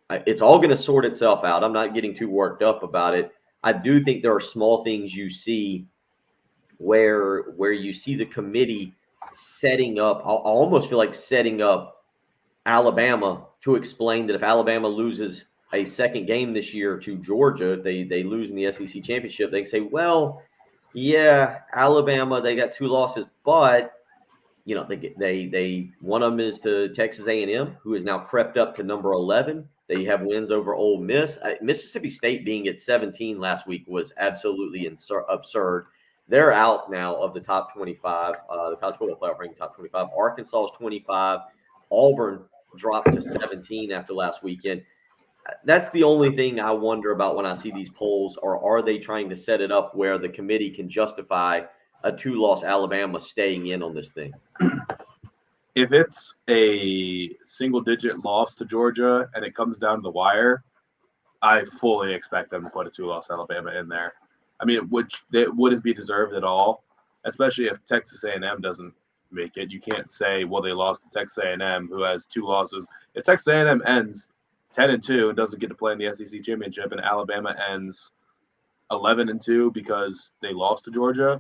S1: it's all going to sort itself out. I'm not getting too worked up about it. I do think there are small things you see where you see the committee setting up. I almost feel like setting up Alabama to explain that if Alabama loses a second game this year to Georgia, if they lose in the SEC championship, they can say, well, yeah, Alabama, they got 2 losses, but they one of them is to Texas A&M, who has now crept up to number 11. They have wins over Ole Miss. Mississippi State being at 17 last week was absolutely absurd. They're out now of the top 25, the college football playoff ranking top 25. Arkansas is 25. Auburn dropped to 17 after last weekend. That's the only thing I wonder about when I see these polls, or are they trying to set it up where the committee can justify a 2-loss Alabama staying in on this thing?
S5: If it's a single-digit loss to Georgia and it comes down to the wire, I fully expect them to put a 2-loss Alabama in there. I mean, which it wouldn't be deserved at all, especially if Texas A&M doesn't make it. You can't say, well, they lost to Texas A&M, who has 2 losses. If Texas A&M ends 10-2 and doesn't get to play in the SEC championship, and Alabama ends 11-2 because they lost to Georgia,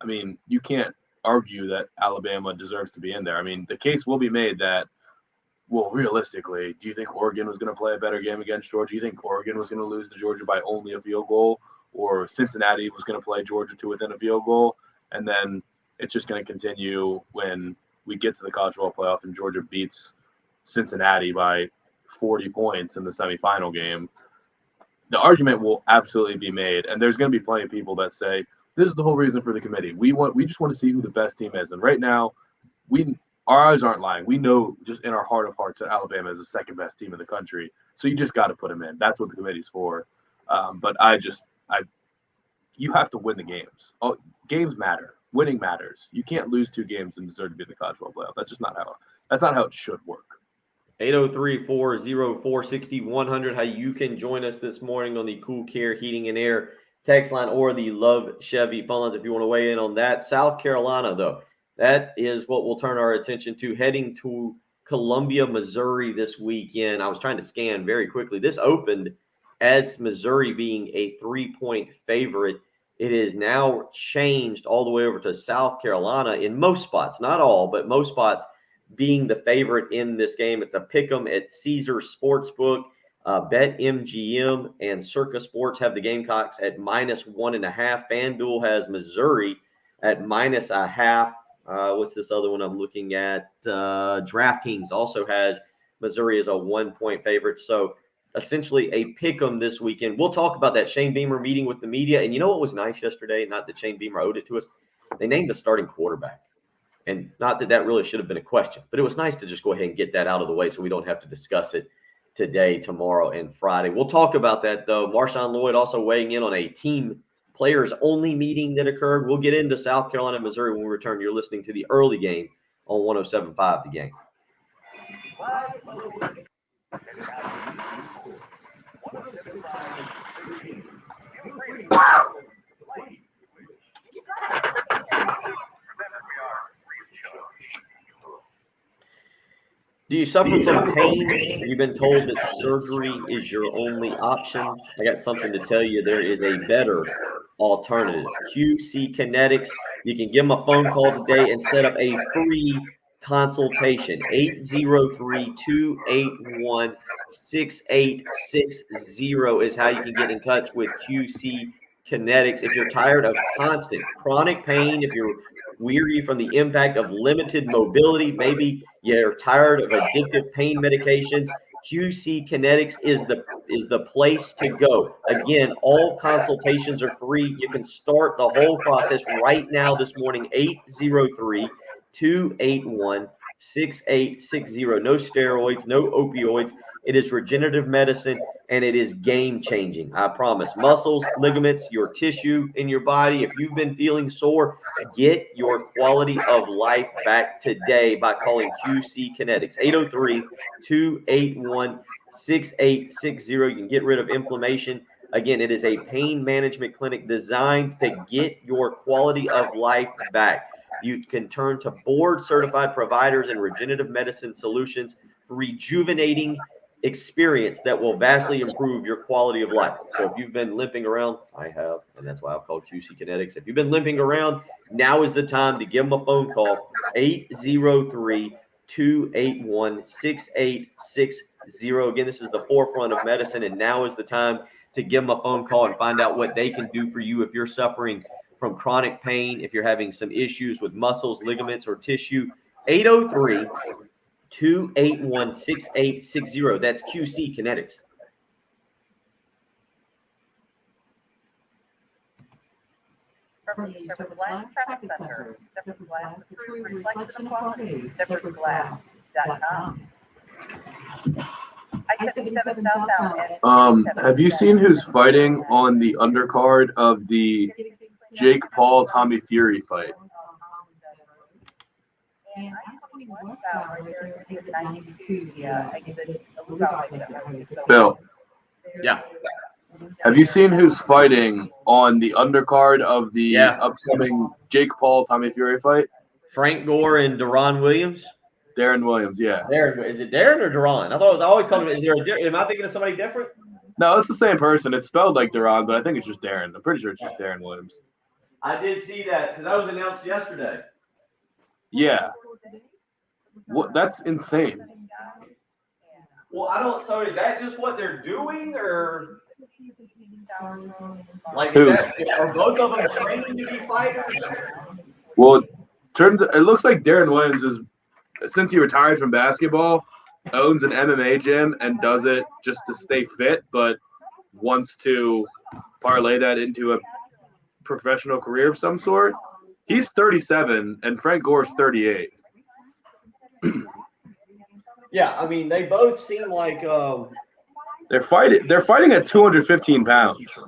S5: I mean, you can't argue that Alabama deserves to be in there. I mean, the case will be made that, well, realistically, do you think Oregon was going to play a better game against Georgia? Do you think Oregon was going to lose to Georgia by only a field goal, or Cincinnati was going to play Georgia to within a field goal? And then it's just going to continue when we get to the college football playoff and Georgia beats Cincinnati by 40 points in the semifinal game. The argument will absolutely be made, and there's going to be plenty of people that say, this is the whole reason for the committee. We just want to see who the best team is. And right now, our eyes aren't lying. We know just in our heart of hearts that Alabama is the second best team in the country. So you just got to put them in. That's what the committee's for. But you have to win the games. Games matter. Winning matters. You can't lose 2 games and deserve to be in the college football playoff. That's not how it should work.
S1: 803-404-6100, how you can join us this morning on the Cool Care Heating and Air text line or the Love Chevy phone lines if you want to weigh in on that. South Carolina, though, that is what we'll turn our attention to, heading to Columbia, Missouri this weekend. I was trying to scan very quickly. This opened as Missouri being a 3-point favorite. It is now changed all the way over to South Carolina in most spots, not all, but most spots, being the favorite in this game. It's a pick'em at Caesars Sportsbook. BetMGM and Circa Sports have the Gamecocks at -1.5. FanDuel has Missouri at -0.5. What's this other one I'm looking at? DraftKings also has Missouri as a 1-point favorite. So essentially a pick'em this weekend. We'll talk about that Shane Beamer meeting with the media. And you know what was nice yesterday? Not that Shane Beamer owed it to us. They named the starting quarterback. And not that really should have been a question, but it was nice to just go ahead and get that out of the way so we don't have to discuss it today, tomorrow, and Friday. We'll talk about that, though. Marshawn Lloyd also weighing in on a team players-only meeting that occurred. We'll get into South Carolina, Missouri when we return. You're listening to the early game on 107.5 The Game. Do you suffer from pain? You've been told that surgery is your only option. I got something to tell you. There is a better alternative. QC Kinetics. You can give them a phone call today and set up a free consultation. 803-281-6860 is how you can get in touch with QC Kinetics. If you're tired of constant chronic pain, if you're weary from the impact of limited mobility, maybe you're tired of addictive pain medications, QC Kinetics is the place to go. Again, all consultations are free. You can start the whole process right now this morning, 803-281-6860. No steroids, no opioids. It is regenerative medicine, and it is game-changing, I promise. Muscles, ligaments, your tissue in your body. If you've been feeling sore, get your quality of life back today by calling QC Kinetics. 803-281-6860. You can get rid of inflammation. Again, it is a pain management clinic designed to get your quality of life back. You can turn to board-certified providers and regenerative medicine solutions for rejuvenating experience that will vastly improve your quality of life. So if you've been limping around, I have, and that's why I've called QC Kinetics. If you've been limping around, now is the time to give them a phone call, 803-281-6860. Again, this is the forefront of medicine, and now is the time to give them a phone call and find out what they can do for you if you're suffering from chronic pain, if you're having some issues with muscles, ligaments, or tissue. 803-281-6860. That's QC Kinetics.
S6: From the Surface Glass Traffic Center, Surface Glass, the true reflection of quality, surfaceglass.com. I-77 southbound.
S5: Have you seen who's fighting on the undercard of the Jake Paul Tommy Fury fight? Bill.
S1: Yeah.
S5: Have you seen who's fighting on the undercard of the upcoming Jake Paul Tommy Fury fight?
S1: Frank Gore and Deron Williams.
S5: Darren Williams, yeah.
S1: Darren, is it Darren or Deron? I thought it was always called him. Is there am I thinking of somebody different?
S5: No, it's the same person. It's spelled like Deron, but I think it's just Darren. I'm pretty sure it's just Darren Williams.
S1: I did see that because that was announced yesterday.
S5: Yeah. What? That's insane.
S1: Well, I don't. So is that just what they're doing, or like are both of them training to be fighters?
S5: Well, it looks like Darren Williams is, since he retired from basketball, owns an MMA gym and does it just to stay fit, but wants to parlay that into a professional career of some sort. He's 37 and Frank Gore's 38.
S1: Yeah, I mean, they both seem like
S5: They're fighting at 215 pounds.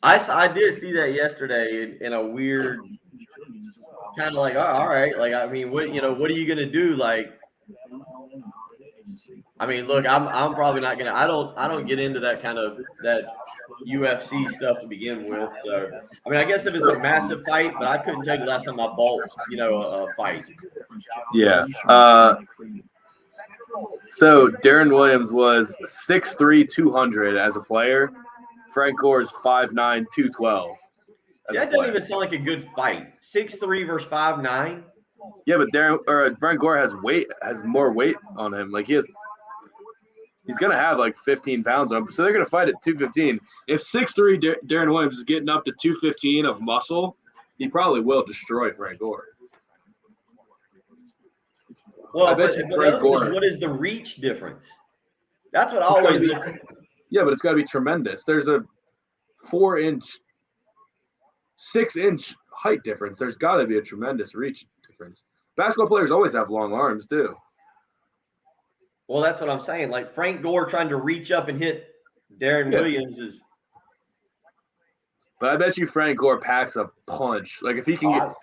S1: I did see that yesterday in a weird kind of like, oh, all right, like I mean, what are you gonna do? Like, I mean, look, I'm probably not gonna. I don't get into that kind of that UFC stuff to begin with. So I mean, I guess if it's a massive fight, but I couldn't tell you the last time I bought a fight.
S5: Yeah. So Darren Williams was 6'3", 200 as a player. Frank Gore's 5'9", 212.
S1: That doesn't even sound like a good fight. 6'3" versus 5'9".
S5: Yeah, but Frank Gore has more weight on him. Like he's gonna have like 15 pounds on him. So they're gonna fight at 215. If 6'3" Darren Williams is getting up to 215 of muscle, he probably will destroy Frank Gore.
S1: Well,
S5: I bet you Frank Gore.
S1: What is the reach difference? That's what I always look at.
S5: Yeah, but it's got to be tremendous. There's a 6-inch height difference. There's got to be a tremendous reach difference. Basketball players always have long arms too.
S1: Well, that's what I'm saying. Like Frank Gore trying to reach up and hit Darren Williams is.
S5: But I bet you Frank Gore packs a punch. Like if he can get.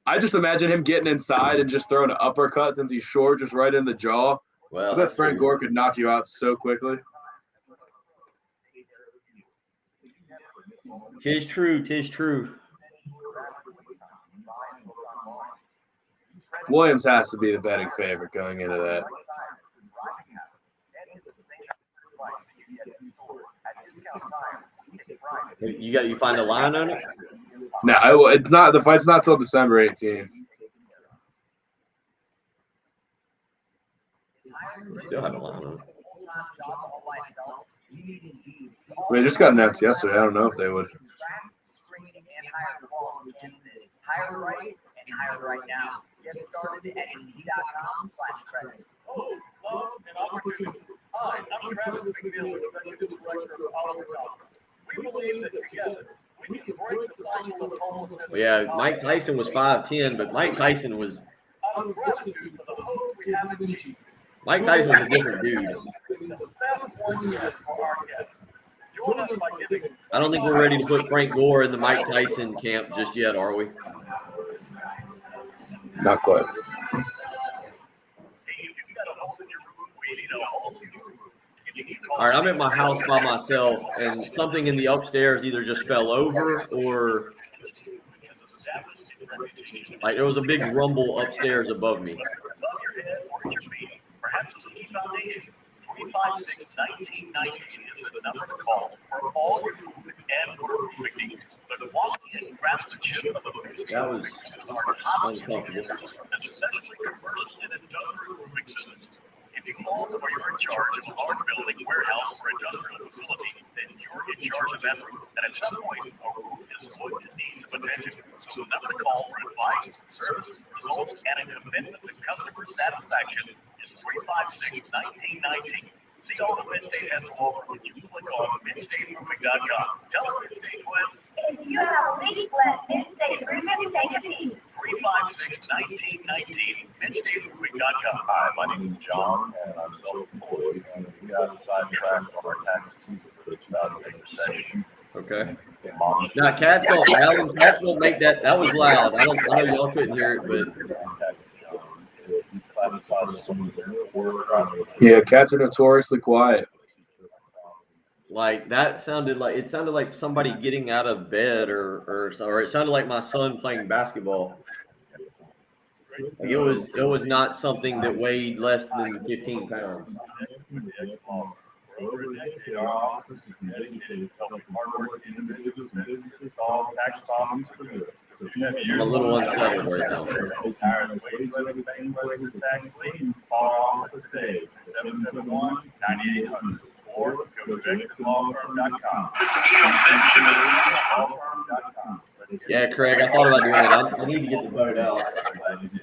S5: I just imagine him getting inside and just throwing an uppercut since he's short, just right in the jaw.
S1: Well,
S5: I bet Frank Gore could knock you out so quickly.
S1: Tis true.
S5: Williams has to be the betting favorite going into that.
S1: You find a line on it?
S5: No, it's not. The fight's not till December 18th.
S1: We still have a line on it.
S5: I mean, it just got announced yesterday. I don't know if they would.
S7: Higher right and higher right now. Get started at Indeed.com/credit.
S15: An opportunity. Hi, I'm Travis McNeil, Executive Director of Auto Health. We believe that together we can break the cycle of homelessness.
S1: Well, yeah, Mike Tyson was 5'10", but Mike Tyson was. Mike Tyson was a different dude. I don't think we're ready to put Frank Gore in the Mike Tyson camp just yet, are we?
S5: Not quite.
S1: All right, I'm at my house by myself, and something in the upstairs either just fell over or like there was a big rumble upstairs above me.
S6: Absolutely Foundation. 356-1919 is the number to call for all your movement and work roofing needs. The quality and craftsmanship of the
S1: That was
S6: are top
S1: uncomfortable.
S6: especially commercial and industrial roofing systems. If you own or you're in charge of a large building, warehouse, or industrial facility, then you're in charge of that roof. And at some point, a roof is going to need some attention. So the number to call for advice, service, results, and a commitment to customer satisfaction is 356-1919. See all the Midstate has to offer when you click on MidstateRoofing.com. Tell them Midstate was.
S12: If you have a leak, let Midstate Roofing take a peek.
S6: 356-1919. MidstateRoofing.com.
S15: Hi, my name is John, and I'm self-employed, and we got sidetracked on our tax season for 2008 recession.
S1: Okay. Now, cats don't make that. That was loud. I know y'all couldn't hear it, but
S5: Yeah, cats are notoriously quiet.
S1: like that sounded like somebody getting out of bed, or it sounded like my son playing basketball. Like it was not something that weighed less than 15 pounds.
S15: Over a decade, our office has been dedicated to helping hardworking individuals and businesses solve tax problems for good. So if you have
S1: I'm a little unsettled right now.
S15: tired of waiting for the bank for tax lien, call our office today, 771-9800, or go to exitLawFirm.com. This is lawfirm.com.
S1: Yeah, Craig, I thought about doing that. I need to get the boat out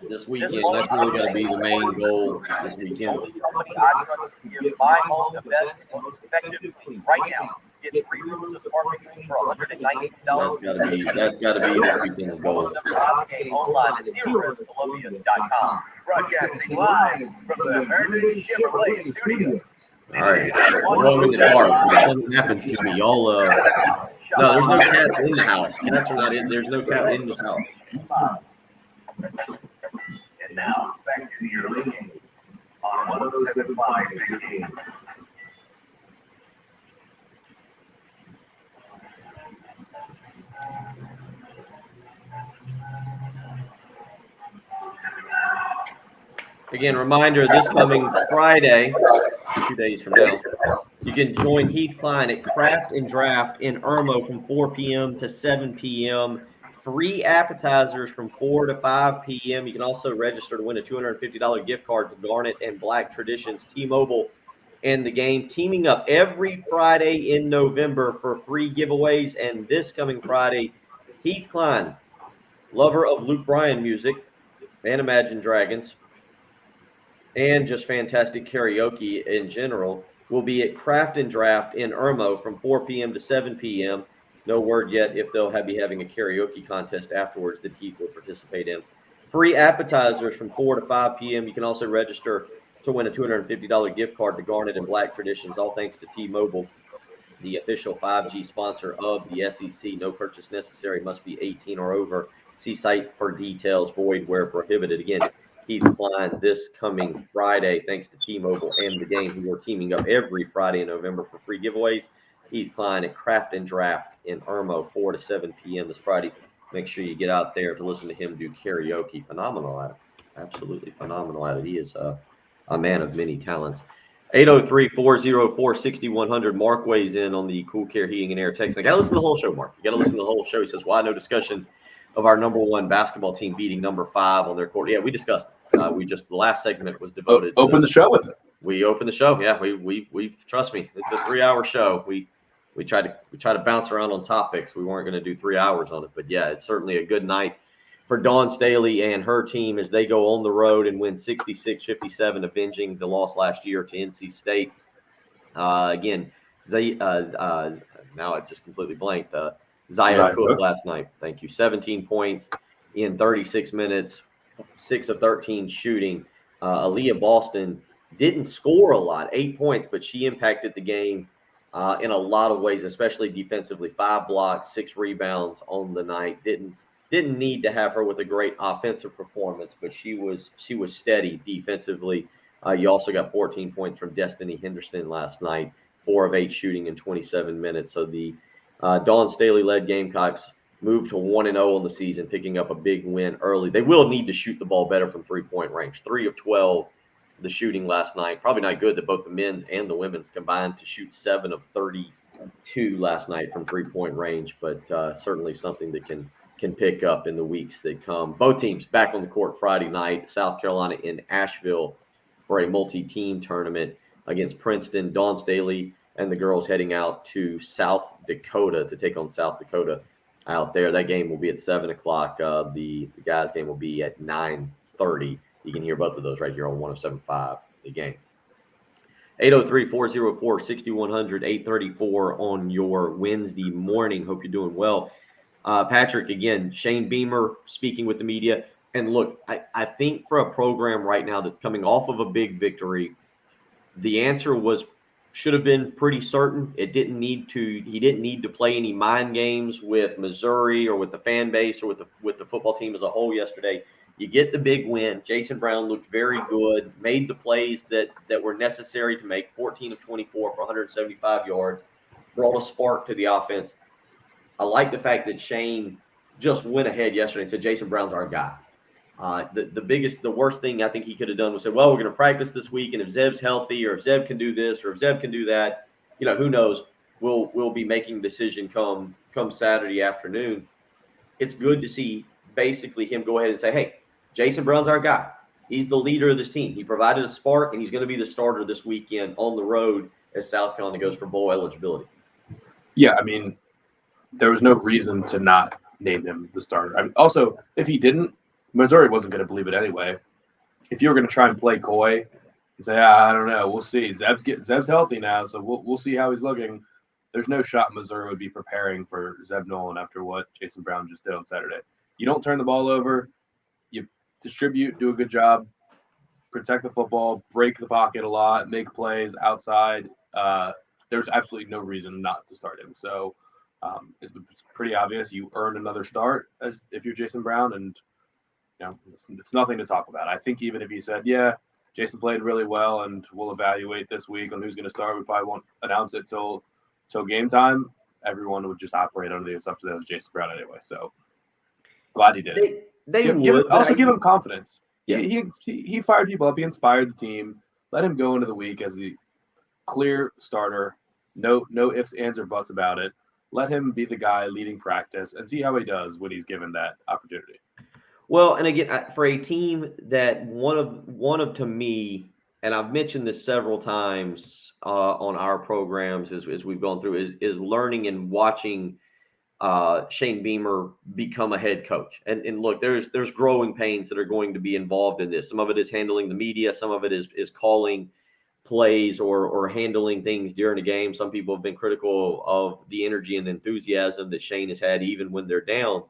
S1: this weekend. That's really going to be the main goal this weekend.
S6: Company I trust to give my home the best and most effective clean right now. Get 3 rooms of apartment for $119.
S1: That's got to be this weekend's goal.
S6: Online at ZeroColumbia.com. Broadcasting live from the Heritage Chevrolet Studios.
S1: All right, we're going in the car. If something happens to me, y'all. No, there's no cats in the house. Cats are not in. There's no cat in the house.
S6: And now back to the early game on 107.5 Big Game.
S1: Again, reminder, this coming Friday, 2 days from now, you can join Heath Klein at Craft and Draft in Irmo from 4 p.m. to 7 p.m. Free appetizers from 4 to 5 p.m. You can also register to win a $250 gift card to Garnet and Black Traditions, T-Mobile, and the game. Teaming up every Friday in November for free giveaways. And this coming Friday, Heath Klein, lover of Luke Bryan music and Imagine Dragons, and just fantastic karaoke in general, will be at Craft and Draft in Irmo from 4 p.m. to 7 p.m. No word yet if they'll be having a karaoke contest afterwards that Heath will participate in. Free appetizers from 4 to 5 p.m. You can also register to win a $250 gift card to Garnet and Black Traditions, all thanks to T-Mobile, the official 5G sponsor of the SEC. No purchase necessary, must be 18 or over. See site for details, void where prohibited. Again, Heath Klein this coming Friday, thanks to T-Mobile and the game, who are teaming up every Friday in November for free giveaways. Heath Klein at Craft and Draft in Irmo, 4 to 7 p.m. this Friday. Make sure you get out there to listen to him do karaoke. Phenomenal at it. Absolutely phenomenal at it. He is a man of many talents. 803-404-6100. Mark weighs in on the Cool Care Heating and Air text. I got to listen to the whole show, Mark. You got to listen to the whole show. He says, why no discussion of our number 1 basketball team beating number 5 on their court? Yeah, we discussed it. The last segment was devoted.
S5: Open the show with it.
S1: We opened the show. Yeah, we trust me. It's a 3-hour show. We try to bounce around on topics. We weren't going to do 3 hours on it, but yeah, it's certainly a good night for Dawn Staley and her team as they go on the road and win 66-57, avenging the loss last year to NC State. Again, now I've just completely blanked. Zaya Cook last night. Thank you. 17 points in 36 minutes, 6 of 13 shooting. Aaliyah Boston didn't score a lot, 8 points, but she impacted the game in a lot of ways, especially defensively. 5 blocks, 6 rebounds on the night. Didn't need to have her with a great offensive performance, but she was steady defensively. You also got 14 points from Destiny Henderson last night, 4 of 8 shooting in 27 minutes. So the Dawn Staley-led Gamecocks moved to 1-0 on the season, picking up a big win early. They will need to shoot the ball better from 3-point range. 3 of 12 the shooting last night. Probably not good that both the men's and the women's combined to shoot 7 of 32 last night from 3-point range, but certainly something that can pick up in the weeks that come. Both teams back on the court Friday night. South Carolina in Asheville for a multi-team tournament against Princeton. Dawn Staley and the girls heading out to South Dakota to take on South Dakota out there. That game will be at 7 o'clock. The guys' game will be at 9:30. You can hear both of those right here on 107.5 The Game. 803-404-6100, 834 on your Wednesday morning. Hope you're doing well. Patrick, again, Shane Beamer speaking with the media. And look, I think for a program right now that's coming off of a big victory, the answer should have been pretty certain. He didn't need to play any mind games with Missouri or with the fan base or with the football team as a whole yesterday. You get the big win. Jason Brown looked very good, made the plays that were necessary to make 14 of 24 for 175 yards, brought a spark to the offense. I like the fact that Shane just went ahead yesterday and said, Jason Brown's our guy. The worst thing I think he could have done was say, well, we're going to practice this week, and if Zeb's healthy or if Zeb can do this or if Zeb can do that, who knows? We'll be making a decision come Saturday afternoon. It's good to see basically him go ahead and say, hey, Jason Brown's our guy. He's the leader of this team. He provided a spark, and he's going to be the starter this weekend on the road as South Carolina goes for bowl eligibility.
S5: Yeah, I mean, there was no reason to not name him the starter. I mean, also, if he didn't, Missouri wasn't going to believe it anyway. If you were going to try and play coy and say, I don't know, we'll see. Zeb's healthy now, so we'll see how he's looking. There's no shot Missouri would be preparing for Zeb Nolan after what Jason Brown just did on Saturday. You don't turn the ball over. You distribute, do a good job, protect the football, break the pocket a lot, make plays outside. There's absolutely no reason not to start him. So it's pretty obvious. You earn another start if you're Jason Brown, and it's nothing to talk about. I think even if he said, yeah, Jason played really well and we'll evaluate this week on who's going to start, we probably won't announce it till game time, everyone would just operate under the assumption that it was Jason Brown anyway. So glad he did it. Give him confidence. Yeah. He fired people up. He inspired the team. Let him go into the week as the clear starter. No ifs, ands, or buts about it. Let him be the guy leading practice and see how he does when he's given that opportunity.
S1: Well, and again, for a team that one of to me, and I've mentioned this several times on our programs as we've gone through, is learning and watching Shane Beamer become a head coach. And look, there's growing pains that are going to be involved in this. Some of it is handling the media. Some of it is calling plays or handling things during a game. Some people have been critical of the energy and enthusiasm that Shane has had even when they're down.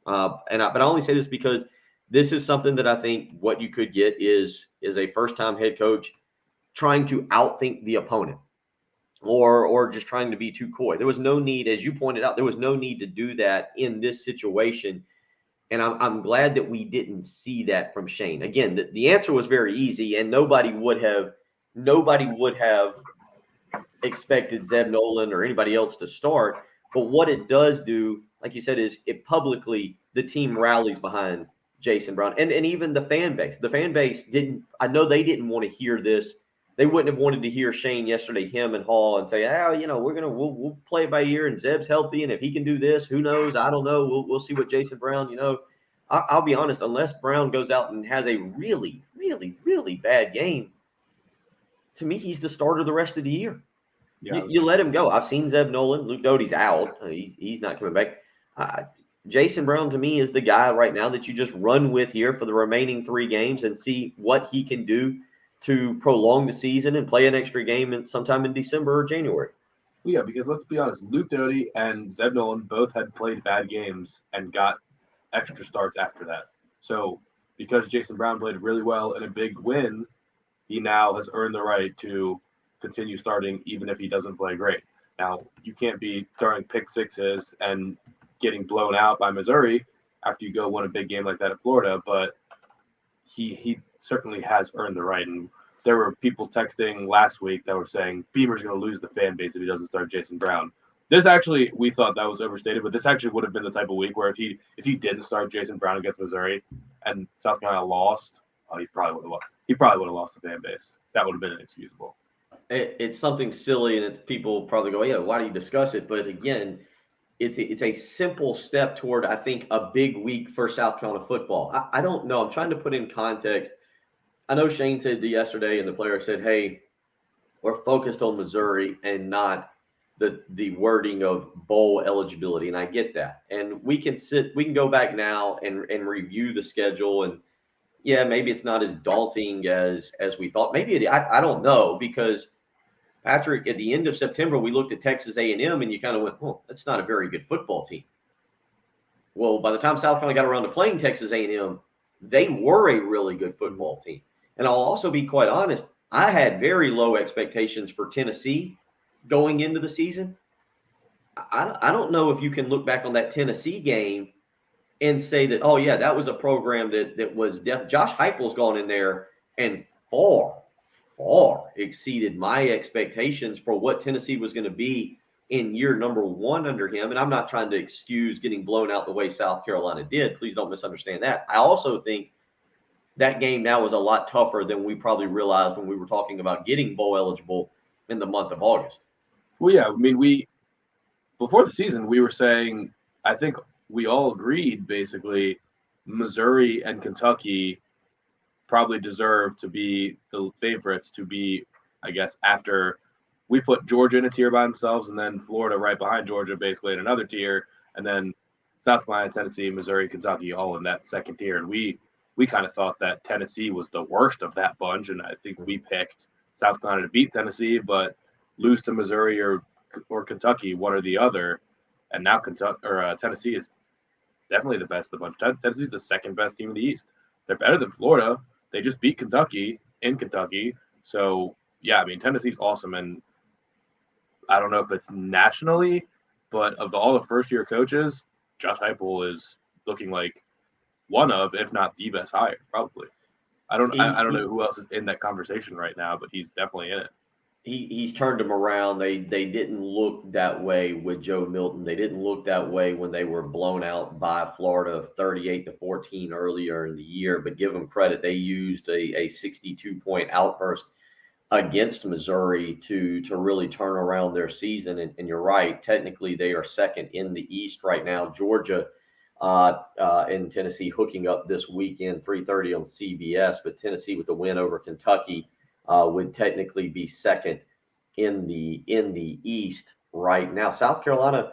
S1: But I only say this because this is something that I think what you could get is a first-time head coach trying to outthink the opponent or just trying to be too coy. There was no need, as you pointed out, there was no need to do that in this situation. And I'm glad that we didn't see that from Shane. Again, the answer was very easy, and nobody would have expected Zeb Nolan or anybody else to start. But what it does do, like you said, is it publicly, the team rallies behind Jason Brown. And even the fan base. The fan base I know they didn't want to hear this. They wouldn't have wanted to hear Shane yesterday, him and Hall, and say, we'll play it by ear, and Zeb's healthy, and if he can do this, who knows? I don't know. We'll see what Jason Brown, I'll be honest, unless Brown goes out and has a really, really, really bad game, to me, he's the starter the rest of the year. Yeah. You let him go. I've seen Zeb Nolan. Luke Doty's out. He's not coming back. Jason Brown, to me, is the guy right now that you just run with here for the remaining 3 games and see what he can do to prolong the season and play an extra game sometime in December or January.
S5: Yeah, because let's be honest, Luke Doty and Zeb Nolan both had played bad games and got extra starts after that. So because Jason Brown played really well in a big win, he now has earned the right to continue starting even if he doesn't play great. Now, you can't be throwing pick sixes and getting blown out by Missouri after you go win a big game like that at Florida, but he certainly has earned the right. And there were people texting last week that were saying Beamer's going to lose the fan base if he doesn't start Jason Brown. This actually, we thought that was overstated, but this actually would have been the type of week where if he didn't start Jason Brown against Missouri and South Carolina lost, oh, he probably would have lost the fan base. That would have been inexcusable.
S1: It's something silly, and it's people probably go, yeah, why do you discuss it? But again, it's a simple step toward, I think, a big week for South Carolina football. I don't know. I'm trying to put in context. I know Shane said yesterday, and the player said, hey, we're focused on Missouri and not the wording of bowl eligibility, and I get that. And we can go back now and review the schedule, and yeah, maybe it's not as daunting as we thought. Maybe I don't know, because Patrick, at the end of September, we looked at Texas A&M, and you kind of went, oh, that's not a very good football team. Well, by the time South Carolina got around to playing Texas A&M, they were a really good football team. And I'll also be quite honest, I had very low expectations for Tennessee going into the season. I don't know if you can look back on that Tennessee game and say that, oh, yeah, that was a program that was Josh Heupel's gone in there and far exceeded my expectations for what Tennessee was going to be in year number one under him. And I'm not trying to excuse getting blown out the way South Carolina did. Please don't misunderstand that. I also think that game now was a lot tougher than we probably realized when we were talking about getting bowl eligible in the month of August.
S5: Well, yeah, I mean, before the season, we were saying, I think we all agreed, basically, Missouri and Kentucky probably deserve to be the favorites to be, I guess, after we put Georgia in a tier by themselves, and then Florida right behind Georgia, basically in another tier, and then South Carolina, Tennessee, Missouri, Kentucky all in that second tier. And we kind of thought that Tennessee was the worst of that bunch, and I think we picked South Carolina to beat Tennessee, but lose to Missouri or Kentucky, one or the other. And now Tennessee is definitely the best of the bunch. Tennessee's the second best team in the East. They're better than Florida. They just beat Kentucky in Kentucky. So, yeah, I mean, Tennessee's awesome. And I don't know if it's nationally, but of all the first-year coaches, Josh Heupel is looking like one of, if not the best hire, probably. I don't know who else is in that conversation right now, but he's definitely in it.
S1: He's turned them around. They didn't look that way with Joe Milton. They didn't look that way when they were blown out by Florida 38-14 earlier in the year. But give them credit, they used a 62-point outburst against Missouri to really turn around their season. And you're right, technically they are second in the East right now. Georgia and Tennessee hooking up this weekend, 3:30 on CBS. But Tennessee with the win over Kentucky would technically be second in the East right now. South Carolina,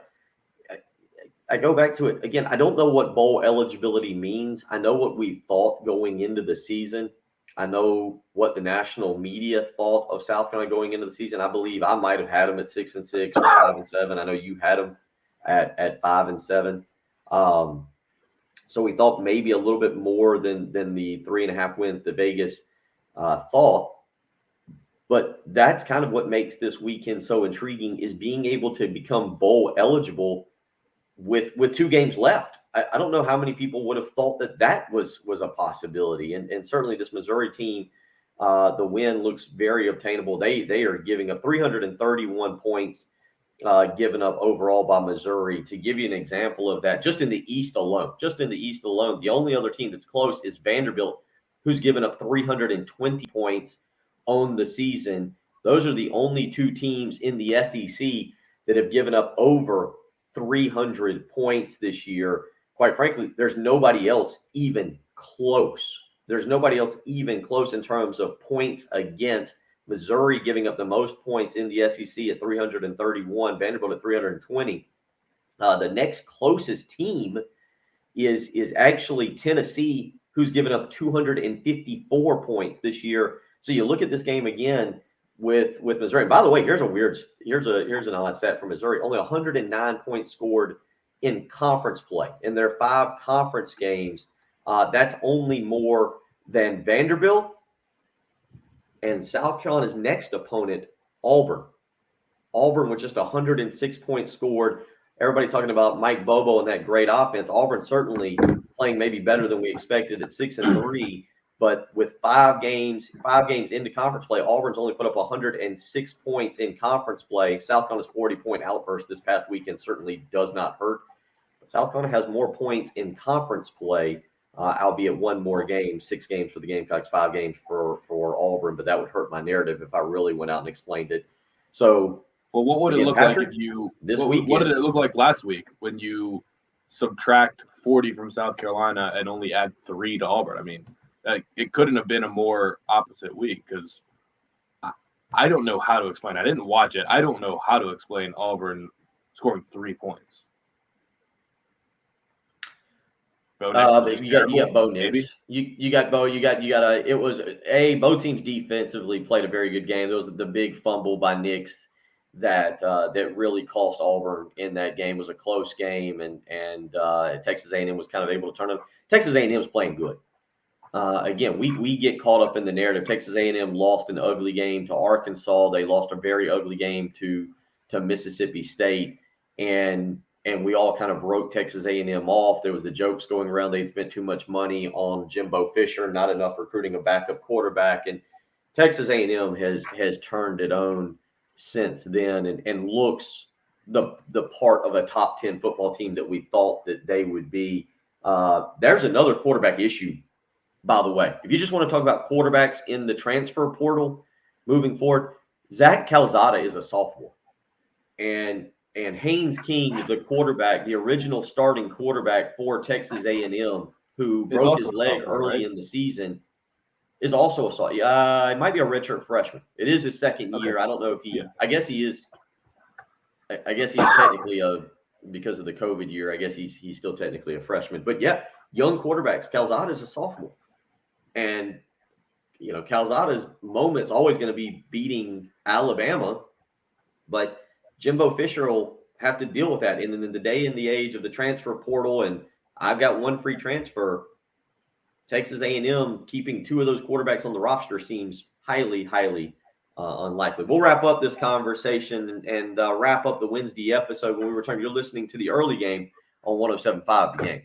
S1: I go back to it again. I don't know what bowl eligibility means. I know what we thought going into the season. I know what the national media thought of South Carolina going into the season. I believe I might have had them at 6-6 or 5-7. I know you had them at 5-7. So we thought maybe a little bit more than the 3.5 wins that Vegas thought. But that's kind of what makes this weekend so intriguing, is being able to become bowl eligible with 2 games left. I don't know how many people would have thought that was a possibility. And certainly this Missouri team, the win looks very obtainable. They are giving up 331 points given up overall by Missouri. To give you an example of that, just in the East alone, the only other team that's close is Vanderbilt, who's given up 320 points on the season. Those are the only 2 teams in the SEC that have given up over 300 points this year. Quite frankly, there's nobody else even close. There's nobody else even close in terms of points against. Missouri giving up the most points in the SEC at 331, Vanderbilt at 320. The next closest team is actually Tennessee, who's given up 254 points this year. So you look at this game again with Missouri. By the way, here's an odd stat for Missouri. Only 109 points scored in conference play. In their 5 conference games, that's only more than Vanderbilt and South Carolina's next opponent, Auburn. Auburn with just 106 points scored. Everybody talking about Mike Bobo and that great offense. Auburn certainly playing maybe better than we expected at 6-3. But with 5 games into conference play, Auburn's only put up 106 points in conference play. South Carolina's 40-point outburst this past weekend certainly does not hurt. But South Carolina has more points in conference play albeit one more game, 6 games for the Gamecocks, 5 games for Auburn, but that would hurt my narrative if I really went out and explained it. So,
S5: well, what would it look
S1: Patrick,
S5: like if you
S1: this
S5: what
S1: weekend?
S5: did it look like last week when you subtract 40 from South Carolina and only add 3 to Auburn? I mean, it couldn't have been a more opposite week because I don't know how to explain. I didn't watch it. I don't know how to explain Auburn scoring 3 points.
S1: You got Bo Nix. You got Bo. You got it was both teams defensively played a very good game. There was the big fumble by Nix that really cost Auburn in that game. It was a close game, and Texas A&M was kind of able to turn it. Texas A&M was playing good. Again, we get caught up in the narrative. Texas A&M lost an ugly game to Arkansas. They lost a very ugly game to Mississippi State, and we all kind of wrote Texas A&M off. There was the jokes going around. They'd spent too much money on Jimbo Fisher, not enough recruiting a backup quarterback. And Texas A&M has turned it on since then and looks the part of a top 10 football team that we thought that they would be. There's another quarterback issue, by the way. If you just want to talk about quarterbacks in the transfer portal moving forward, Zach Calzada is a sophomore. And Haynes King, the quarterback, the original starting quarterback for Texas A&M, who broke his leg early in the season, is also a sophomore. It might be a redshirt freshman. It is his second year. I don't know if he. I guess he is. I guess he's technically because of the COVID year. I guess he's still technically a freshman. But yeah, young quarterbacks. Calzada is a sophomore, and Calzada's moment's always going to be beating Alabama, but Jimbo Fisher will have to deal with that. And in the day and the age of the transfer portal, and I've got one free transfer, Texas A&M keeping 2 of those quarterbacks on the roster seems highly, highly unlikely. We'll wrap up this conversation and wrap up the Wednesday episode when we return. You're listening to the early game on 107.5 The Game.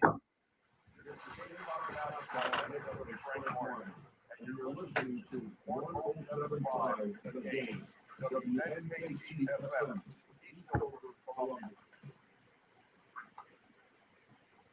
S7: You're listening to 107.5 The Game. WNKT-FM.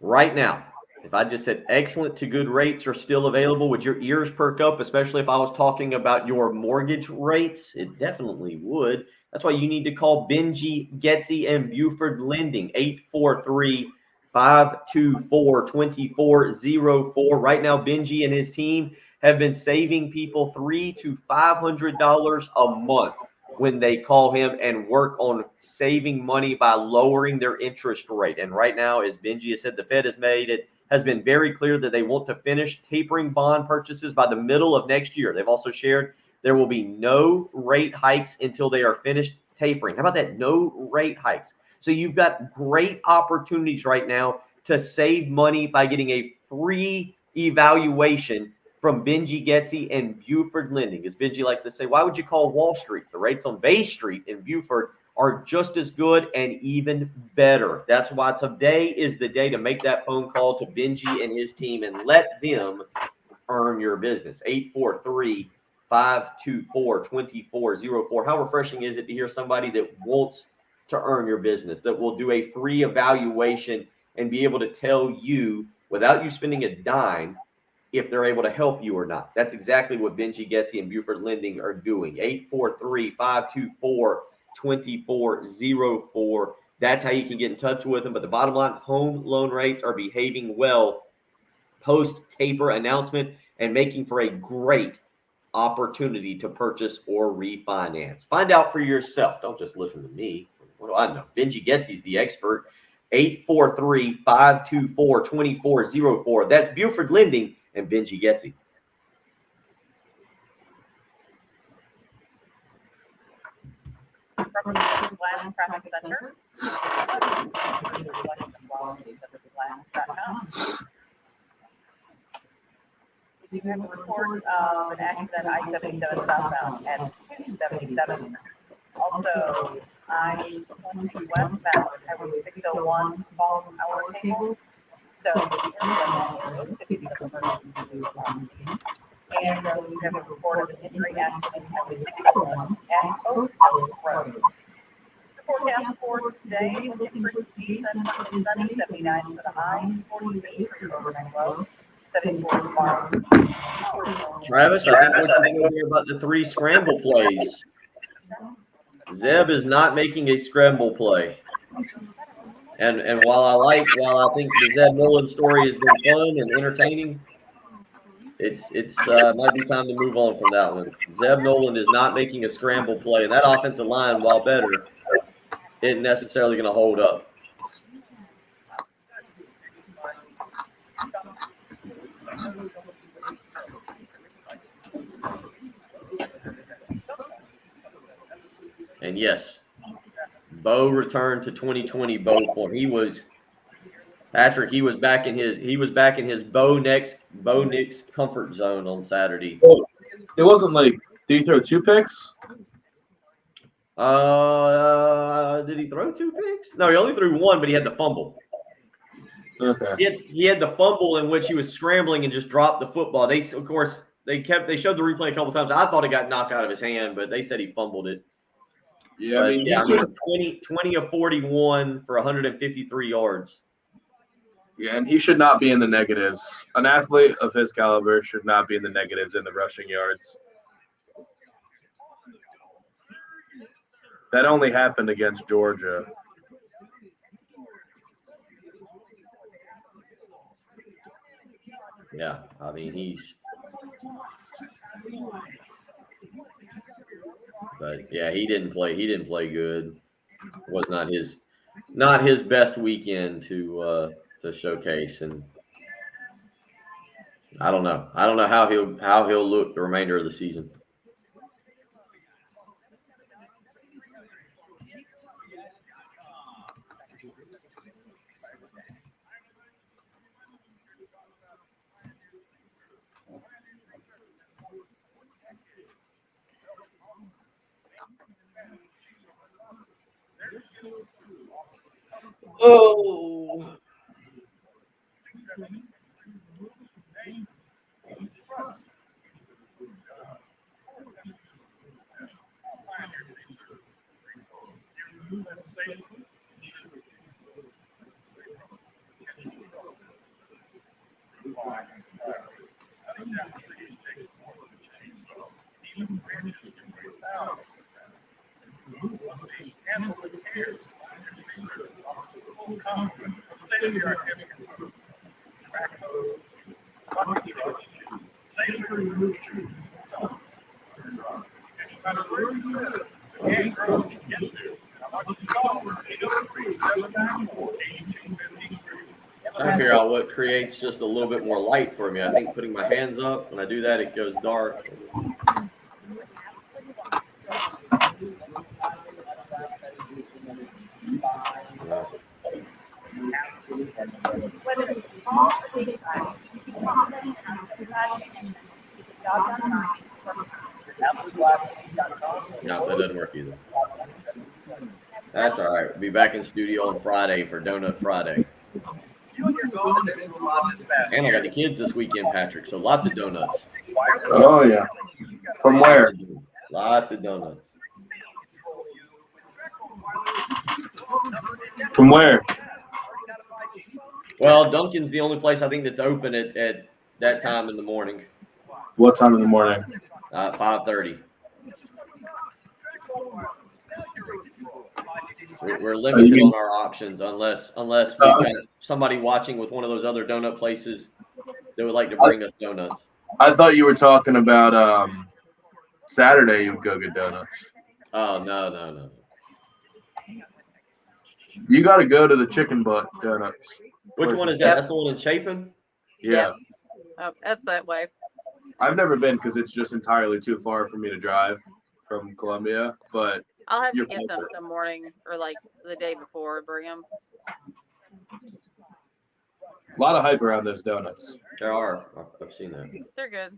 S1: Right now, if I just said excellent to good rates are still available, would your ears perk up, especially if I was talking about your mortgage rates? It definitely would. That's why you need to call Benji, Getsy, and Buford Lending, 843-524-2404. Right now, Benji and his team have been saving people $300 to $500 a month when they call him and work on saving money by lowering their interest rate. And right now, as Benji has said, the Fed has been very clear that they want to finish tapering bond purchases by the middle of next year. They've also shared there will be no rate hikes until they are finished tapering. How about that? No rate hikes. So you've got great opportunities right now to save money by getting a free evaluation from Benji Getsy and Buford Lending. As Benji likes to say, why would you call Wall Street? The rates on Bay Street in Buford are just as good and even better. That's why today is the day to make that phone call to Benji and his team and let them earn your business. 843-524-2404. How refreshing is it to hear somebody that wants to earn your business, that will do a free evaluation and be able to tell you without you spending a dime if they're able to help you or not. That's exactly what Benji Getsy and Buford Lending are doing. 843-524-2404. That's how you can get in touch with them. But the bottom line, home loan rates are behaving well post-taper announcement and making for a great opportunity to purchase or refinance. Find out for yourself. Don't just listen to me. What do I know? Benji Getsy's the expert. 843-524-2404. That's Buford Lending and Benji Getsy.
S6: From the Glass Traffic Center. We have a report of an accident I-77 southbound at 277. Also, I-20 westbound, Highway 601, following our table. So, and we have a report of an injury accident at Highway 601 at Oak Road. The forecast for today, looking for speed sunny, 79 for the high, 48 for the overnight low. setting for tomorrow.
S1: Travis, I think what you want to hear about the 3 scramble plays. Zeb is not making a scramble play. And while I think the Zeb Nolan story has been fun and entertaining, it's might be time to move on from that one. Zeb Nolan is not making a scramble play, and that offensive line, while better, isn't necessarily going to hold up. And yes, Bo returned to 2020 Bo form. He was back in his Bo Nix comfort zone on Saturday.
S5: Well, it wasn't like, did he throw 2 picks?
S1: Did he throw 2 picks? No, he only threw 1, but he had the fumble.
S5: Okay.
S1: He had the fumble in which he was scrambling and just dropped the football. They showed the replay a couple times. I thought it got knocked out of his hand, but they said he fumbled it.
S5: Yeah,
S1: But, I mean 20 of 41 for 153 yards.
S5: Yeah, and he should not be in the negatives. An athlete of his caliber should not be in the negatives in the rushing yards. That only happened against Georgia.
S1: Yeah, I mean but yeah, he didn't play good. It was not his best weekend to showcase, and I don't know how he'll look the remainder of the season. Oh. Trying to figure out what creates just a little bit more light for me. I think putting my hands up, when I do that, it goes dark. No, that doesn't work either. That's all right. We'll be back in studio on Friday for Donut Friday. And I got the kids this weekend, Patrick, so lots of donuts.
S5: Oh, yeah. From where?
S1: Lots of donuts.
S5: From where?
S1: Well, Dunkin's the only place I think that's open at that time in the morning.
S5: What time in the morning?
S1: 5:30. We're limited on our options unless we've got somebody watching with one of those other donut places that would like to bring us donuts.
S5: I thought you were talking about Saturday you would go get donuts.
S1: Oh, no.
S5: You got to go to the Chicken Butt Donuts.
S1: Which one is that? That's the one in Chapin?
S5: Yeah.
S8: Oh, that's that way.
S5: I've never been because it's just entirely too far for me to drive from Columbia, but
S8: I'll have to get them some morning or like the day before, bring them.
S5: A lot of hype around those donuts.
S1: There are. I've seen that.
S8: They're good.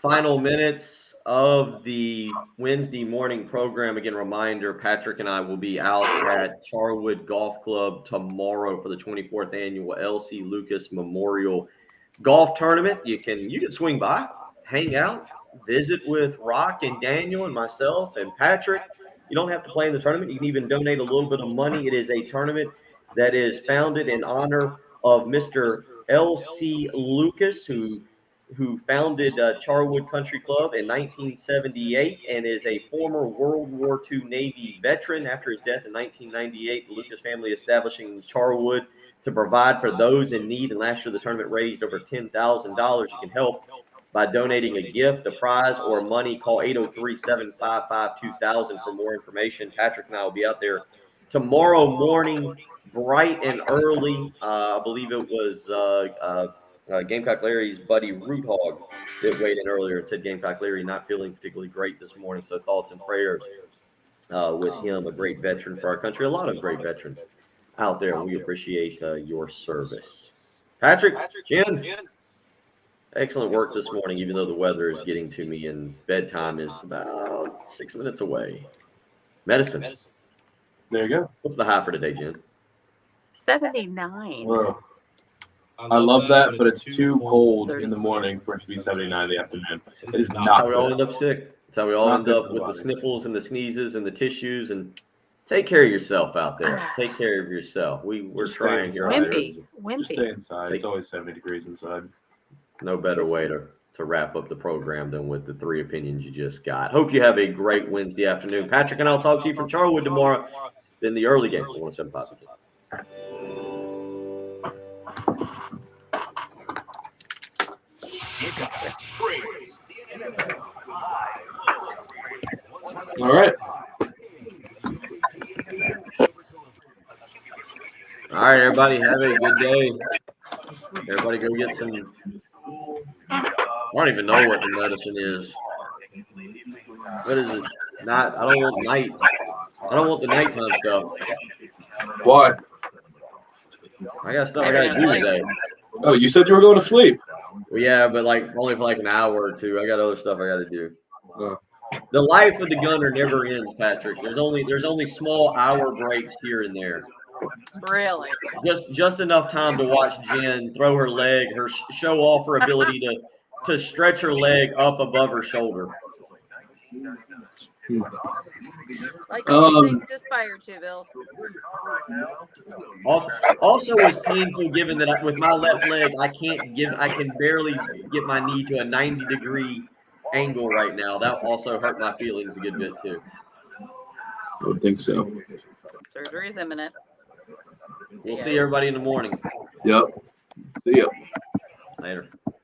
S1: Final minutes of the Wednesday morning program. Again, reminder, Patrick and I will be out at Charwood Golf Club tomorrow for the 24th annual Lsu Lucas Memorial golf tournament. You can swing by, hang out, visit with Rock and Daniel and myself and Patrick. You don't have to play in the tournament. You can even donate a little bit of money. It is a tournament that is founded in honor of Mr. L.C. Lucas, who founded Charwood Country Club in 1978 and is a former World War II Navy veteran. After his death in 1998, the Lucas family establishing Charwood to provide for those in need. And last year, the tournament raised over $10,000. You can help by donating a gift, a prize, or money. Call 803-755-2000 for more information. Patrick and I will be out there tomorrow morning, bright and early. I believe it was Gamecock Larry's buddy Root Hog that weighed in earlier and said Gamecock Larry not feeling particularly great this morning. So thoughts and prayers with him, a great veteran for our country. A lot of great veterans out there, and we appreciate your service. Patrick, Jen, excellent work this morning, even though the weather is getting to me and bedtime is about 6 minutes away. Medicine.
S5: There you go.
S1: What's the high for today, Jen?
S8: 79.
S5: Whoa. I love that, but it's too cold in the morning for it to be 79 in the afternoon. It is
S1: That's
S5: not.
S1: how we all end up sick. That's how we all end up with the sniffles and the sneezes and the tissues. And take care of yourself out there. Take care of yourself. We're trying here.
S8: Wimpy.
S5: Just stay inside. It's always 70 degrees inside.
S1: No better way to wrap up the program than with the 3 opinions you just got. Hope you have a great Wednesday afternoon. Patrick and I'll talk to you from Charwood tomorrow in the early game. 107.5.
S5: All right.
S1: All right, everybody, have a good day. Everybody go get some. I don't even know what the medicine is. What is it? I don't want the nighttime stuff.
S5: Why?
S1: I got stuff I got to do today.
S5: Oh, you said you were going to sleep.
S1: Well, yeah, but only for an hour or two. I got other stuff I got to do. The life of the gunner never ends, Patrick. There's only small hour breaks here and there.
S8: Really?
S1: Just enough time to watch Jen throw her leg, show off her ability to stretch her leg up above her shoulder.
S8: Like things just fired to, Bill.
S1: Also, it's painful given that with my left leg, I can barely get my knee to a 90-degree angle right now. That also hurt my feelings a good bit too.
S5: I would think so.
S8: Surgery is imminent.
S1: We'll see everybody in the morning.
S5: Yep. See ya.
S1: Later.